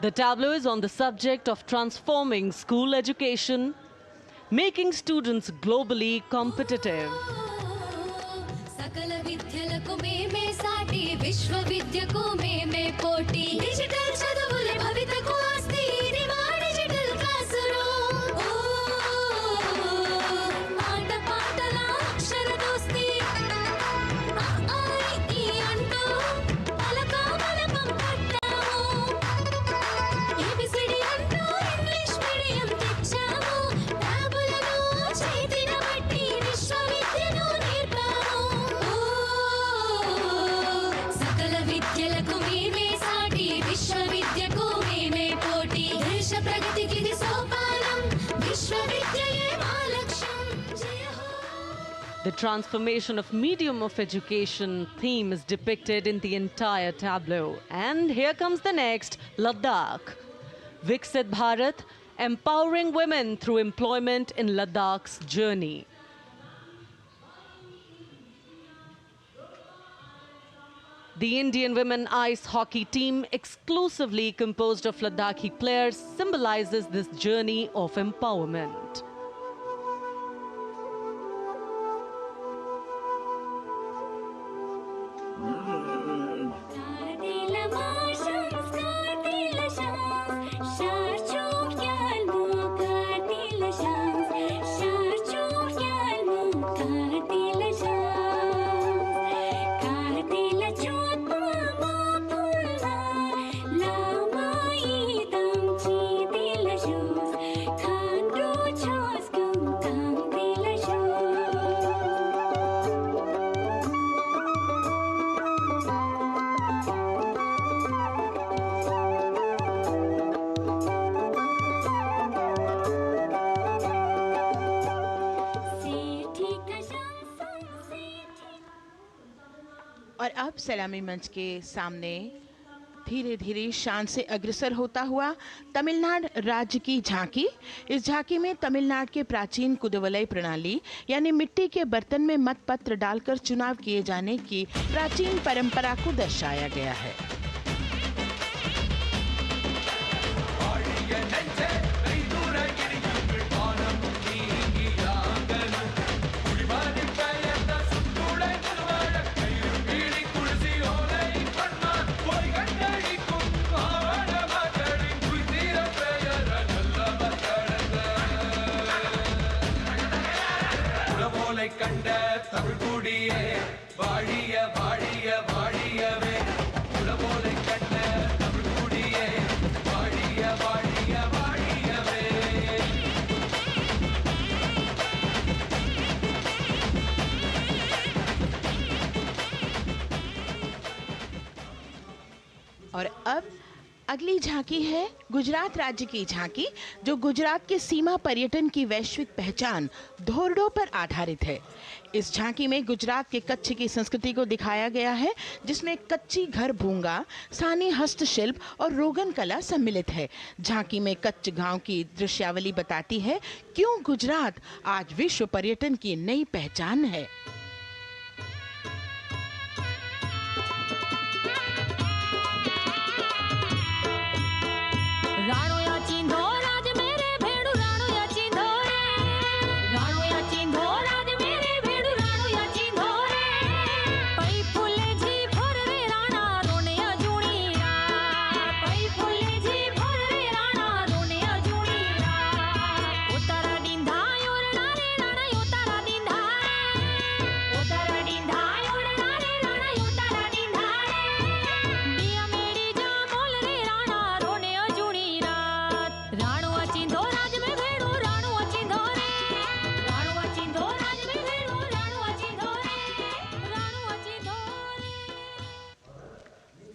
The tableau is on the subject of transforming school education, making students globally competitive. విద్యలకు మేమే సాటి విశ్వవిద్యకు మే The transformation of medium of education theme is depicted in the entire tableau. And here comes the next, Ladakh. Viksit Bharat, empowering women through employment in Ladakh's journey. The Indian women ice hockey team, exclusively composed of Ladakhi players, symbolizes this journey of empowerment. और अब सलामी मंच के सामने धीरे धीरे शान से अग्रसर होता हुआ तमिलनाडु राज्य की झांकी। इस झांकी में तमिलनाडु के प्राचीन कुदवलय प्रणाली यानी मिट्टी के बर्तन में मतपत्र डालकर चुनाव किए जाने की प्राचीन परंपरा को दर्शाया गया है। और अब अगली झांकी है गुजरात राज्य की झांकी, जो गुजरात के सीमा पर्यटन की वैश्विक पहचान धोरडो पर आधारित है। इस झांकी में गुजरात के कच्छ की संस्कृति को दिखाया गया है, जिसमें कच्ची घर भूंगा, स्थानीय हस्तशिल्प और रोगन कला सम्मिलित है। झांकी में कच्छ गांव की दृश्यावली बताती है क्यों गुजरात आज विश्व पर्यटन की नई पहचान है।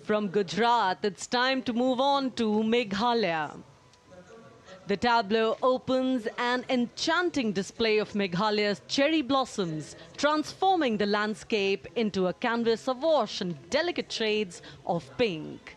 From Gujarat, it's time to move on to Meghalaya. The tableau opens an enchanting display of Meghalaya's cherry blossoms, transforming the landscape into a canvas awash in delicate shades of pink.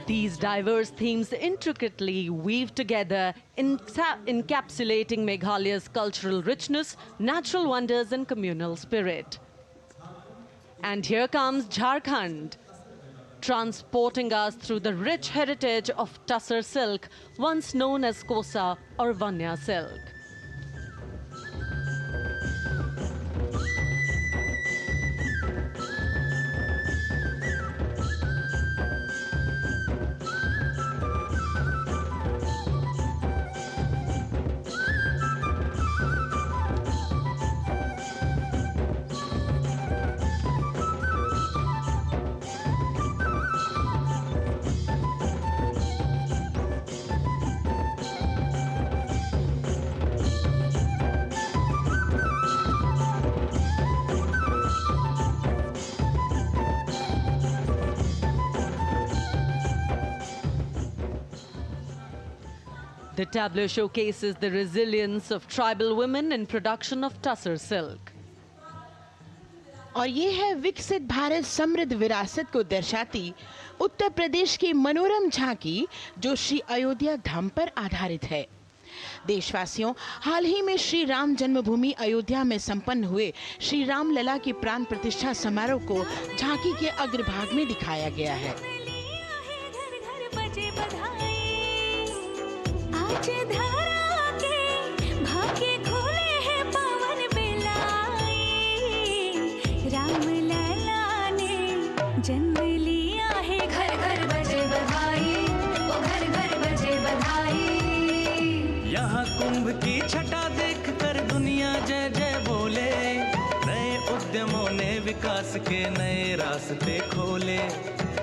These diverse themes intricately weave together, encapsulating Meghalaya's cultural richness, natural wonders, and communal spirit. And here comes Jharkhand. transporting us through the rich heritage of Tussar silk, once known as Kosa or Vanya silk. The tableau showcases the resilience of tribal women in production of Tussar silk. और ये है विकसित भारत समृद्ध विरासत को दर्शाती उत्तर प्रदेश की मनोरम झांकी, जो श्री अयोध्या धाम पर आधारित है। देशवासियों, हाल ही में श्री राम जन्मभूमि अयोध्या में संपन्न हुए श्री राम लला की प्राण प्रतिष्ठा समारोह को झांकी के अग्रभाग में दिखाया गया है। आज धरा के भाग्य खोले हैं पावन बेलाई, राम लला ने जन्म लिया है, घर घर बजे बधाई, ओ घर घर बजे बधाई। यहाँ कुंभ की छटा देख कर दुनिया जय जय बोले, नए उद्यमों ने विकास के नए रास्ते खोले।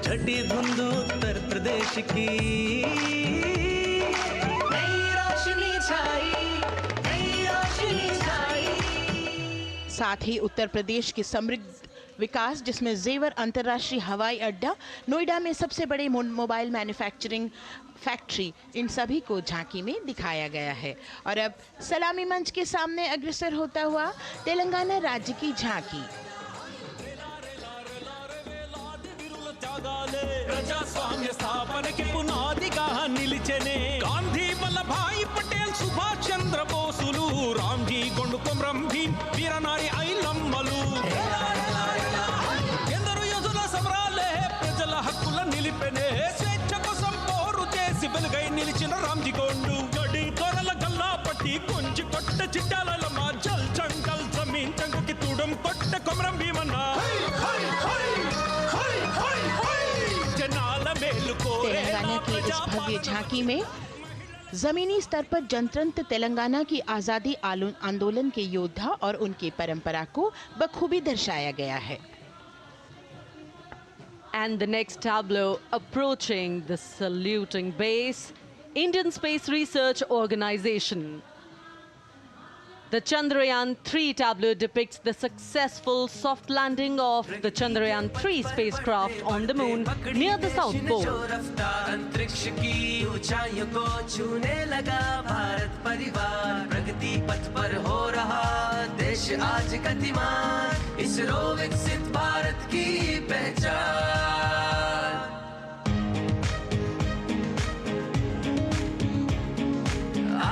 छठी धुंध उत्तर प्रदेश की साथ ही उत्तर प्रदेश की समृद्ध विकास, जिसमें जेवर अंतर्राष्ट्रीय हवाई अड्डा, नोएडा में सबसे बड़े मोबाइल मैन्युफैक्चरिंग फैक्ट्री, इन सभी को झांकी में दिखाया गया है। और अब सलामी मंच के सामने अग्रसर होता हुआ तेलंगाना राज्य की झांकी। ప్రజాస్వామ్య స్థాపనకి పునాదిగా నిలిచెనే గాంధీ వల్లభాయ్ పటేల్ సుభాష్ చంద్ర బోసులు రామ్జీ గొండు కొమరం భీం వీరనారి ఐలమ్మలు ఎందరో యోధుల సమరాలే ప్రజల హక్కుల నిలిపెనే స్వేచ్ఛ కోసం పోరు చేసి వెలుగై నిలిచిన రామ్జీ గొండు గడి దొరల గల్లా పట్టి కొంచి కొట్ట చిట్టాలమ్మ జల్ జంగల్ జమీన్ జంగుకి తుడం కొట్ట కొమరం భీమన్న तेलंगाना की इस भव्य झांकी में जमीनी स्तर पर जनतंत्र तेलंगाना की आजादी आंदोलन के योद्धा और उनकी परंपरा को बखूबी दर्शाया गया है। And the next tableau approaching the saluting base, Indian Space Research Organization. The Chandrayaan-3 tableau depicts the successful soft landing of the Chandrayaan-3 spacecraft on the moon near the South Pole. अंतरिक्ष की ऊंचाइयों को छूने लगा भारत परिवार, प्रगति पथ पर हो रहा देश आज गतिमान, इसरो विकसित भारत की पहचान।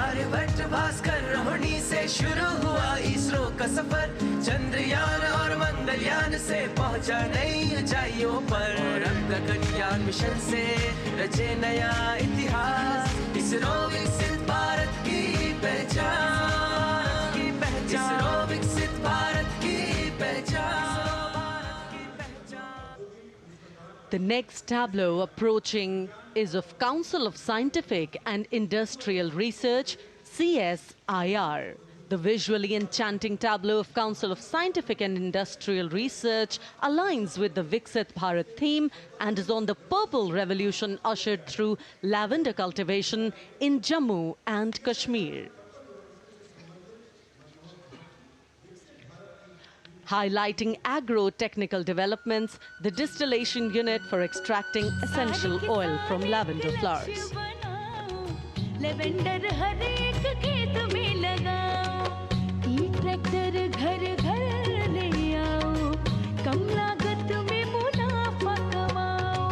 आर्यभट्ट भास्कर रोहिणी से शुरू हुआ इसरो का सफर, चंद्रयान और मंगलयान से पहुंचा नई ऊंचाइयों पर, और अब गगनयान मिशन से रचे नया इतिहास, इसरो विकसित भारत की पहचान, इसरो विकसित भारत की पहचान। The next tableau approaching is of Council of Scientific and Industrial Research, CSIR. The visually enchanting tableau of Council of Scientific and Industrial Research aligns with the Viksit Bharat theme and is on the purple revolution ushered through lavender cultivation in Jammu and Kashmir. Highlighting agro-technical developments, the distillation unit for extracting essential oil from lavender flowers. Lavender हर एक खेत में लगाओ, ई tractor घर घर ले आओ, कम लागत में मुनाफा कमाओ,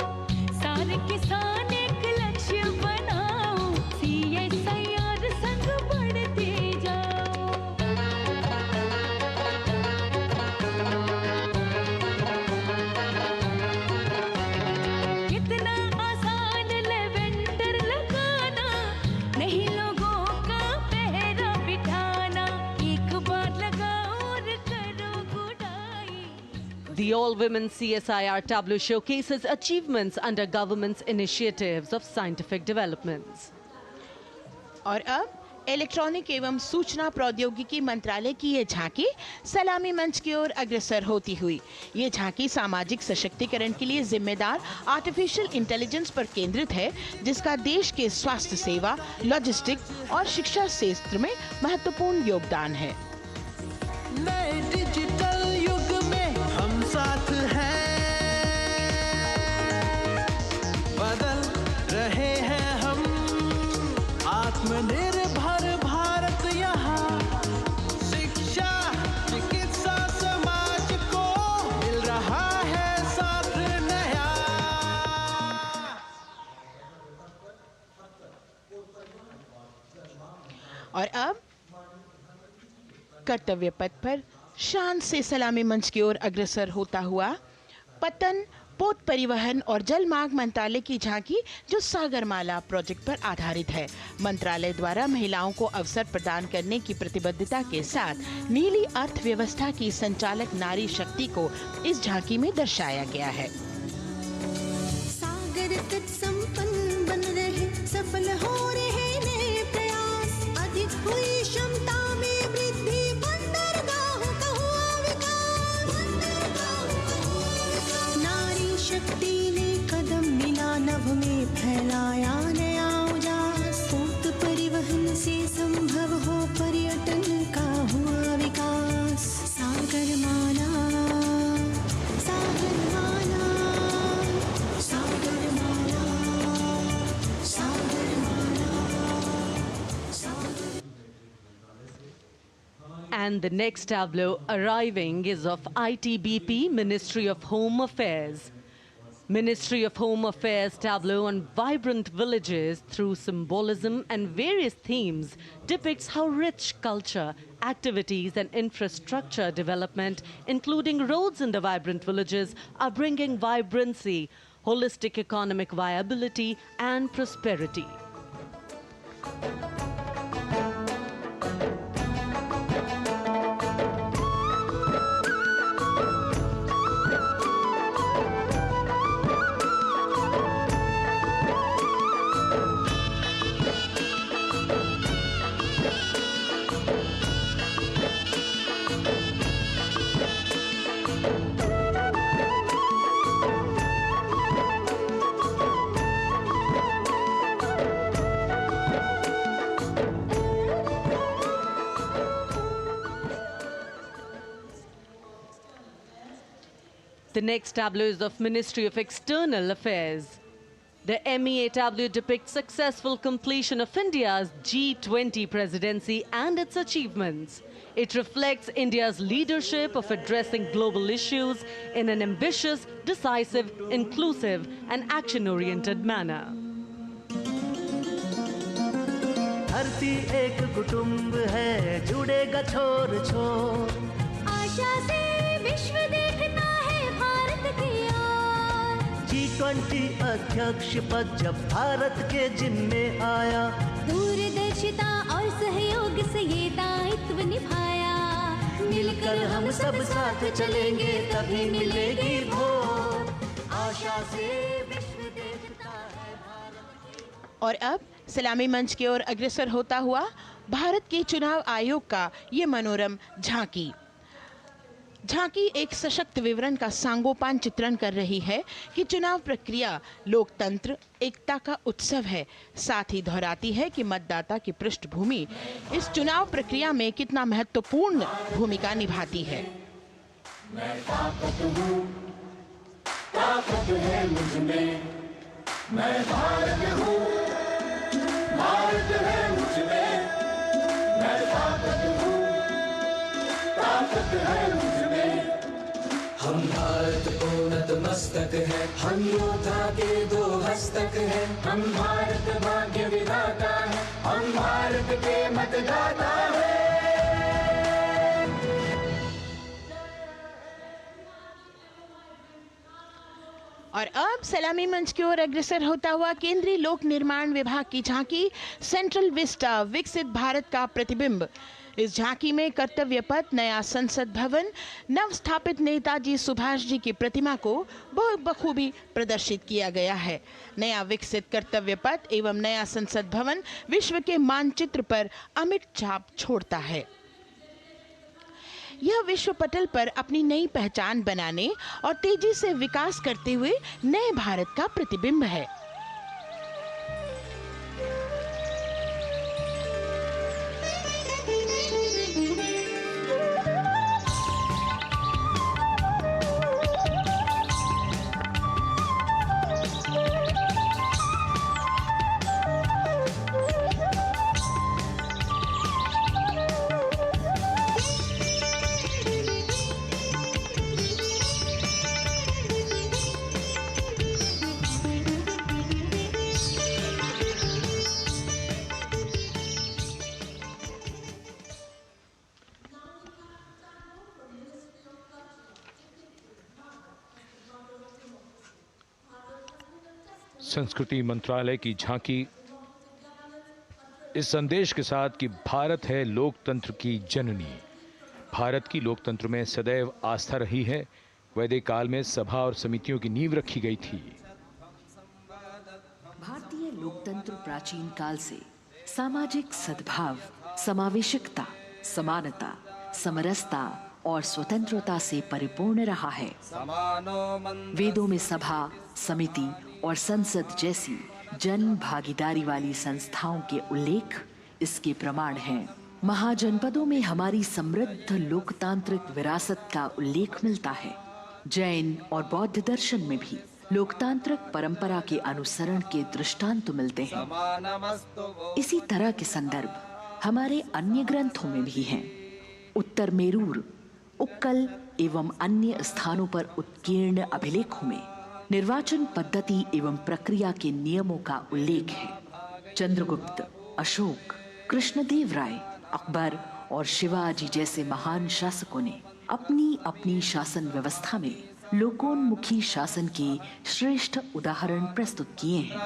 सारे किसान एक लक्ष्य बनाओ, CSIR संग बढ़ते जाओ। The all-women CSIR tableau showcases achievements under government's initiatives of scientific developments. और अब इलेक्ट्रॉनिक एवं सूचना प्रौद्योगिकी मंत्रालय की ये झांकी सलामी मंच की ओर अग्रसर होती हुई। ये झांकी सामाजिक सशक्तिकरण के लिए जिम्मेदार आर्टिफिशियल इंटेलिजेंस पर केंद्रित है, जिसका देश के स्वास्थ्य सेवा, लॉजिस्टिक और शिक्षा क्षेत्र में महत्वपूर्ण योगदान है। नए डिजिटल युग में हम साथ हैं, बदल रहे हैं हम, आत्मनिर्भर भारत यहाँ, शिक्षा चिकित्सा समाज को मिल रहा है साथ नया। और अब कर्तव्य पथ पर शान से सलामी मंच की ओर अग्रसर होता हुआ पतन, पोत परिवहन और जल मार्ग मंत्रालय की झांकी, जो सागरमाला प्रोजेक्ट पर आधारित है। मंत्रालय द्वारा महिलाओं को अवसर प्रदान करने की प्रतिबद्धता के साथ नीली अर्थव्यवस्था की संचालक नारी शक्ति को इस झांकी में दर्शाया गया है। सागर तट संपन्न बन रहे, सफल हो रहे नए प्रयास, अधिक हुई क्षमता में वृद्धि, बंदरगाहों का हुआ विकास, नारी शक्ति ने कदम मिला नभ में, फैलाया नया उजास, पोत परिवहन से संभव हो पर्यटन का हुआ विकास। सागरमाला, सागरमाला, सागरमाला, सागरमाला, सागर। And the next tableau arriving is of ITBP, Ministry of Home Affairs. Ministry of Home Affairs tableau on vibrant villages through symbolism and various themes depicts how rich culture, activities and infrastructure development, including roads in the vibrant villages, are bringing vibrancy, holistic economic viability and prosperity. The next tableau is of Ministry of External Affairs. The MEA tableau depicts successful completion of India's G20 presidency and its achievements. It reflects India's leadership of addressing global issues in an ambitious, decisive, inclusive and action-oriented manner. धरती एक कुटुंब है, जुड़ेगा छोर छोर, आशा से विश्व देखता है भारत की ओर। G20 अध्यक्ष पद जब भारत के जिम्मे आया, दूरदर्शिता और सहयोग से ये दायित्व निभाया, मिलकर हम सब साथ चलेंगे तभी मिलेगी भोर, आशा से विश्व देखता है भारत की। और अब सलामी मंच की ओर अग्रसर होता हुआ भारत के चुनाव आयोग का ये मनोरम झांकी एक सशक्त विवरण का सांगोपान चित्रण कर रही है कि चुनाव प्रक्रिया लोकतंत्र, एकता का उत्सव है। साथ ही दोहराती है कि मतदाता की पृष्ठभूमि इस चुनाव प्रक्रिया में कितना महत्वपूर्ण भूमिका निभाती है। मैं ताकत हूँ, ताकत है मुझ में, मैं भारत हूँ, भारत है मुझ में, मैं ताकत हूँ, ताकत है मुझ में। हम भारत को नतमस्तक है, हम योद्धा के दो हस्तक है, हम भारत भाग्य विधाता है, हम भारत के मतदाता है। और अब सलामी मंच की ओर अग्रसर होता हुआ केंद्रीय लोक निर्माण विभाग की झांकी सेंट्रल विस्टा, विकसित भारत का प्रतिबिंब, इस झांकी में कर्तव्य पथ, नया संसद भवन, नव स्थापित नेताजी सुभाष जी की प्रतिमा को बहुत बखूबी प्रदर्शित किया गया है। नया विकसित कर्तव्य पथ एवं नया संसद भवन विश्व के मानचित्र पर अमिट छाप छोड़ता है। यह विश्व पटल पर अपनी नई पहचान बनाने और तेजी से विकास करते हुए नए भारत का प्रतिबिंब है। संस्कृति मंत्रालय की झांकी इस संदेश के साथ कि भारत है लोकतंत्र की जननी। भारत की लोकतंत्र में सदैव आस्था रही है। वैदिक काल में सभा और समितियों की नींव रखी गई थी। भारतीय लोकतंत्र प्राचीन काल से सामाजिक सद्भाव, समावेशकता, समानता, समरसता और स्वतंत्रता से परिपूर्ण रहा है। वेदों में सभा, समिति और संसद जैसी जन भागीदारी वाली संस्थाओं के उल्लेख इसके प्रमाण हैं। महाजनपदों में हमारी समृद्ध लोकतांत्रिक विरासत का उल्लेख मिलता है। जैन और बौद्ध दर्शन में भी लोकतांत्रिक परंपरा के अनुसरण के दृष्टांत मिलते हैं। इसी तरह के संदर्भ हमारे अन्य ग्रंथों में भी हैं। उत्तर मेरूर, उक्कल एवं अन्य स्थानों पर उत्कीर्ण अभिलेखों में निर्वाचन पद्धति एवं प्रक्रिया के नियमों का उल्लेख है। चंद्रगुप्त, अशोक, कृष्णदेव राय, अकबर और शिवाजी जैसे महान शासकों ने अपनी अपनी शासन व्यवस्था में लोकोन्मुखी शासन के श्रेष्ठ उदाहरण प्रस्तुत किए हैं।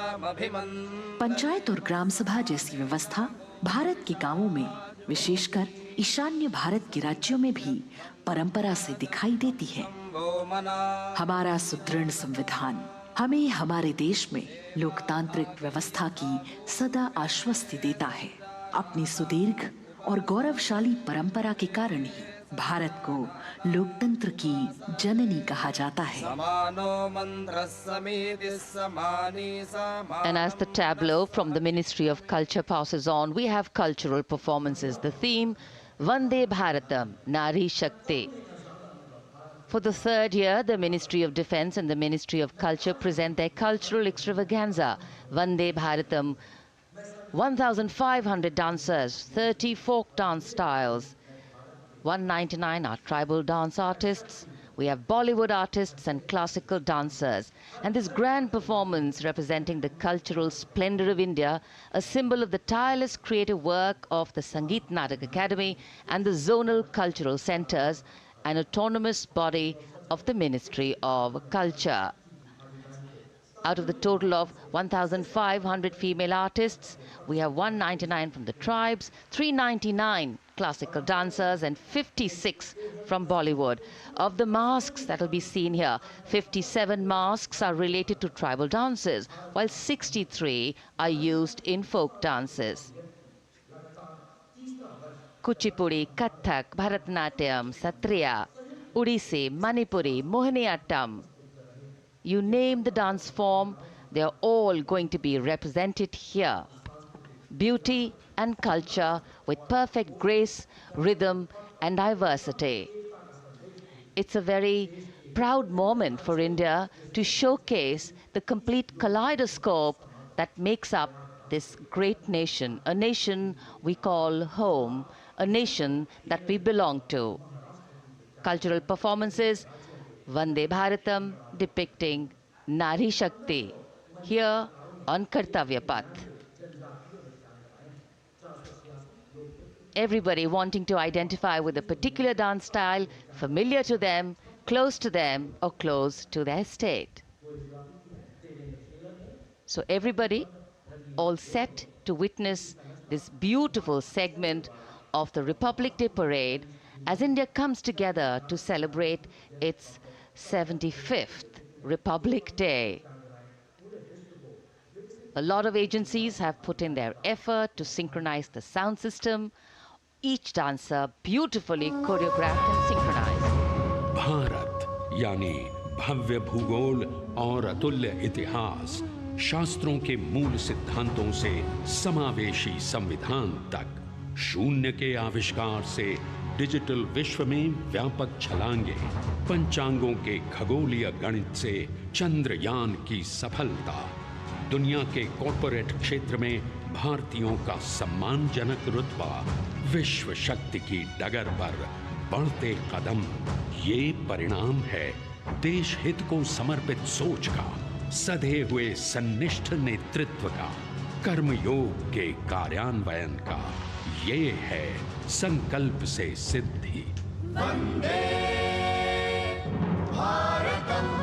पंचायत और ग्राम सभा जैसी व्यवस्था भारत के गांवों में, विशेषकर ईशान्य भारत के राज्यों में भी परंपरा से दिखाई देती है। हमारा सुदृढ़ संविधान हमें हमारे देश में लोकतांत्रिक व्यवस्था की सदा आश्वस्ति देता है। अपनी सुदीर्घ और गौरवशाली परंपरा के कारण ही भारत को लोकतंत्र की जननी कहा जाता है। And as the tableau from the Ministry of Culture passes on, we have cultural performances. The theme, Vande Bharatam, Nari Shakti. For the third year, the Ministry of Defence and the Ministry of Culture present their cultural extravaganza, Vande Bharatam. 1,500 dancers, 30 folk dance styles, 199 are tribal dance artists. We have Bollywood artists and classical dancers. And this grand performance representing the cultural splendor of India, a symbol of the tireless creative work of the Sangeet Natak Academy and the zonal cultural centers, an autonomous body of the Ministry of Culture. Out of the total of 1,500 female artists, we have 199 from the tribes, 399 classical dancers and 56 from Bollywood. Of the masks that will be seen here, 57 masks are related to tribal dances, while 63 are used in folk dances. Kuchipudi, Kathak, Bharatanatyam, Satriya, Odissi, Manipuri, Mohiniyattam. You name the dance form, they are all going to be represented here. Beauty and culture with perfect grace, rhythm and diversity. It's a very proud moment for India to showcase the complete kaleidoscope that makes up this great nation, a nation we call home, a nation that we belong to. Cultural performances, Vande Bharatam depicting Nari Shakti here on Kartavya Path. Everybody wanting to identify with a particular dance style, familiar to them, close to them, or close to their state. So everybody all set to witness this beautiful segment of the Republic Day parade as India comes together to celebrate its 75th Republic Day. A lot of agencies have put in their effort to synchronize the sound system, each dancer beautifully choreographed and synchronized. Bharat यानी भव्य भूगोल और अतुल्य इतिहास, शास्त्रों के मूल सिद्धांतों से समावेशी संविधान तक, शून्य के आविष्कार से डिजिटल विश्व में व्यापक छलांगे, पंचांगों के खगोलीय गणित से चंद्रयान की सफलता, दुनिया के कॉर्पोरेट क्षेत्र में भारतीयों का सम्मानजनक रुतबा, विश्व शक्ति की डगर पर बढ़ते कदम, ये परिणाम है देश हित को समर्पित सोच का, सधे हुए सन्निष्ठ नेतृत्व का, कर्मयोग के कार्यान्वयन का। ये है संकल्प से सिद्धि। वंदे भारतम।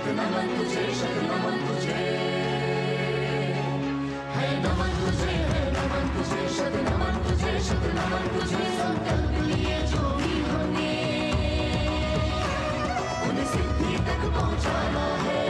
नमन तुझे, शत नमन तुझे, है नमन तुझे, है नमन तुझे, शत नमन तुझे, शत नमन तुझे। संकल्प लिए जो भी हमने उन्हें सिद्धि तक पहुंचाना है।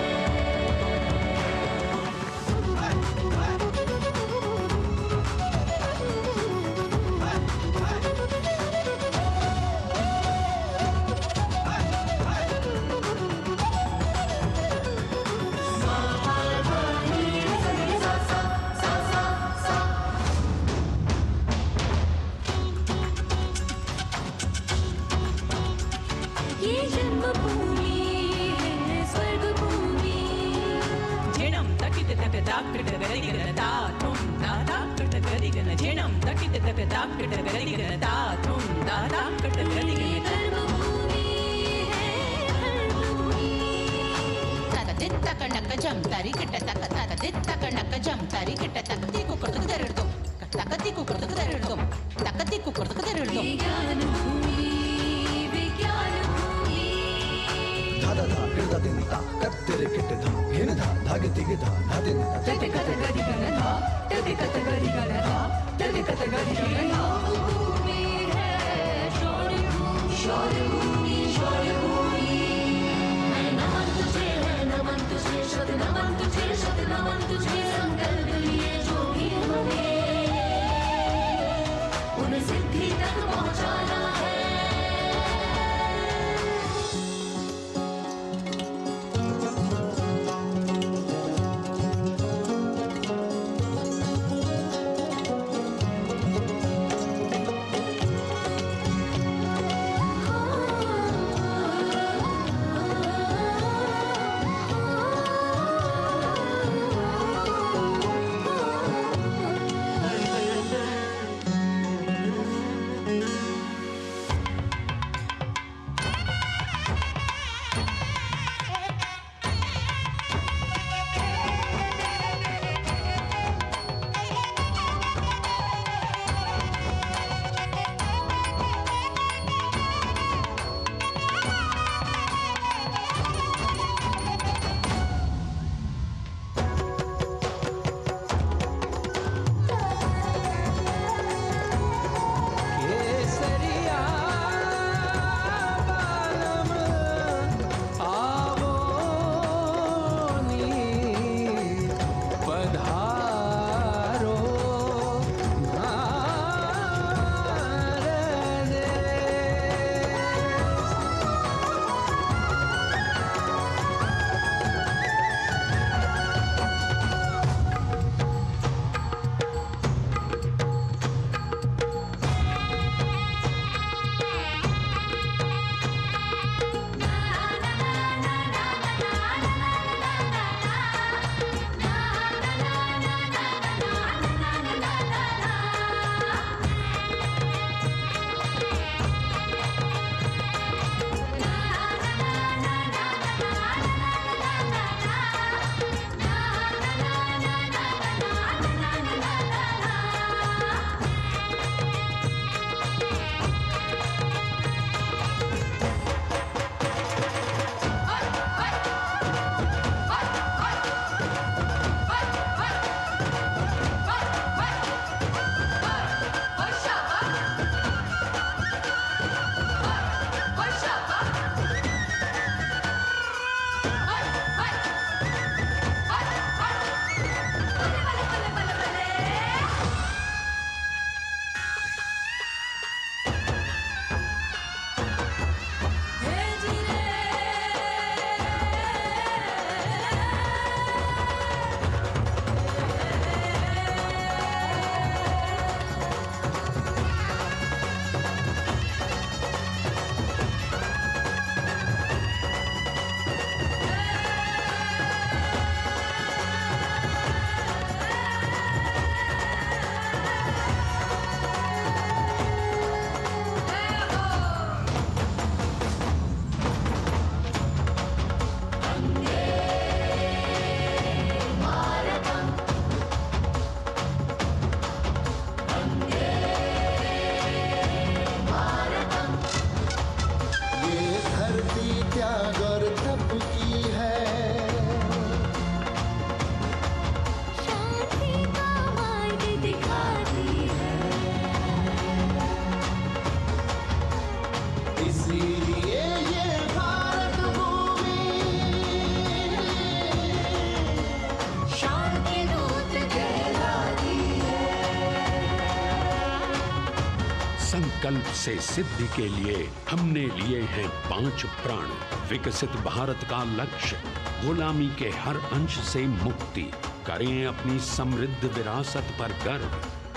संकल्प से सिद्धि के लिए हमने लिए हैं 5 प्रण। विकसित भारत का लक्ष्य, गुलामी के हर अंश से मुक्ति, करें अपनी समृद्ध विरासत पर गर्व,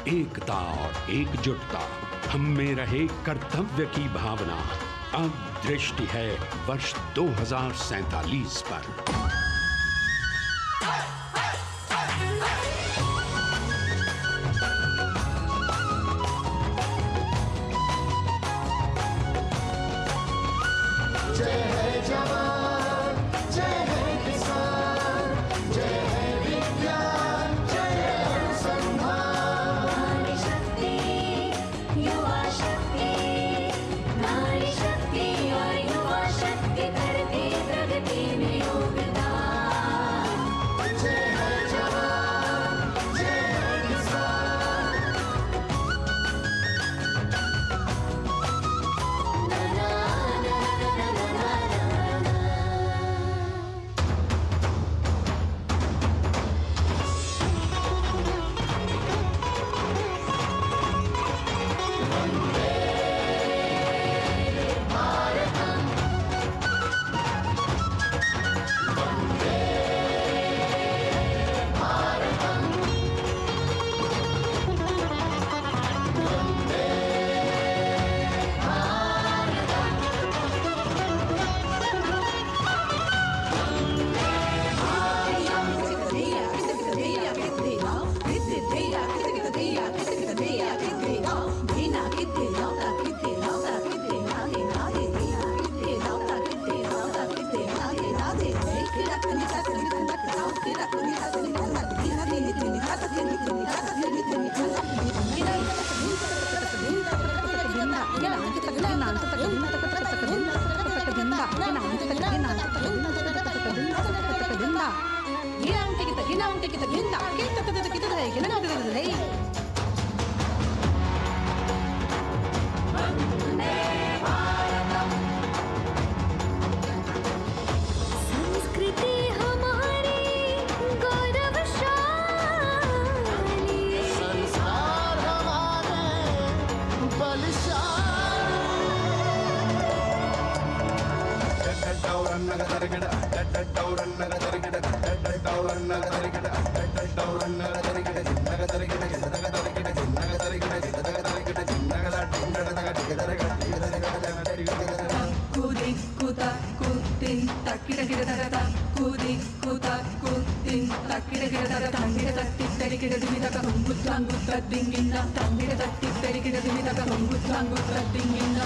एकता और एकजुटता, हम में रहे कर्तव्य की भावना। अब दृष्टि है वर्ष 2047 पर।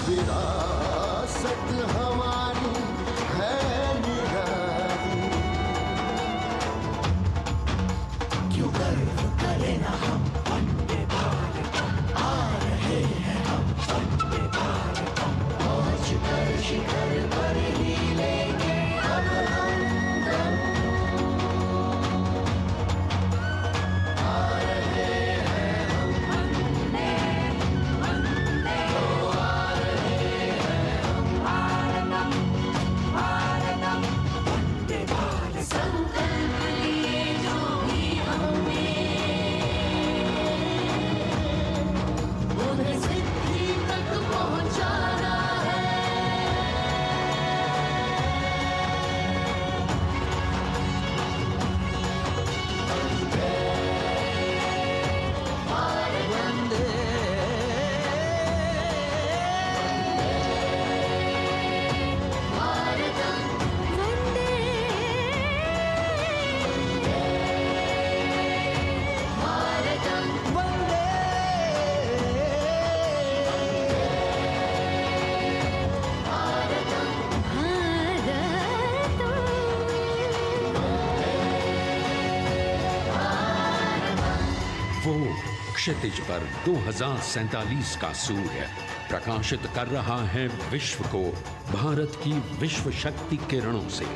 विरासत हमारी है निराली, क्यों गर्व करें ना हम वंदे भारतम, आ रहे हैं हम वंदे भारतम, पहुंच कर शिखर पर ही लेंगे अब हम दम, आ रहे हैं हम वंदे वंदे, आ रहे हैं हम भारतम भारतम वंदे भारत। संकल्प लिए जो भी हमने उन्हें सिद्धि तक पहुंचाना है। वंदे भारतम वंदे भारतम वंदे भारतम वो क्षितिज पर 2047 का सूर्य प्रकाशित कर रहा है विश्व को भारत की विश्व शक्ति किरणों से।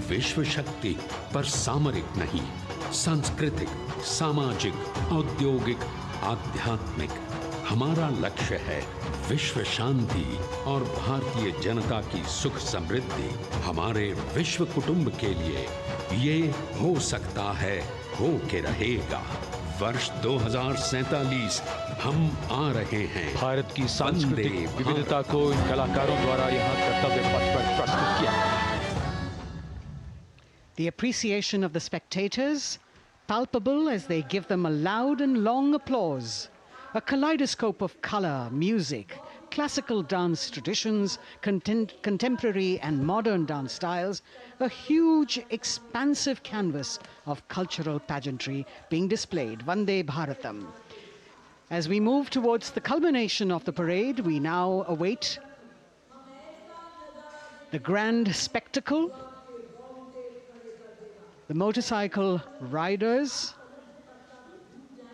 विश्व शक्ति पर सामरिक नहीं, सांस्कृतिक, सामाजिक, औद्योगिक, आध्यात्मिक। हमारा लक्ष्य है विश्व शांति और भारतीय जनता की सुख समृद्धि। हमारे विश्व कुटुंब के लिए ये हो सकता है, हो के रहेगा। वर्ष 2047 हम आ रहे हैं। भारत की सांस्कृतिक विविधता को इन कलाकारों द्वारा यहाँ कर्तव्य पथ पर प्रस्तुत किया गया है। The appreciation of the spectators palpable as they give them a loud and long applause. A kaleidoscope of color, music, classical dance traditions, contemporary and modern dance styles, a huge, expansive canvas of cultural pageantry being displayed, Vande Bharatam. As we move towards the culmination of the parade, we now await the grand spectacle. The motorcycle riders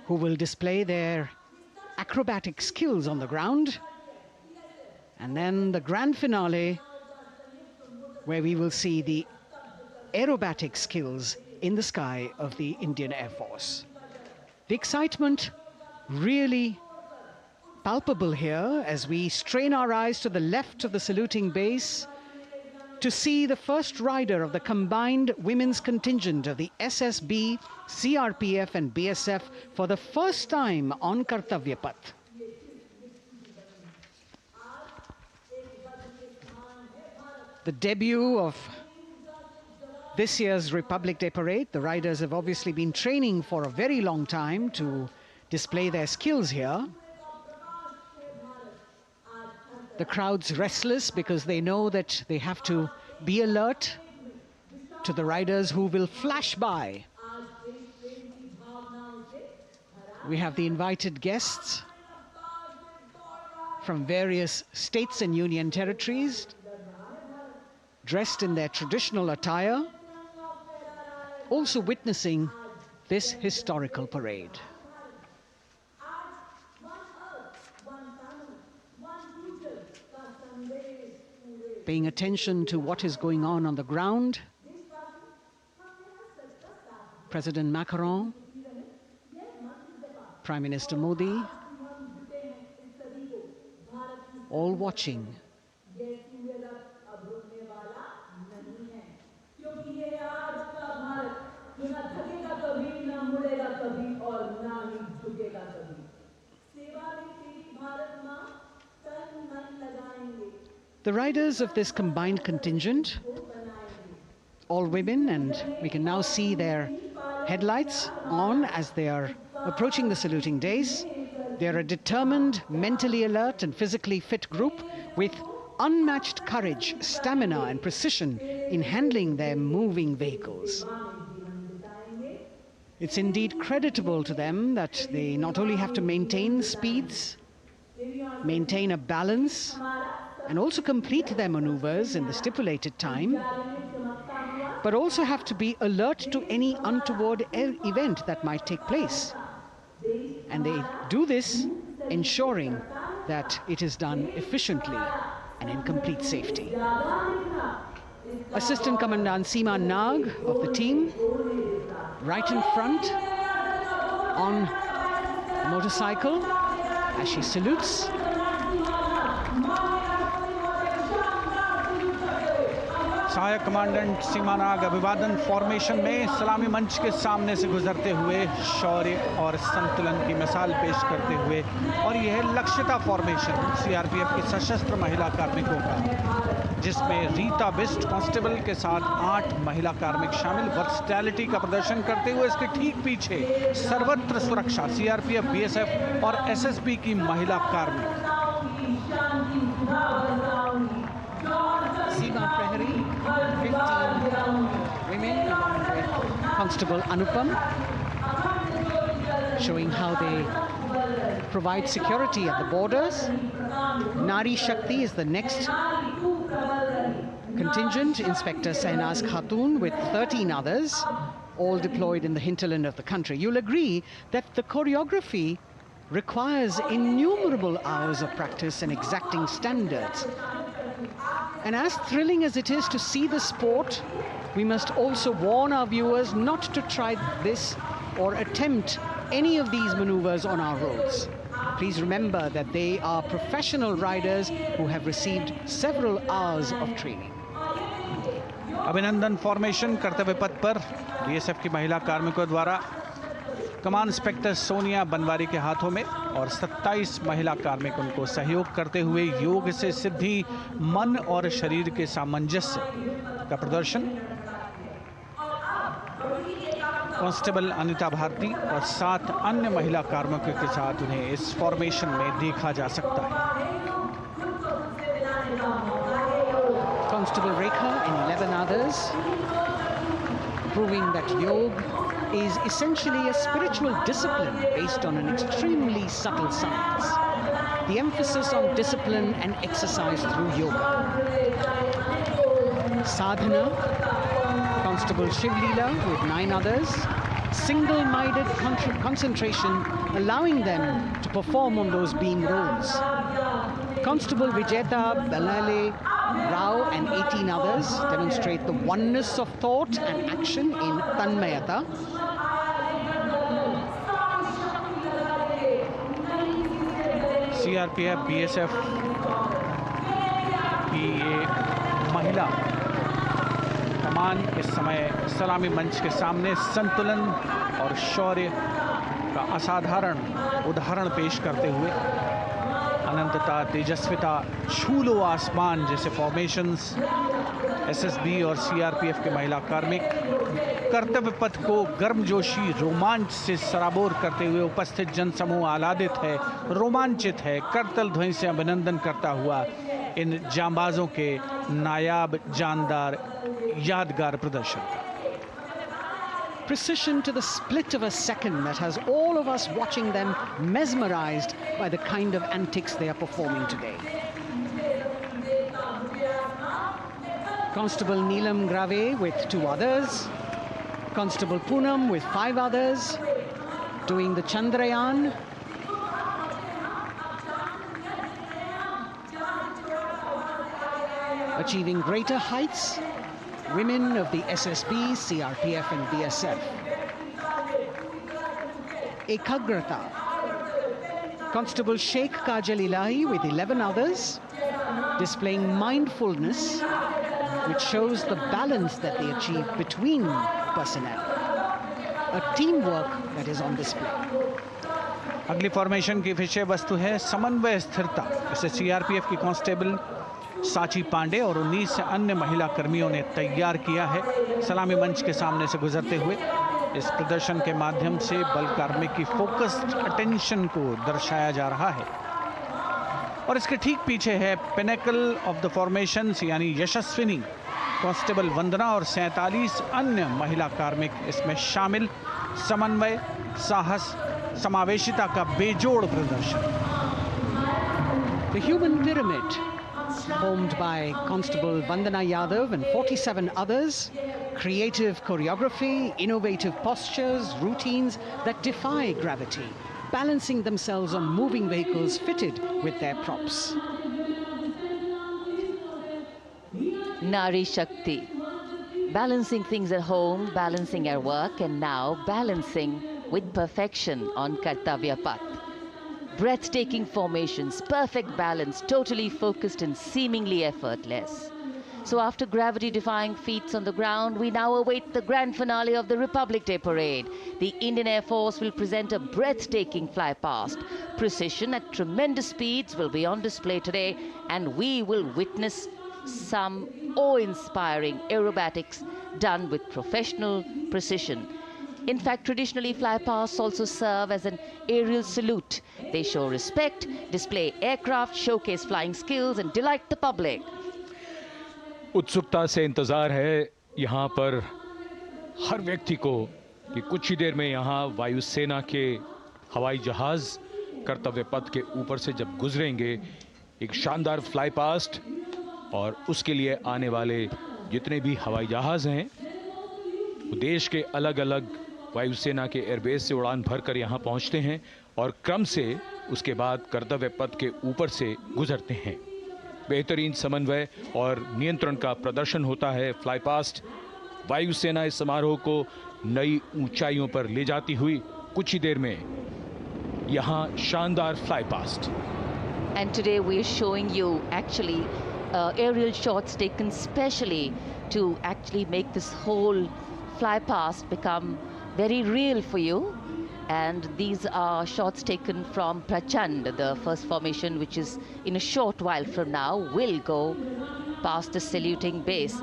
who will display their acrobatic skills on the ground. And then the grand finale, where we will see the aerobatic skills in the sky of the Indian Air Force. The excitement really palpable here as we strain our eyes to the left of the saluting base to see the first rider of the combined women's contingent of the SSB, CRPF and BSF for the first time on Kartavya Path. The debut of this year's Republic Day Parade. The riders have obviously been training for a very long time to display their skills here. The crowd's restless because they know that they have to be alert to the riders who will flash by. We have the invited guests from various states and union territories, dressed in their traditional attire, also witnessing this historical parade. Paying attention to what is going on the ground, President Macron, Prime Minister Modi, all watching. The riders of this combined contingent, all women, and we can now see their headlights on as they are approaching the saluting days. They are a determined, mentally alert and physically fit group with unmatched courage, stamina and precision in handling their moving vehicles. It's indeed creditable to them that they not only have to maintain speeds, maintain a balance, and also complete their maneuvers in the stipulated time, but also have to be alert to any untoward event that might take place. And they do this ensuring that it is done efficiently and in complete safety. Assistant Commandant Seema Nag of the team, right in front on a motorcycle as she salutes. सहायक commandant सीमा नाग अभिवादन formation में सलामी मंच के सामने से गुजरते हुए शौर्य और संतुलन की मिसाल पेश करते हुए, और यह लक्ष्यता फॉर्मेशन सीआरपीएफ की सशस्त्र महिला कार्मिकों का, जिसमें रीता बिस्ट कांस्टेबल के साथ 8 महिला कार्मिक शामिल, वर्सटैलिटी का प्रदर्शन करते हुए इसके ठीक पीछे सर्वत्र सुरक्षा सीआरपीएफ, बीएसएफ और एसएसबी की महिला कार्मिक। Seema Prahari, 15 women along with Constable Anupam, showing how they provide security at the borders. Nari Shakti is the next contingent, Inspector Sainaz Khatun with 13 others, all deployed in the hinterland of the country. You'll agree that the choreography requires innumerable hours of practice and exacting standards. And as thrilling as it is to see the sport, we must also warn our viewers not to try this or attempt any of these maneuvers on our roads. Please remember that they are professional riders who have received several hours of training. अभिनंदन formation कर्तव्य पथ पर BSF की महिला कार्मिकों द्वारा कमान inspector Sonia Banwari के हाथों में और 27 महिला कार्मिक उनको सहयोग करते हुए योग से सिद्धि, मन और शरीर के सामंजस्य का प्रदर्शन। कांस्टेबल अनिता भारती और 7 अन्य महिला कार्मिकों के साथ उन्हें इस फॉर्मेशन में देखा जा सकता है। Constable Rekha and 11 others, proving that yoga is essentially a spiritual discipline based on an extremely subtle science. The emphasis on discipline and exercise through yoga. Sadhana, Constable Shivlila with 9 others, single-minded concentration, allowing them to perform on those beam roles. Constable Vijeta Balale Rao and 18 others demonstrate the oneness of thought and action in Tanmayata. CRPF, BSF की ये महिला कमान इस समय सलामी मंच के सामने संतुलन और शौर्य का असाधारण उदाहरण पेश करते हुए अनंतता, तेजस्विता, छू लो आसमान जैसे फॉर्मेशंस एसएसबी और सीआरपीएफ के महिला कार्मिक कर्तव्य पथ को गर्मजोशी रोमांच से सराबोर करते हुए उपस्थित जनसमूह आह्लादित है, रोमांचित है, करतल ध्वनि से अभिनंदन करता हुआ इन जांबाजों के नायाब, जानदार, यादगार प्रदर्शन का। Precision to the split of a second that has all of us watching them mesmerized by the kind of antics they are performing today. Constable Neelam Grave with 2 others, Constable Poonam with 5 others, doing the Chandrayaan. Achieving greater heights, women of the SSB, CRPF and BSF. Ekagrata, Constable Sheikh Kajal Ilahi with 11 others, displaying mindfulness, which shows the balance that they achieve between personnel. A teamwork that is on display. अगली formation की विषय वस्तु है समन्वय स्थिरता। इसे CRPF की constable साची पांडे और 19 अन्य महिला कर्मियों ने तैयार किया है। सलामी मंच के सामने से गुजरते हुए इस प्रदर्शन के माध्यम से बल कार्मिक की फोकस्ड अटेंशन को दर्शाया जा रहा है। और इसके ठीक पीछे है पिनेकल ऑफ द फॉर्मेशंस यानी यशस्विनी कांस्टेबल वंदना और 47 अन्य महिला कार्मिक इसमें शामिल। समन्वय, साहस, समावेशिता का बेजोड़ प्रदर्शन। The human pyramid, formed by Constable Vandana Yadav and 47 others, creative choreography, innovative postures, routines that defy gravity, balancing themselves on moving vehicles fitted with their props. Nari Shakti, balancing things at home, balancing at work, and now balancing with perfection on Kartavya Path. Breathtaking formations, perfect balance, totally focused and seemingly effortless. So after gravity-defying feats on the ground, we now await the grand finale of the Republic Day Parade. The Indian Air Force will present a breathtaking fly past. Precision at tremendous speeds will be on display today, and we will witness some awe-inspiring aerobatics done with professional precision. In fact, traditionally, flypasts also serve as an aerial salute. They show respect, display aircraft, showcase flying skills, and delight the public. उत्सुकता से इंतजार है यहाँ पर हर व्यक्ति को कि कुछ ही देर में यहाँ वायुसेना के हवाई जहाज कर्तव्य पथ के ऊपर से जब गुजरेंगे, एक शानदार फ्लाई पास्ट, और उसके लिए आने वाले जितने भी हवाई जहाज हैं वो देश के अलग अलग वायुसेना के एयरबेस से उड़ान भरकर यहाँ पहुँचते हैं और क्रम से उसके बाद कर्तव्य पथ के ऊपर से गुजरते हैं। बेहतरीन समन्वय और नियंत्रण का प्रदर्शन होता है। फ्लाई पास्ट वायुसेना इस समारोह को नई ऊंचाइयों पर ले जाती हुई कुछ ही देर में यहाँ शानदार fly past. And today we are showing you actually aerial shots taken specially to actually make this whole fly past become very real for you. And these are shots taken from Prachand, the first formation, which is in a short while from now will go past the saluting base.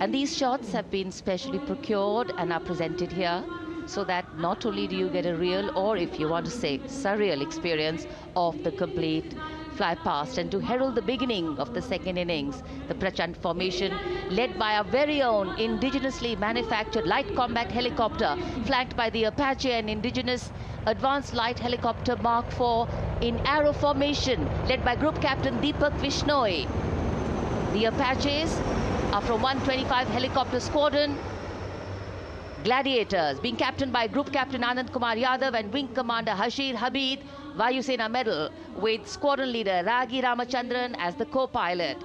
And these shots have been specially procured and are presented here so that not only do you get a real, or if you want to say surreal experience of the complete fly past, and to herald the beginning of the second innings, the Prachand formation led by our very own indigenously manufactured light combat helicopter, flanked by the Apache and indigenous advanced light helicopter Mark IV in arrow formation, led by Group Captain Deepak Vishnoi. The Apaches are from 125 Helicopter Squadron. Gladiators, being captained by Group Captain Anand Kumar Yadav and Wing Commander Hashir Habib, Vayu Sena Medal, with Squadron Leader Ragi Ramachandran as the co-pilot.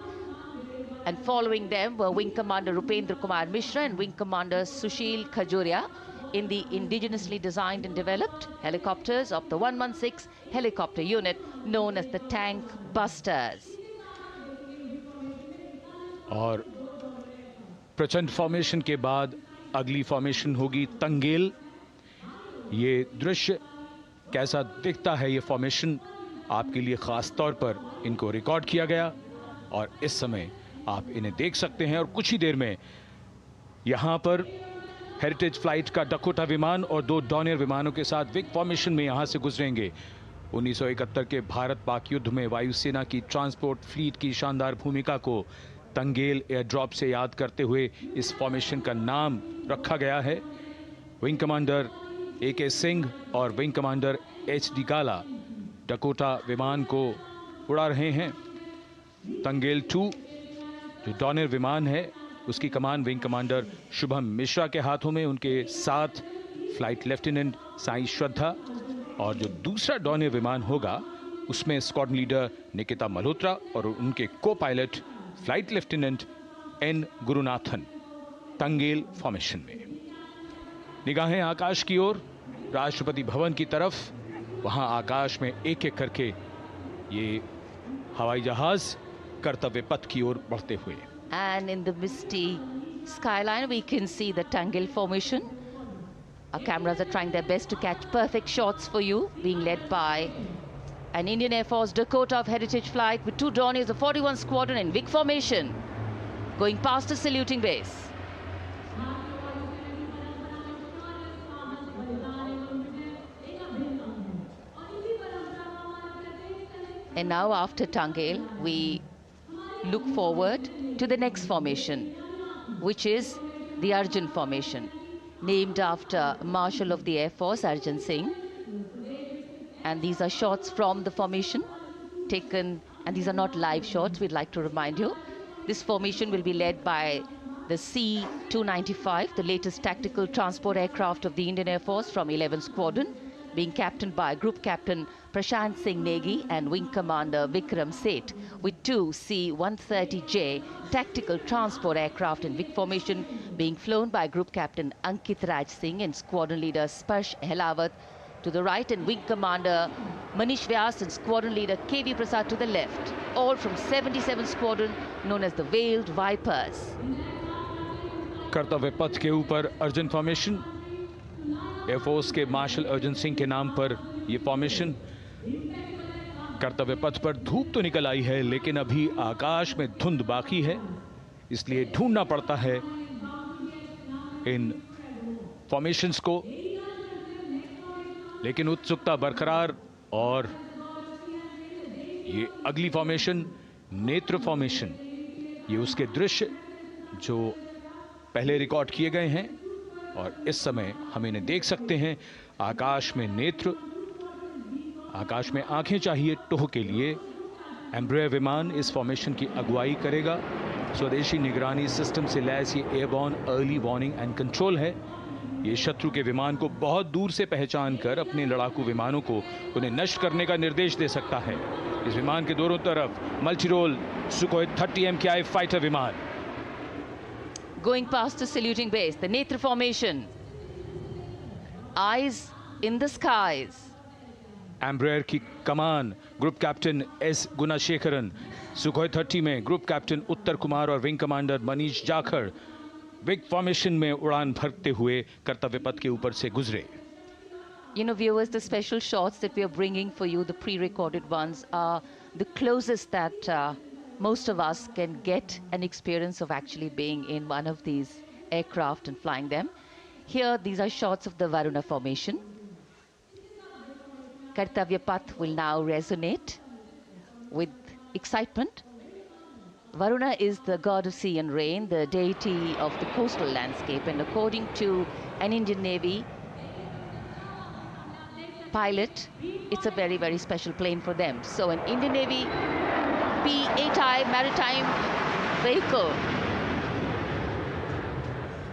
And following them were Wing Commander Rupendra Kumar Mishra and Wing Commander Sushil Khajuria in the indigenously designed and developed helicopters of the 116 helicopter unit known as the Tank Busters. और प्रचंड formation के बाद अगली formation होगी तंगेल। ये दृश्य कैसा दिखता है, ये फॉर्मेशन आपके लिए खास तौर पर इनको रिकॉर्ड किया गया और इस समय आप इन्हें देख सकते हैं। और कुछ ही देर में यहां पर हेरिटेज फ्लाइट का डकोटा विमान और 2 डॉनियर विमानों के साथ विग फॉर्मेशन में यहां से गुजरेंगे। 1971 के भारत पाक युद्ध में वायुसेना की ट्रांसपोर्ट फ्लीट की शानदार भूमिका को तंगेल एयर ड्रॉप से याद करते हुए इस फॉर्मेशन का नाम रखा गया है। विंग कमांडर AK सिंह और विंग कमांडर HD गाला डकोटा विमान को उड़ा रहे हैं। तंगेल 2 जो डॉनियर विमान है उसकी कमान विंग कमांडर शुभम मिश्रा के हाथों में, उनके साथ फ्लाइट लेफ्टिनेंट साई श्रद्धा, और जो दूसरा डॉनियर विमान होगा उसमें स्क्वाड्रन लीडर निकिता मल्होत्रा और उनके copilot flight lieutenant N Gurunathan. Tangail formation में निगाहें आकाश की ओर, राष्ट्रपति भवन की तरफ। वहां आकाश में एक एक करके ये हवाई जहाज कर्तव्य पथ की ओर बढ़ते हुए। And in the misty skyline we can see the Tangel formation. Our cameras are trying their best to catch perfect shots for you, being led by an Indian Air Force Dakota of Heritage Flight with 2 Dorniers of 41 Squadron in WIG formation, going past the saluting base. And now after Tangel, we look forward to the next formation, which is the Arjun formation, named after Marshal of the Air Force Arjun Singh. And these are shots from the formation taken, and these are not live shots, we'd like to remind you. This formation will be led by the C-295, the latest tactical transport aircraft of the Indian Air Force from 11 Squadron, being captained by Group Captain Prashant Singh Negi and Wing Commander Vikram Seth, with 2 C-130J tactical transport aircraft in WIG formation, being flown by Group Captain Ankit Raj Singh and Squadron Leader Sparsh Helawat to the right, and Wing Commander Manish Vyas and Squadron Leader KV Prasad to the left, all from 77 Squadron known as the Veiled Vipers. कर्तव्य पथ के ऊपर Arjun formation, air force के martial Arjun Singh के नाम पर यह formation. कर्तव्य पथ पर धूप तो निकल आई है, लेकिन अभी आकाश में धुंध बाकी है, इसलिए ढूंढना पड़ता है इन फॉर्मेशंस को। लेकिन उत्सुकता बरकरार, और ये अगली फॉर्मेशन नेत्र फॉर्मेशन, ये उसके दृश्य जो पहले रिकॉर्ड किए गए हैं और इस समय हम इन्हें देख सकते हैं। आकाश में नेत्र, आकाश में आंखें चाहिए टोह के लिए। एम्ब्रेयर विमान इस फॉर्मेशन की अगुवाई करेगा। स्वदेशी निगरानी सिस्टम से लैस ये airborne early warning and control है। ये शत्रु के विमान को बहुत दूर से पहचान कर अपने लड़ाकू विमानों को उन्हें नष्ट करने का निर्देश दे सकता है। इस विमान के दोनों तरफ multi role Sukhoi 30 MKI fighter विमान। Going past the saluting base, the Netra formation, eyes in the skies. Embraer की कमान Group Captain S Gunasekaran, Sukhoi 30 में ग्रुप कैप्टन उत्तर कुमार और Wing Commander Manish Jakhar vic formation में उड़ान भरते हुए कर्तव्य पथ के ऊपर से गुजरे। You know, viewers, the special shots that we are bringing for you, the pre-recorded ones, are the closest that most of us can get an experience of actually being in one of these aircraft and flying them. Here, these are shots of the Varuna formation. Kartavya Path will now resonate with excitement. Varuna is the god of sea and rain, the deity of the coastal landscape, and according to an Indian Navy pilot, it's a very, very special plane for them. So an Indian Navy P-8I maritime vehicle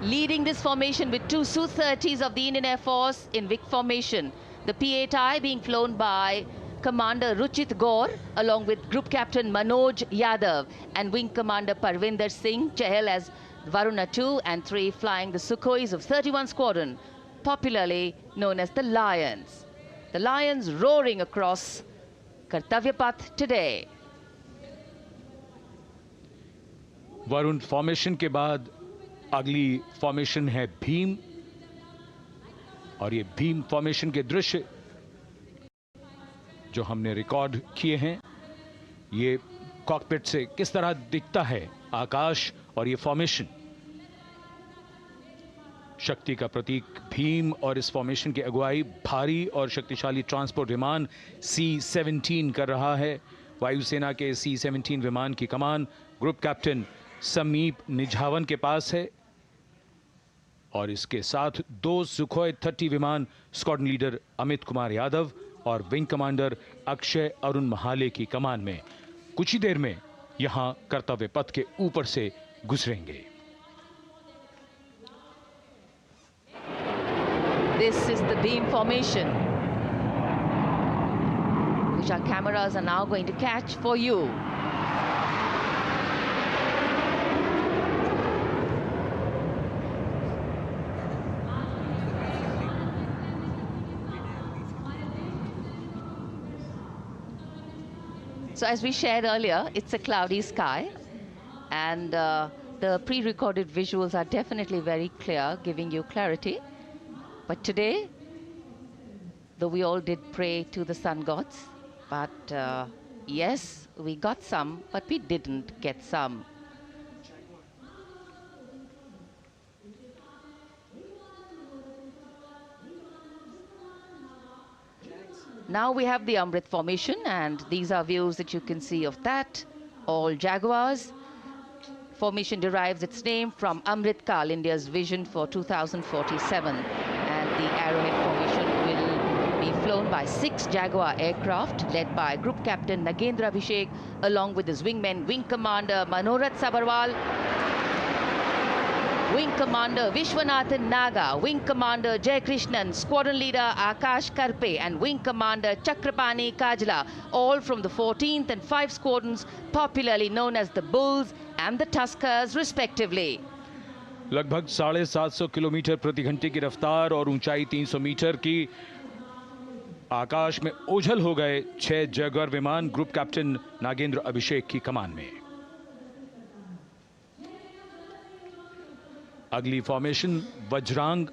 leading this formation with two Su-30s of the Indian Air Force in Vic formation. The P-8I being flown by Commander Ruchit Gaur along with Group Captain Manoj Yadav and Wing Commander Parvinder Singh Chahal as Varuna 2 and 3 flying the Sukhois of 31 Squadron, popularly known as the Lions. The Lions roaring across Kartavya Path today. Varun formation के बाद अगली formation है भीम, और ये Bhim formation के दृश्य जो हमने रिकॉर्ड किए हैं, ये कॉकपिट से किस तरह दिखता है आकाश और ये फॉर्मेशन। शक्ति का प्रतीक भीम और इस फॉर्मेशन की अगुवाई भारी और शक्तिशाली ट्रांसपोर्ट विमान C-17 कर रहा है। वायुसेना के C-17 विमान की कमान ग्रुप कैप्टन समीप निझावन के पास है और इसके साथ 2 सुखोई 30 विमान स्क्वाड्रन लीडर अमित कुमार यादव और विंग कमांडर अक्षय अरुण महाले की कमान में कुछ ही देर में यहां कर्तव्य पथ के ऊपर से गुजरेंगे। This is the beam formation, which our cameras are now going to catch for you. So as we shared earlier, it's a cloudy sky, and the pre-recorded visuals are definitely very clear, giving you clarity. But today, though we all did pray to the sun gods, but yes, we got some, but we didn't get some. Now we have the Amrit formation, and these are views that you can see of that. All Jaguars. Formation derives its name from Amrit Kal, India's vision for 2047. And the Arrowhead formation will be flown by 6 Jaguar aircraft lled by Group Captain Nagendra Abhishek along with his wingmen, Wing Commander Manorat Sabarwal, Wing Commander Vishwanathan Naga, Wing Commander Jay Krishnan, Squadron Leader Akash Karpe and Wing Commander Chakrapani Kajla, all from the 14th and 5 squadrons popularly known as the Bulls and the Tuskers respectively. लगभग 750 kilometre प्रति घंटे की रफ्तार और ऊंचाई 300 metre की आकाश में ओझल हो गए 6 जैगुआर विमान ग्रुप कैप्टन नागेंद्र अभिषेक की कमान में। अगली फॉर्मेशन वज्रांग,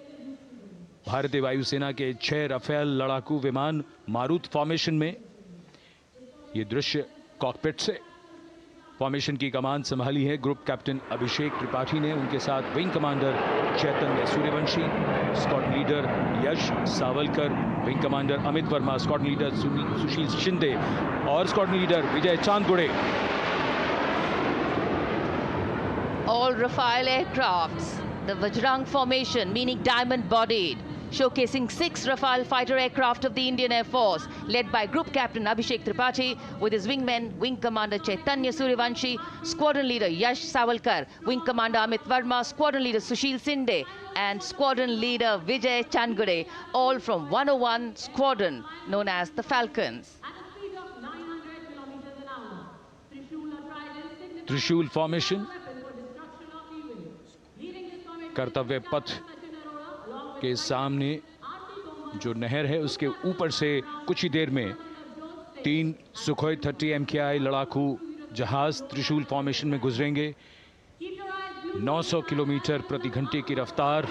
भारतीय वायुसेना के 6 राफेल लड़ाकू विमान मारुत फॉर्मेशन में। ये दृश्य कॉकपिट से। फॉर्मेशन की कमान संभाली है ग्रुप कैप्टन अभिषेक त्रिपाठी ने, उनके साथ wing commander Chaitanya Suryavanshi, squadron leader Yash Sawalkar, wing commander Amit Verma, squadron leader Sushil Shinde और squadron leader Vijay Chandgude. All Rafale aircrafts, the Vajrang formation, meaning diamond-bodied, showcasing 6 Rafale fighter aircraft of the Indian Air Force, led by Group Captain Abhishek Tripathi, with his wingmen, Wing Commander Chaitanya Suryavanshi, Squadron Leader Yash Savalkar, Wing Commander Amit Verma, Squadron Leader Sushil Sinde, and Squadron Leader Vijay Chandgure, all from 101 Squadron, known as the Falcons. त्रिशूल formation, कर्तव्य पथ के सामने जो नहर है उसके ऊपर से कुछ ही देर में 3 सुखोई 30 MKI लड़ाकू जहाज त्रिशूल फॉर्मेशन में गुजरेंगे। 900 किलोमीटर प्रति घंटे की रफ्तार,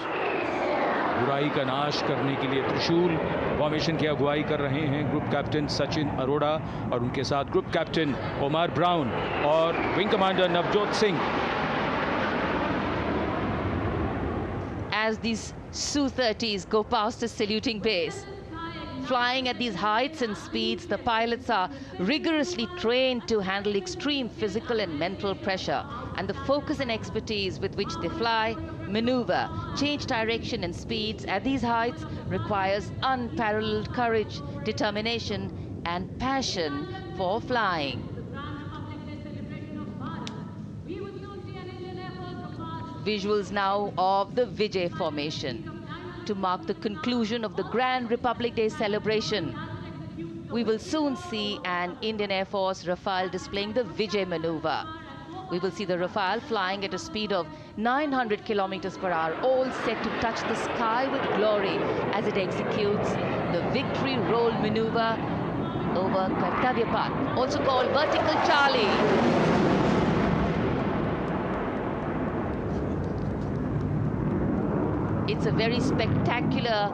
बुराई का नाश करने के लिए त्रिशूल फॉर्मेशन की अगुवाई कर रहे हैं ग्रुप कैप्टन सचिन अरोड़ा और उनके साथ ग्रुप कैप्टन ओमार ब्राउन और Wing commander Navjot Singh. As these Su-30s go past the saluting base, flying at these heights and speeds, the pilots are rigorously trained to handle extreme physical and mental pressure. And the focus and expertise with which they fly, maneuver, change direction and speeds at these heights requires unparalleled courage, determination, and passion for flying. Visuals now of the Vijay formation to mark the conclusion of the Grand Republic Day celebration. We will soon see an Indian Air Force Rafale displaying the Vijay maneuver. We will see the Rafale flying at a speed of 900 kilometers per hour, all set to touch the sky with glory as it executes the victory roll maneuver over Kartavya Path, also called Vertical Charlie. It's a very spectacular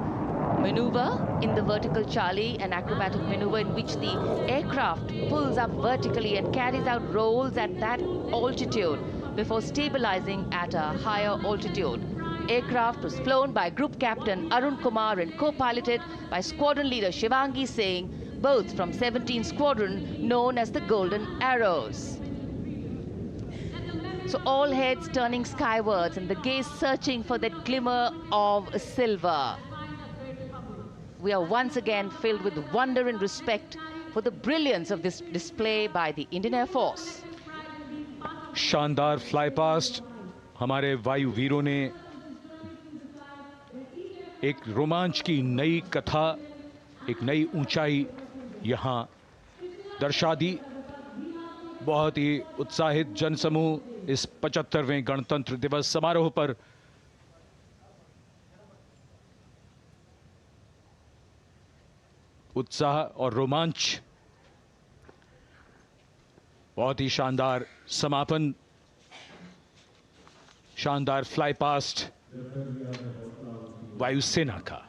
maneuver in the Vertical Charlie, an acrobatic maneuver in which the aircraft pulls up vertically and carries out rolls at that altitude before stabilizing at a higher altitude. Aircraft was flown by Group Captain Arun Kumar and co-piloted by Squadron Leader Shivangi Singh, both from 17th Squadron known as the Golden Arrows. So all heads turning skywards and the gaze searching for that glimmer of silver. We are once again filled with wonder and respect for the brilliance of this display by the Indian Air Force. शानदार fly past हमारे वायु वीरों ने एक रोमांच की नई कथा, एक नई ऊंचाई यहां दर्शा दी। बहुत ही उत्साहित जनसमूह इस 75वें गणतंत्र दिवस समारोह पर उत्साह और रोमांच, बहुत ही शानदार समापन, शानदार फ्लाई पास्ट वायुसेना का।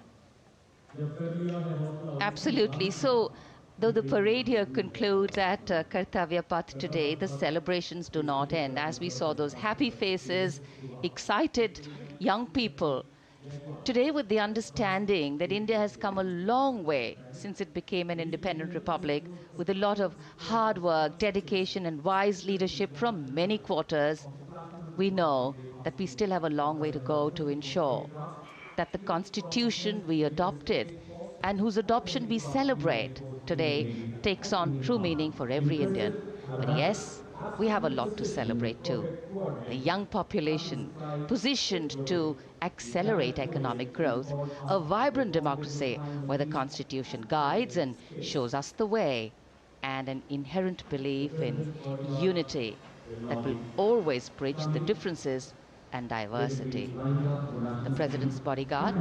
Absolutely. So, though the parade here concludes at Kartavya Path today, the celebrations do not end. As we saw those happy faces, excited young people, today with the understanding that India has come a long way since it became an independent republic, with a lot of hard work, dedication and wise leadership from many quarters, we know that we still have a long way to go to ensure that the constitution we adopted and whose adoption we celebrate today takes on true meaning for every Indian. But yes, we have a lot to celebrate too. A young population positioned to accelerate economic growth, a vibrant democracy where the constitution guides and shows us the way, and an inherent belief in unity that will always bridge the differences and diversity. The President's bodyguard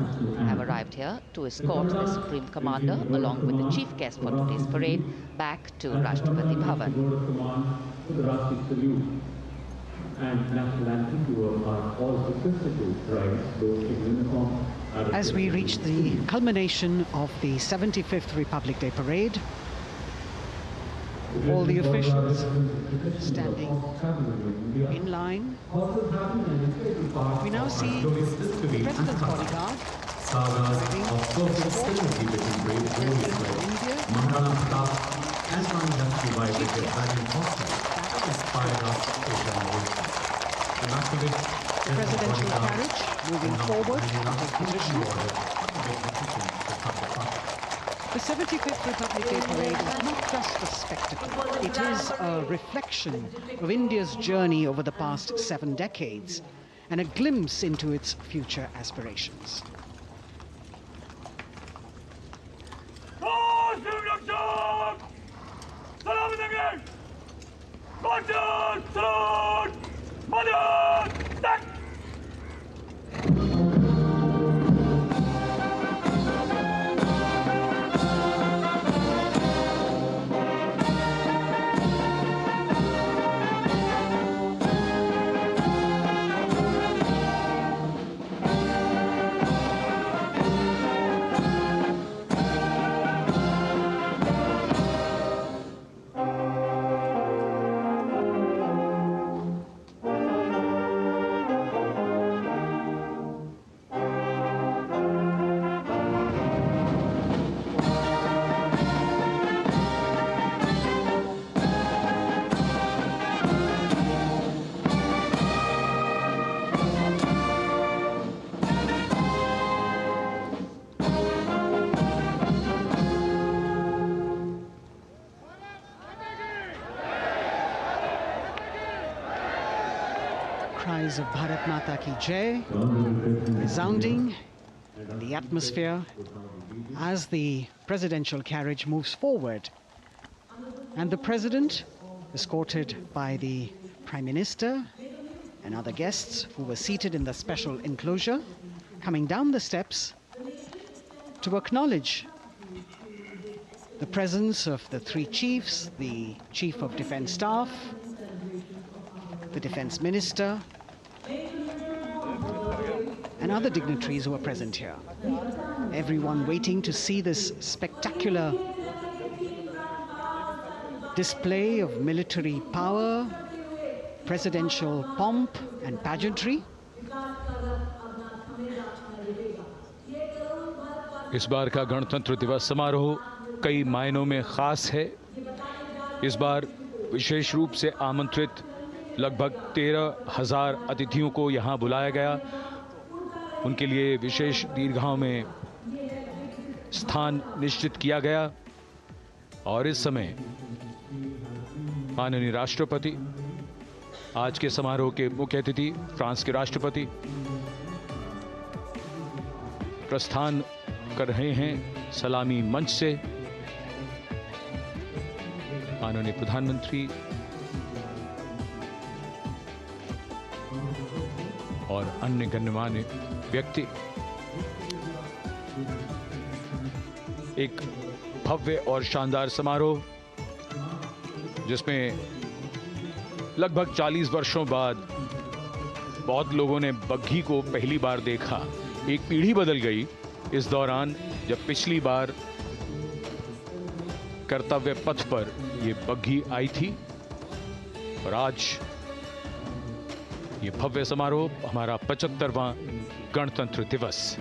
have arrived here to escort the Supreme Commander along with the chief guest for today's parade back to Rashtrapati Bhavan. As we reach the culmination of the 75th Republic Day Parade, all the officials standing in line. We now see the President's bodyguard presidential carriage moving forward to position. The 75th Republic Day Parade is not just a spectacle. It is a reflection of India's journey over the past 7 decades and a glimpse into its future aspirations. voices of Bharat Mata Ki Jai resounding in the atmosphere as the presidential carriage moves forward. And the president, escorted by the Prime Minister and other guests who were seated in the special enclosure, coming down the steps to acknowledge the presence of the three chiefs, the Chief of Defence Staff, the Defence Minister, and other dignitaries who are present here. Everyone waiting to see this spectacular display of military power, presidential pomp and pageantry. इस बार का गणतंत्र दिवस समारोह कई मायनों में खास है। इस बार विशेष रूप से आमंत्रित लगभग 13,000 अतिथियों को यहां बुलाया गया। उनके लिए विशेष दीर्घाओं में स्थान निश्चित किया गया और इस समय माननीय राष्ट्रपति, आज के समारोह के मुख्य अतिथि फ्रांस के राष्ट्रपति प्रस्थान कर रहे हैं सलामी मंच से। माननीय प्रधानमंत्री और अन्य गण्यमान्य व्यक्ति एक भव्य और शानदार समारोह जिसमें लगभग 40 वर्षों बाद बहुत लोगों ने बग्घी को पहली बार देखा। एक पीढ़ी बदल गई इस दौरान, जब पिछली बार कर्तव्य पथ पर ये बग्घी आई थी और आज ये भव्य समारोह हमारा 75वां गणतंत्र दिवस।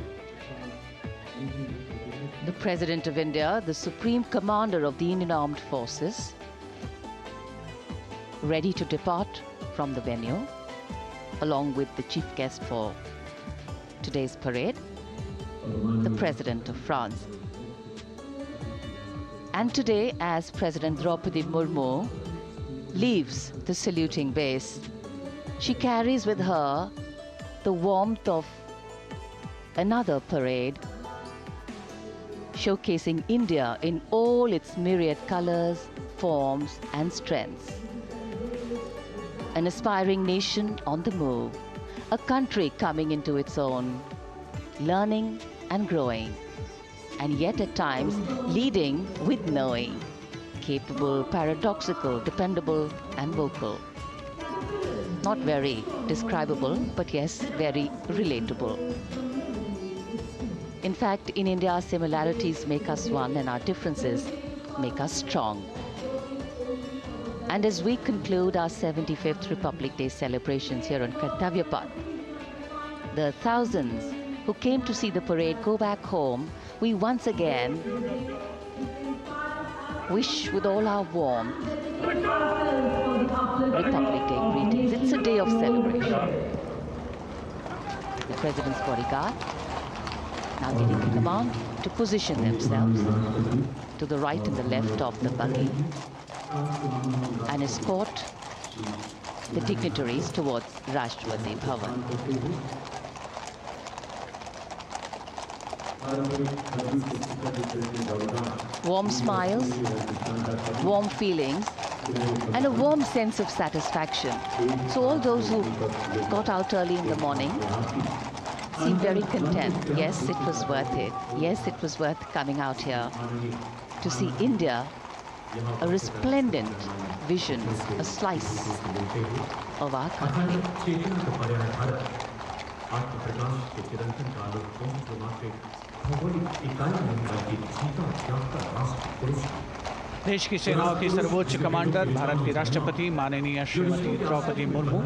The President of India, the Supreme Commander of the Indian Armed Forces, ready to depart from the venue, along with the chief guest for today's parade, the President of France. And today, as President Draupadi Murmu leaves the saluting base, she carries with her the warmth of another parade, showcasing India in all its myriad colors, forms, and strengths. An aspiring nation on the move, a country coming into its own, learning and growing, and yet at times leading with knowing, capable, paradoxical, dependable, and vocal. Not very describable, but yes, very relatable. In fact, in India, similarities make us one and our differences make us strong. And as we conclude our 75th Republic Day celebrations here on Kartavya Path, the thousands who came to see the parade go back home, we once again wish with all our warmth Republic Day greetings. It's a day of celebration. The President's bodyguard now getting the command to position themselves to the right and the left of the buggy and escort the dignitaries towards Rashtrapati Bhavan. Warm smiles, warm feelings, and a warm sense of satisfaction. So all those who got out early in the morning seem very content. Yes, it was worth it. Yes, it was worth coming out here to see India, a resplendent vision, a slice of our country. देश की सेनाओं की सर्वोच्च commander Bharat की राष्ट्रपति माननीय श्रीमती द्रौपदी मुर्मू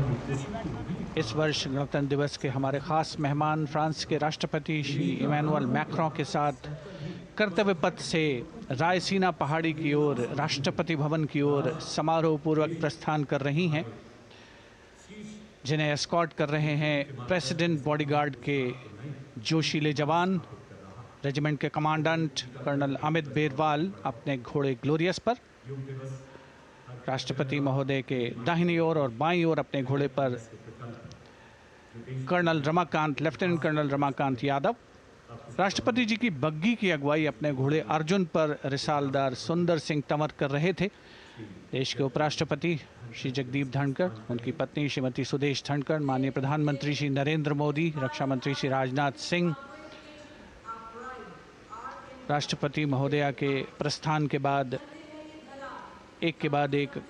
इस वर्ष गणतंत्र दिवस के हमारे खास मेहमान फ्रांस के राष्ट्रपति श्री इमैनुअल मैक्रों के साथ कर्तव्य पथ से रायसीना पहाड़ी की ओर राष्ट्रपति भवन की ओर समारोह पूर्वक प्रस्थान कर रही हैं, जिन्हें एस्कॉर्ट कर रहे हैं प्रेसिडेंट बॉडीगार्ड के जोशीले जवान, रेजिमेंट के कमांडेंट कर्नल अमित बेरवाल अपने घोड़े ग्लोरियस पर। राष्ट्रपति महोदय के दाहिनी ओर और बाईं ओर अपने घोड़े पर Colonel Ramakant, Lieutenant Colonel Ramakant Yadav राष्ट्रपति जी की बग्गी की अगुवाई अपने घोड़े अर्जुन पर रिसालदार सुंदर सिंह तंवर कर रहे थे। देश के उपराष्ट्रपति श्री जगदीप धनखड़, उनकी पत्नी श्रीमती सुदेश धनखड़, माननीय प्रधानमंत्री श्री नरेंद्र मोदी, रक्षा मंत्री श्री राजनाथ सिंह, राष्ट्रपति महोदया के प्रस्थान के बाद एक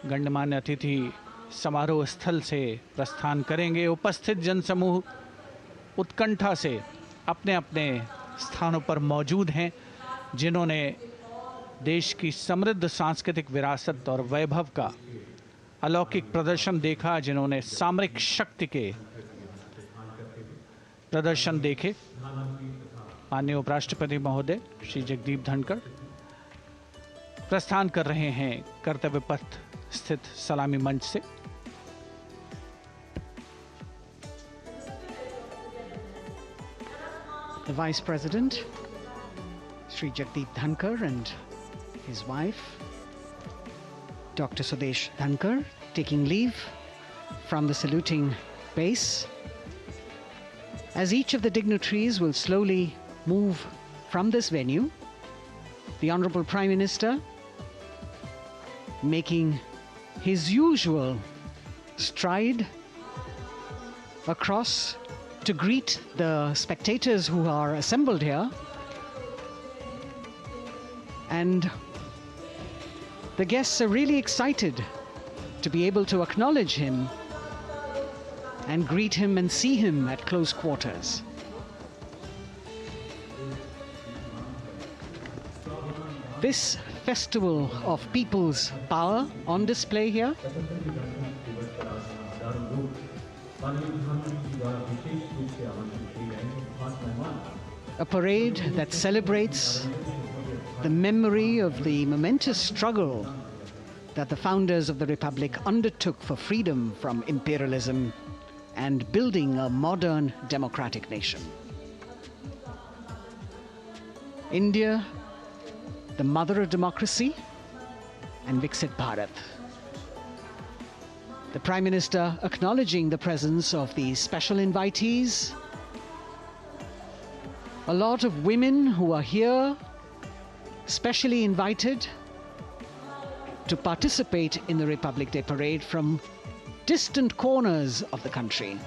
गण्यमान्य अतिथि समारोह स्थल से प्रस्थान करेंगे। उपस्थित जनसमूह उत्कंठा से अपने अपने स्थानों पर मौजूद हैं। जिन्होंने देश की समृद्ध सांस्कृतिक विरासत और वैभव का अलौकिक प्रदर्शन देखा, जिन्होंने सामरिक शक्ति के प्रदर्शन देखे। माननीय उपराष्ट्रपति महोदय श्री जगदीप धनखड़ प्रस्थान कर रहे हैं कर्तव्य पथ स्थित सलामी मंच से। The Vice President, Sri Jagdeep Dhankar, and his wife, Dr. Sudesh Dhankar, taking leave from the saluting base. As each of the dignitaries will slowly move from this venue, the Honorable Prime Minister making his usual stride across to greet the spectators who are assembled here. And the guests are really excited to be able to acknowledge him and greet him and see him at close quarters. This festival of people's power on display here a parade that celebrates the memory of the momentous struggle that the founders of the Republic undertook for freedom from imperialism and building a modern democratic nation. India, the mother of democracy, and Viksit Bharat. The Prime Minister acknowledging the presence of these special invitees. A lot of women who are here, specially invited to participate in the Republic Day Parade from distant corners of the country.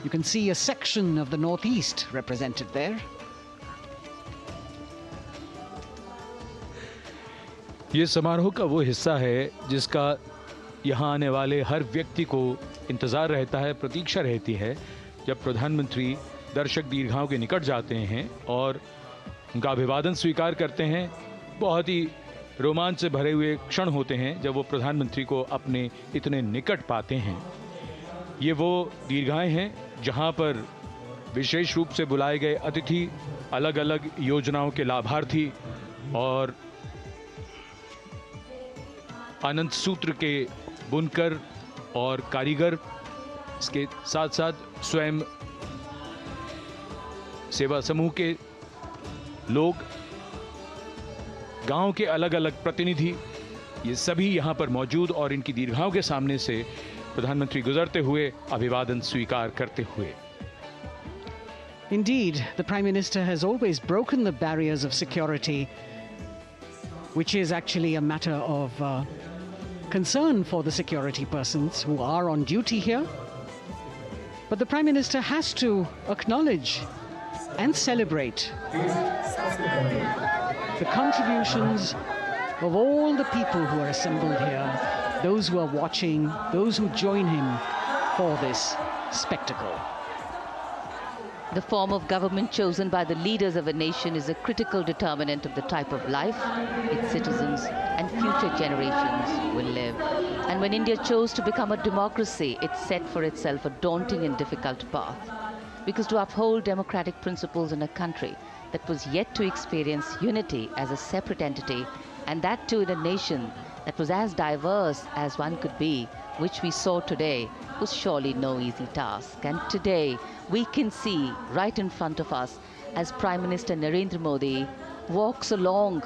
You can see a section of the Northeast represented there. ये समारोह का वो हिस्सा है जिसका यहाँ आने वाले हर व्यक्ति को इंतज़ार रहता है, प्रतीक्षा रहती है जब प्रधानमंत्री दर्शक दीर्घाओं के निकट जाते हैं और उनका अभिवादन स्वीकार करते हैं। बहुत ही रोमांच से भरे हुए क्षण होते हैं जब वो प्रधानमंत्री को अपने इतने निकट पाते हैं। ये वो दीर्घाएं हैं जहाँ पर विशेष रूप से बुलाए गए अतिथि, अलग अलग योजनाओं के लाभार्थी और आनंद सूत्र के बुनकर और कारीगर, इसके साथ साथ स्वयं सेवा समूह के लोग, गांव के अलग अलग प्रतिनिधि, ये सभी यहां पर मौजूद और इनकी दीर्घाओं के सामने से प्रधानमंत्री गुजरते हुए अभिवादन स्वीकार करते हुए। Indeed, the Prime Minister has always broken the barriers of security, which is actually a matter of concern for the security persons who are on duty here. But the Prime Minister has to acknowledge and celebrate the contributions of all the people who are assembled here, those who are watching, those who join him for this spectacle. The form of government chosen by the leaders of a nation is a critical determinant of the type of life its citizens and future generations will live. And when India chose to become a democracy, it set for itself a daunting and difficult path. Because to uphold democratic principles in a country that was yet to experience unity as a separate entity, and that too in a nation that was as diverse as one could be, which we saw today, was surely no easy task. And today, we can see right in front of us as Prime Minister Narendra Modi walks along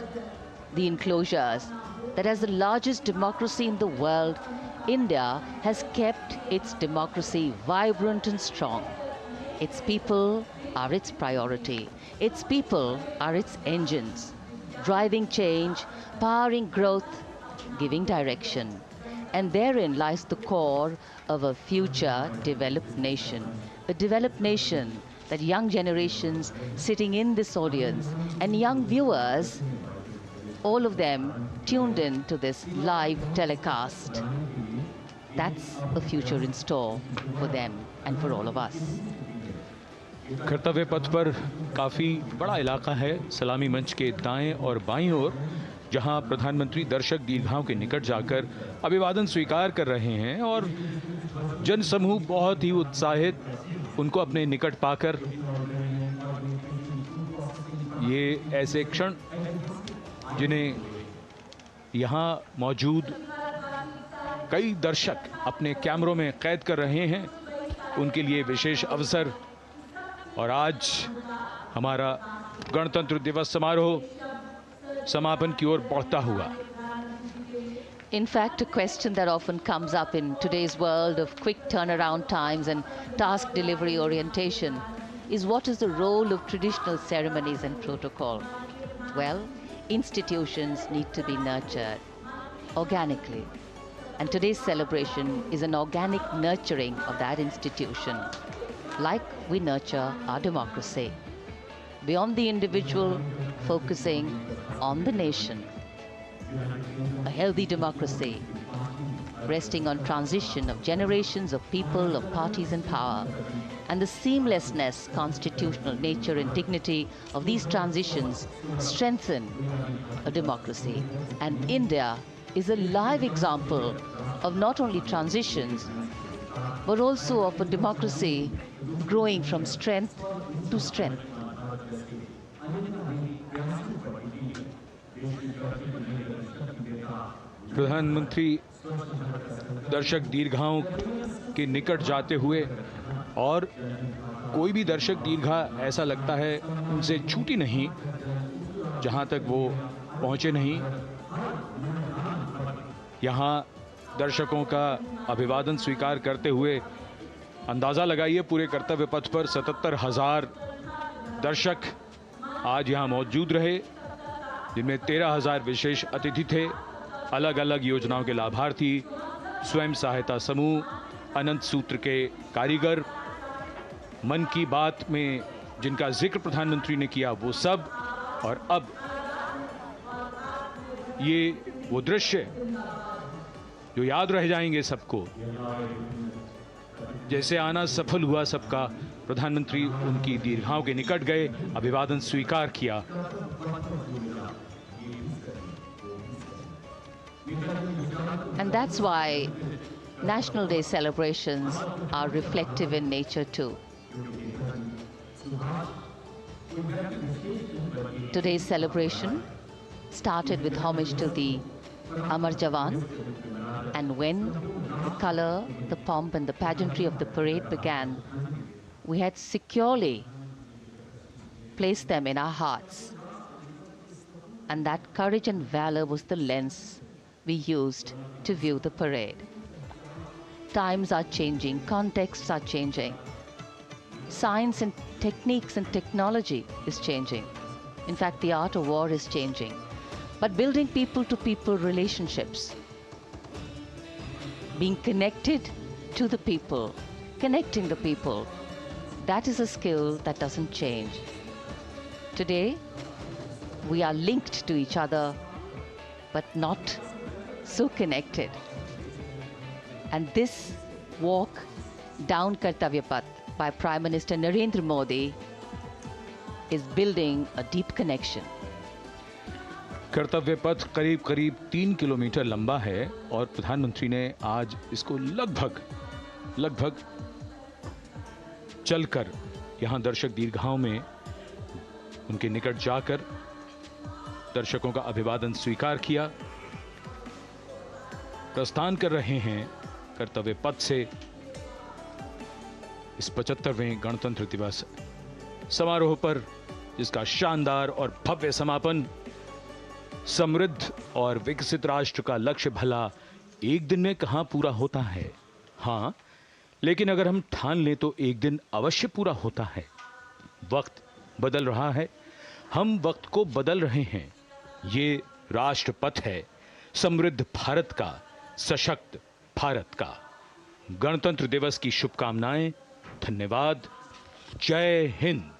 the enclosures that as the largest democracy in the world, India has kept its democracy vibrant and strong. Its people are its priority. Its people are its engines, driving change, powering growth, giving direction. And therein lies the core of a future developed nation. A developed nation that young generations sitting in this audience and young viewers, all of them tuned in to this live telecast. That's a future in store for them and for all of us. कर्तव्य पथ पर काफ़ी बड़ा इलाका है, सलामी मंच के दाएं और बाईं ओर, जहां प्रधानमंत्री दर्शक दीर्घाओं के निकट जाकर अभिवादन स्वीकार कर रहे हैं और जनसमूह बहुत ही उत्साहित उनको अपने निकट पाकर। ये ऐसे क्षण जिन्हें यहाँ मौजूद कई दर्शक अपने कैमरों में कैद कर रहे हैं, उनके लिए विशेष अवसर। और आज हमारा गणतंत्र दिवस समारोह समापन की ओर बढ़ता हुआ। In fact, a question that often comes up in today's world of quick turnaround times and task delivery orientation is what is the role of traditional ceremonies and protocol? Well, institutions need to be nurtured organically. And today's celebration is an organic nurturing of that institution, like we nurture our democracy. Beyond the individual, focusing on the nation. A healthy democracy, resting on transition of generations of people, of parties in power, and the seamlessness, constitutional nature and dignity of these transitions strengthen a democracy. And India is a live example of not only transitions, but also of a democracy growing from strength to strength. प्रधानमंत्री दर्शक दीर्घाओं के निकट जाते हुए, और कोई भी दर्शक दीर्घा ऐसा लगता है उनसे छूटी नहीं जहां तक वो पहुंचे नहीं। यहाँ दर्शकों का अभिवादन स्वीकार करते हुए अंदाज़ा लगाइए, पूरे कर्तव्य पथ पर 77,000 दर्शक आज यहाँ मौजूद रहे, जिनमें 13,000 विशेष अतिथि थे, अलग अलग योजनाओं के लाभार्थी, स्वयं सहायता समूह, अनंत सूत्र के कारीगर, मन की बात में जिनका जिक्र प्रधानमंत्री ने किया वो सब। और अब ये वो दृश्य जो याद रह जाएंगे सबको, जैसे आना सफल हुआ सबका, प्रधानमंत्री उनकी दीर्घाओं के निकट गए, अभिवादन स्वीकार किया। And that's why National Day celebrations are reflective in nature too. Today's celebration started with homage to the Amar Jawan, and when the color, the pomp and the pageantry of the parade began, we had securely placed them in our hearts. And that courage and valor was the lens we used to view the parade. Times are changing, contexts are changing. Science and techniques and technology is changing. In fact, the art of war is changing. But building people-to-people relationships, being connected to the people, connecting the people, that is a skill that doesn't change. Today, we are linked to each other, but not so connected. And this walk down Kartavya Path by Prime Minister Narendra Modi is building a deep connection. कर्तव्य पथ करीब करीब 3 kilometre लंबा है और प्रधानमंत्री ने आज इसको लगभग चलकर यहां दर्शक दीर्घाओं में उनके निकट जाकर दर्शकों का अभिवादन स्वीकार किया। प्रस्थान कर रहे हैं कर्तव्य पथ से इस 75वें गणतंत्र दिवस समारोह पर, जिसका शानदार और भव्य समापन समृद्ध और विकसित राष्ट्र का लक्ष्य भला एक दिन में कहां पूरा होता है। हाँ, लेकिन अगर हम ठान लें तो एक दिन अवश्य पूरा होता है। वक्त बदल रहा है, हम वक्त को बदल रहे हैं। ये राष्ट्रपथ है समृद्ध भारत का, सशक्त भारत का। गणतंत्र दिवस की शुभकामनाएं। धन्यवाद। जय हिंद।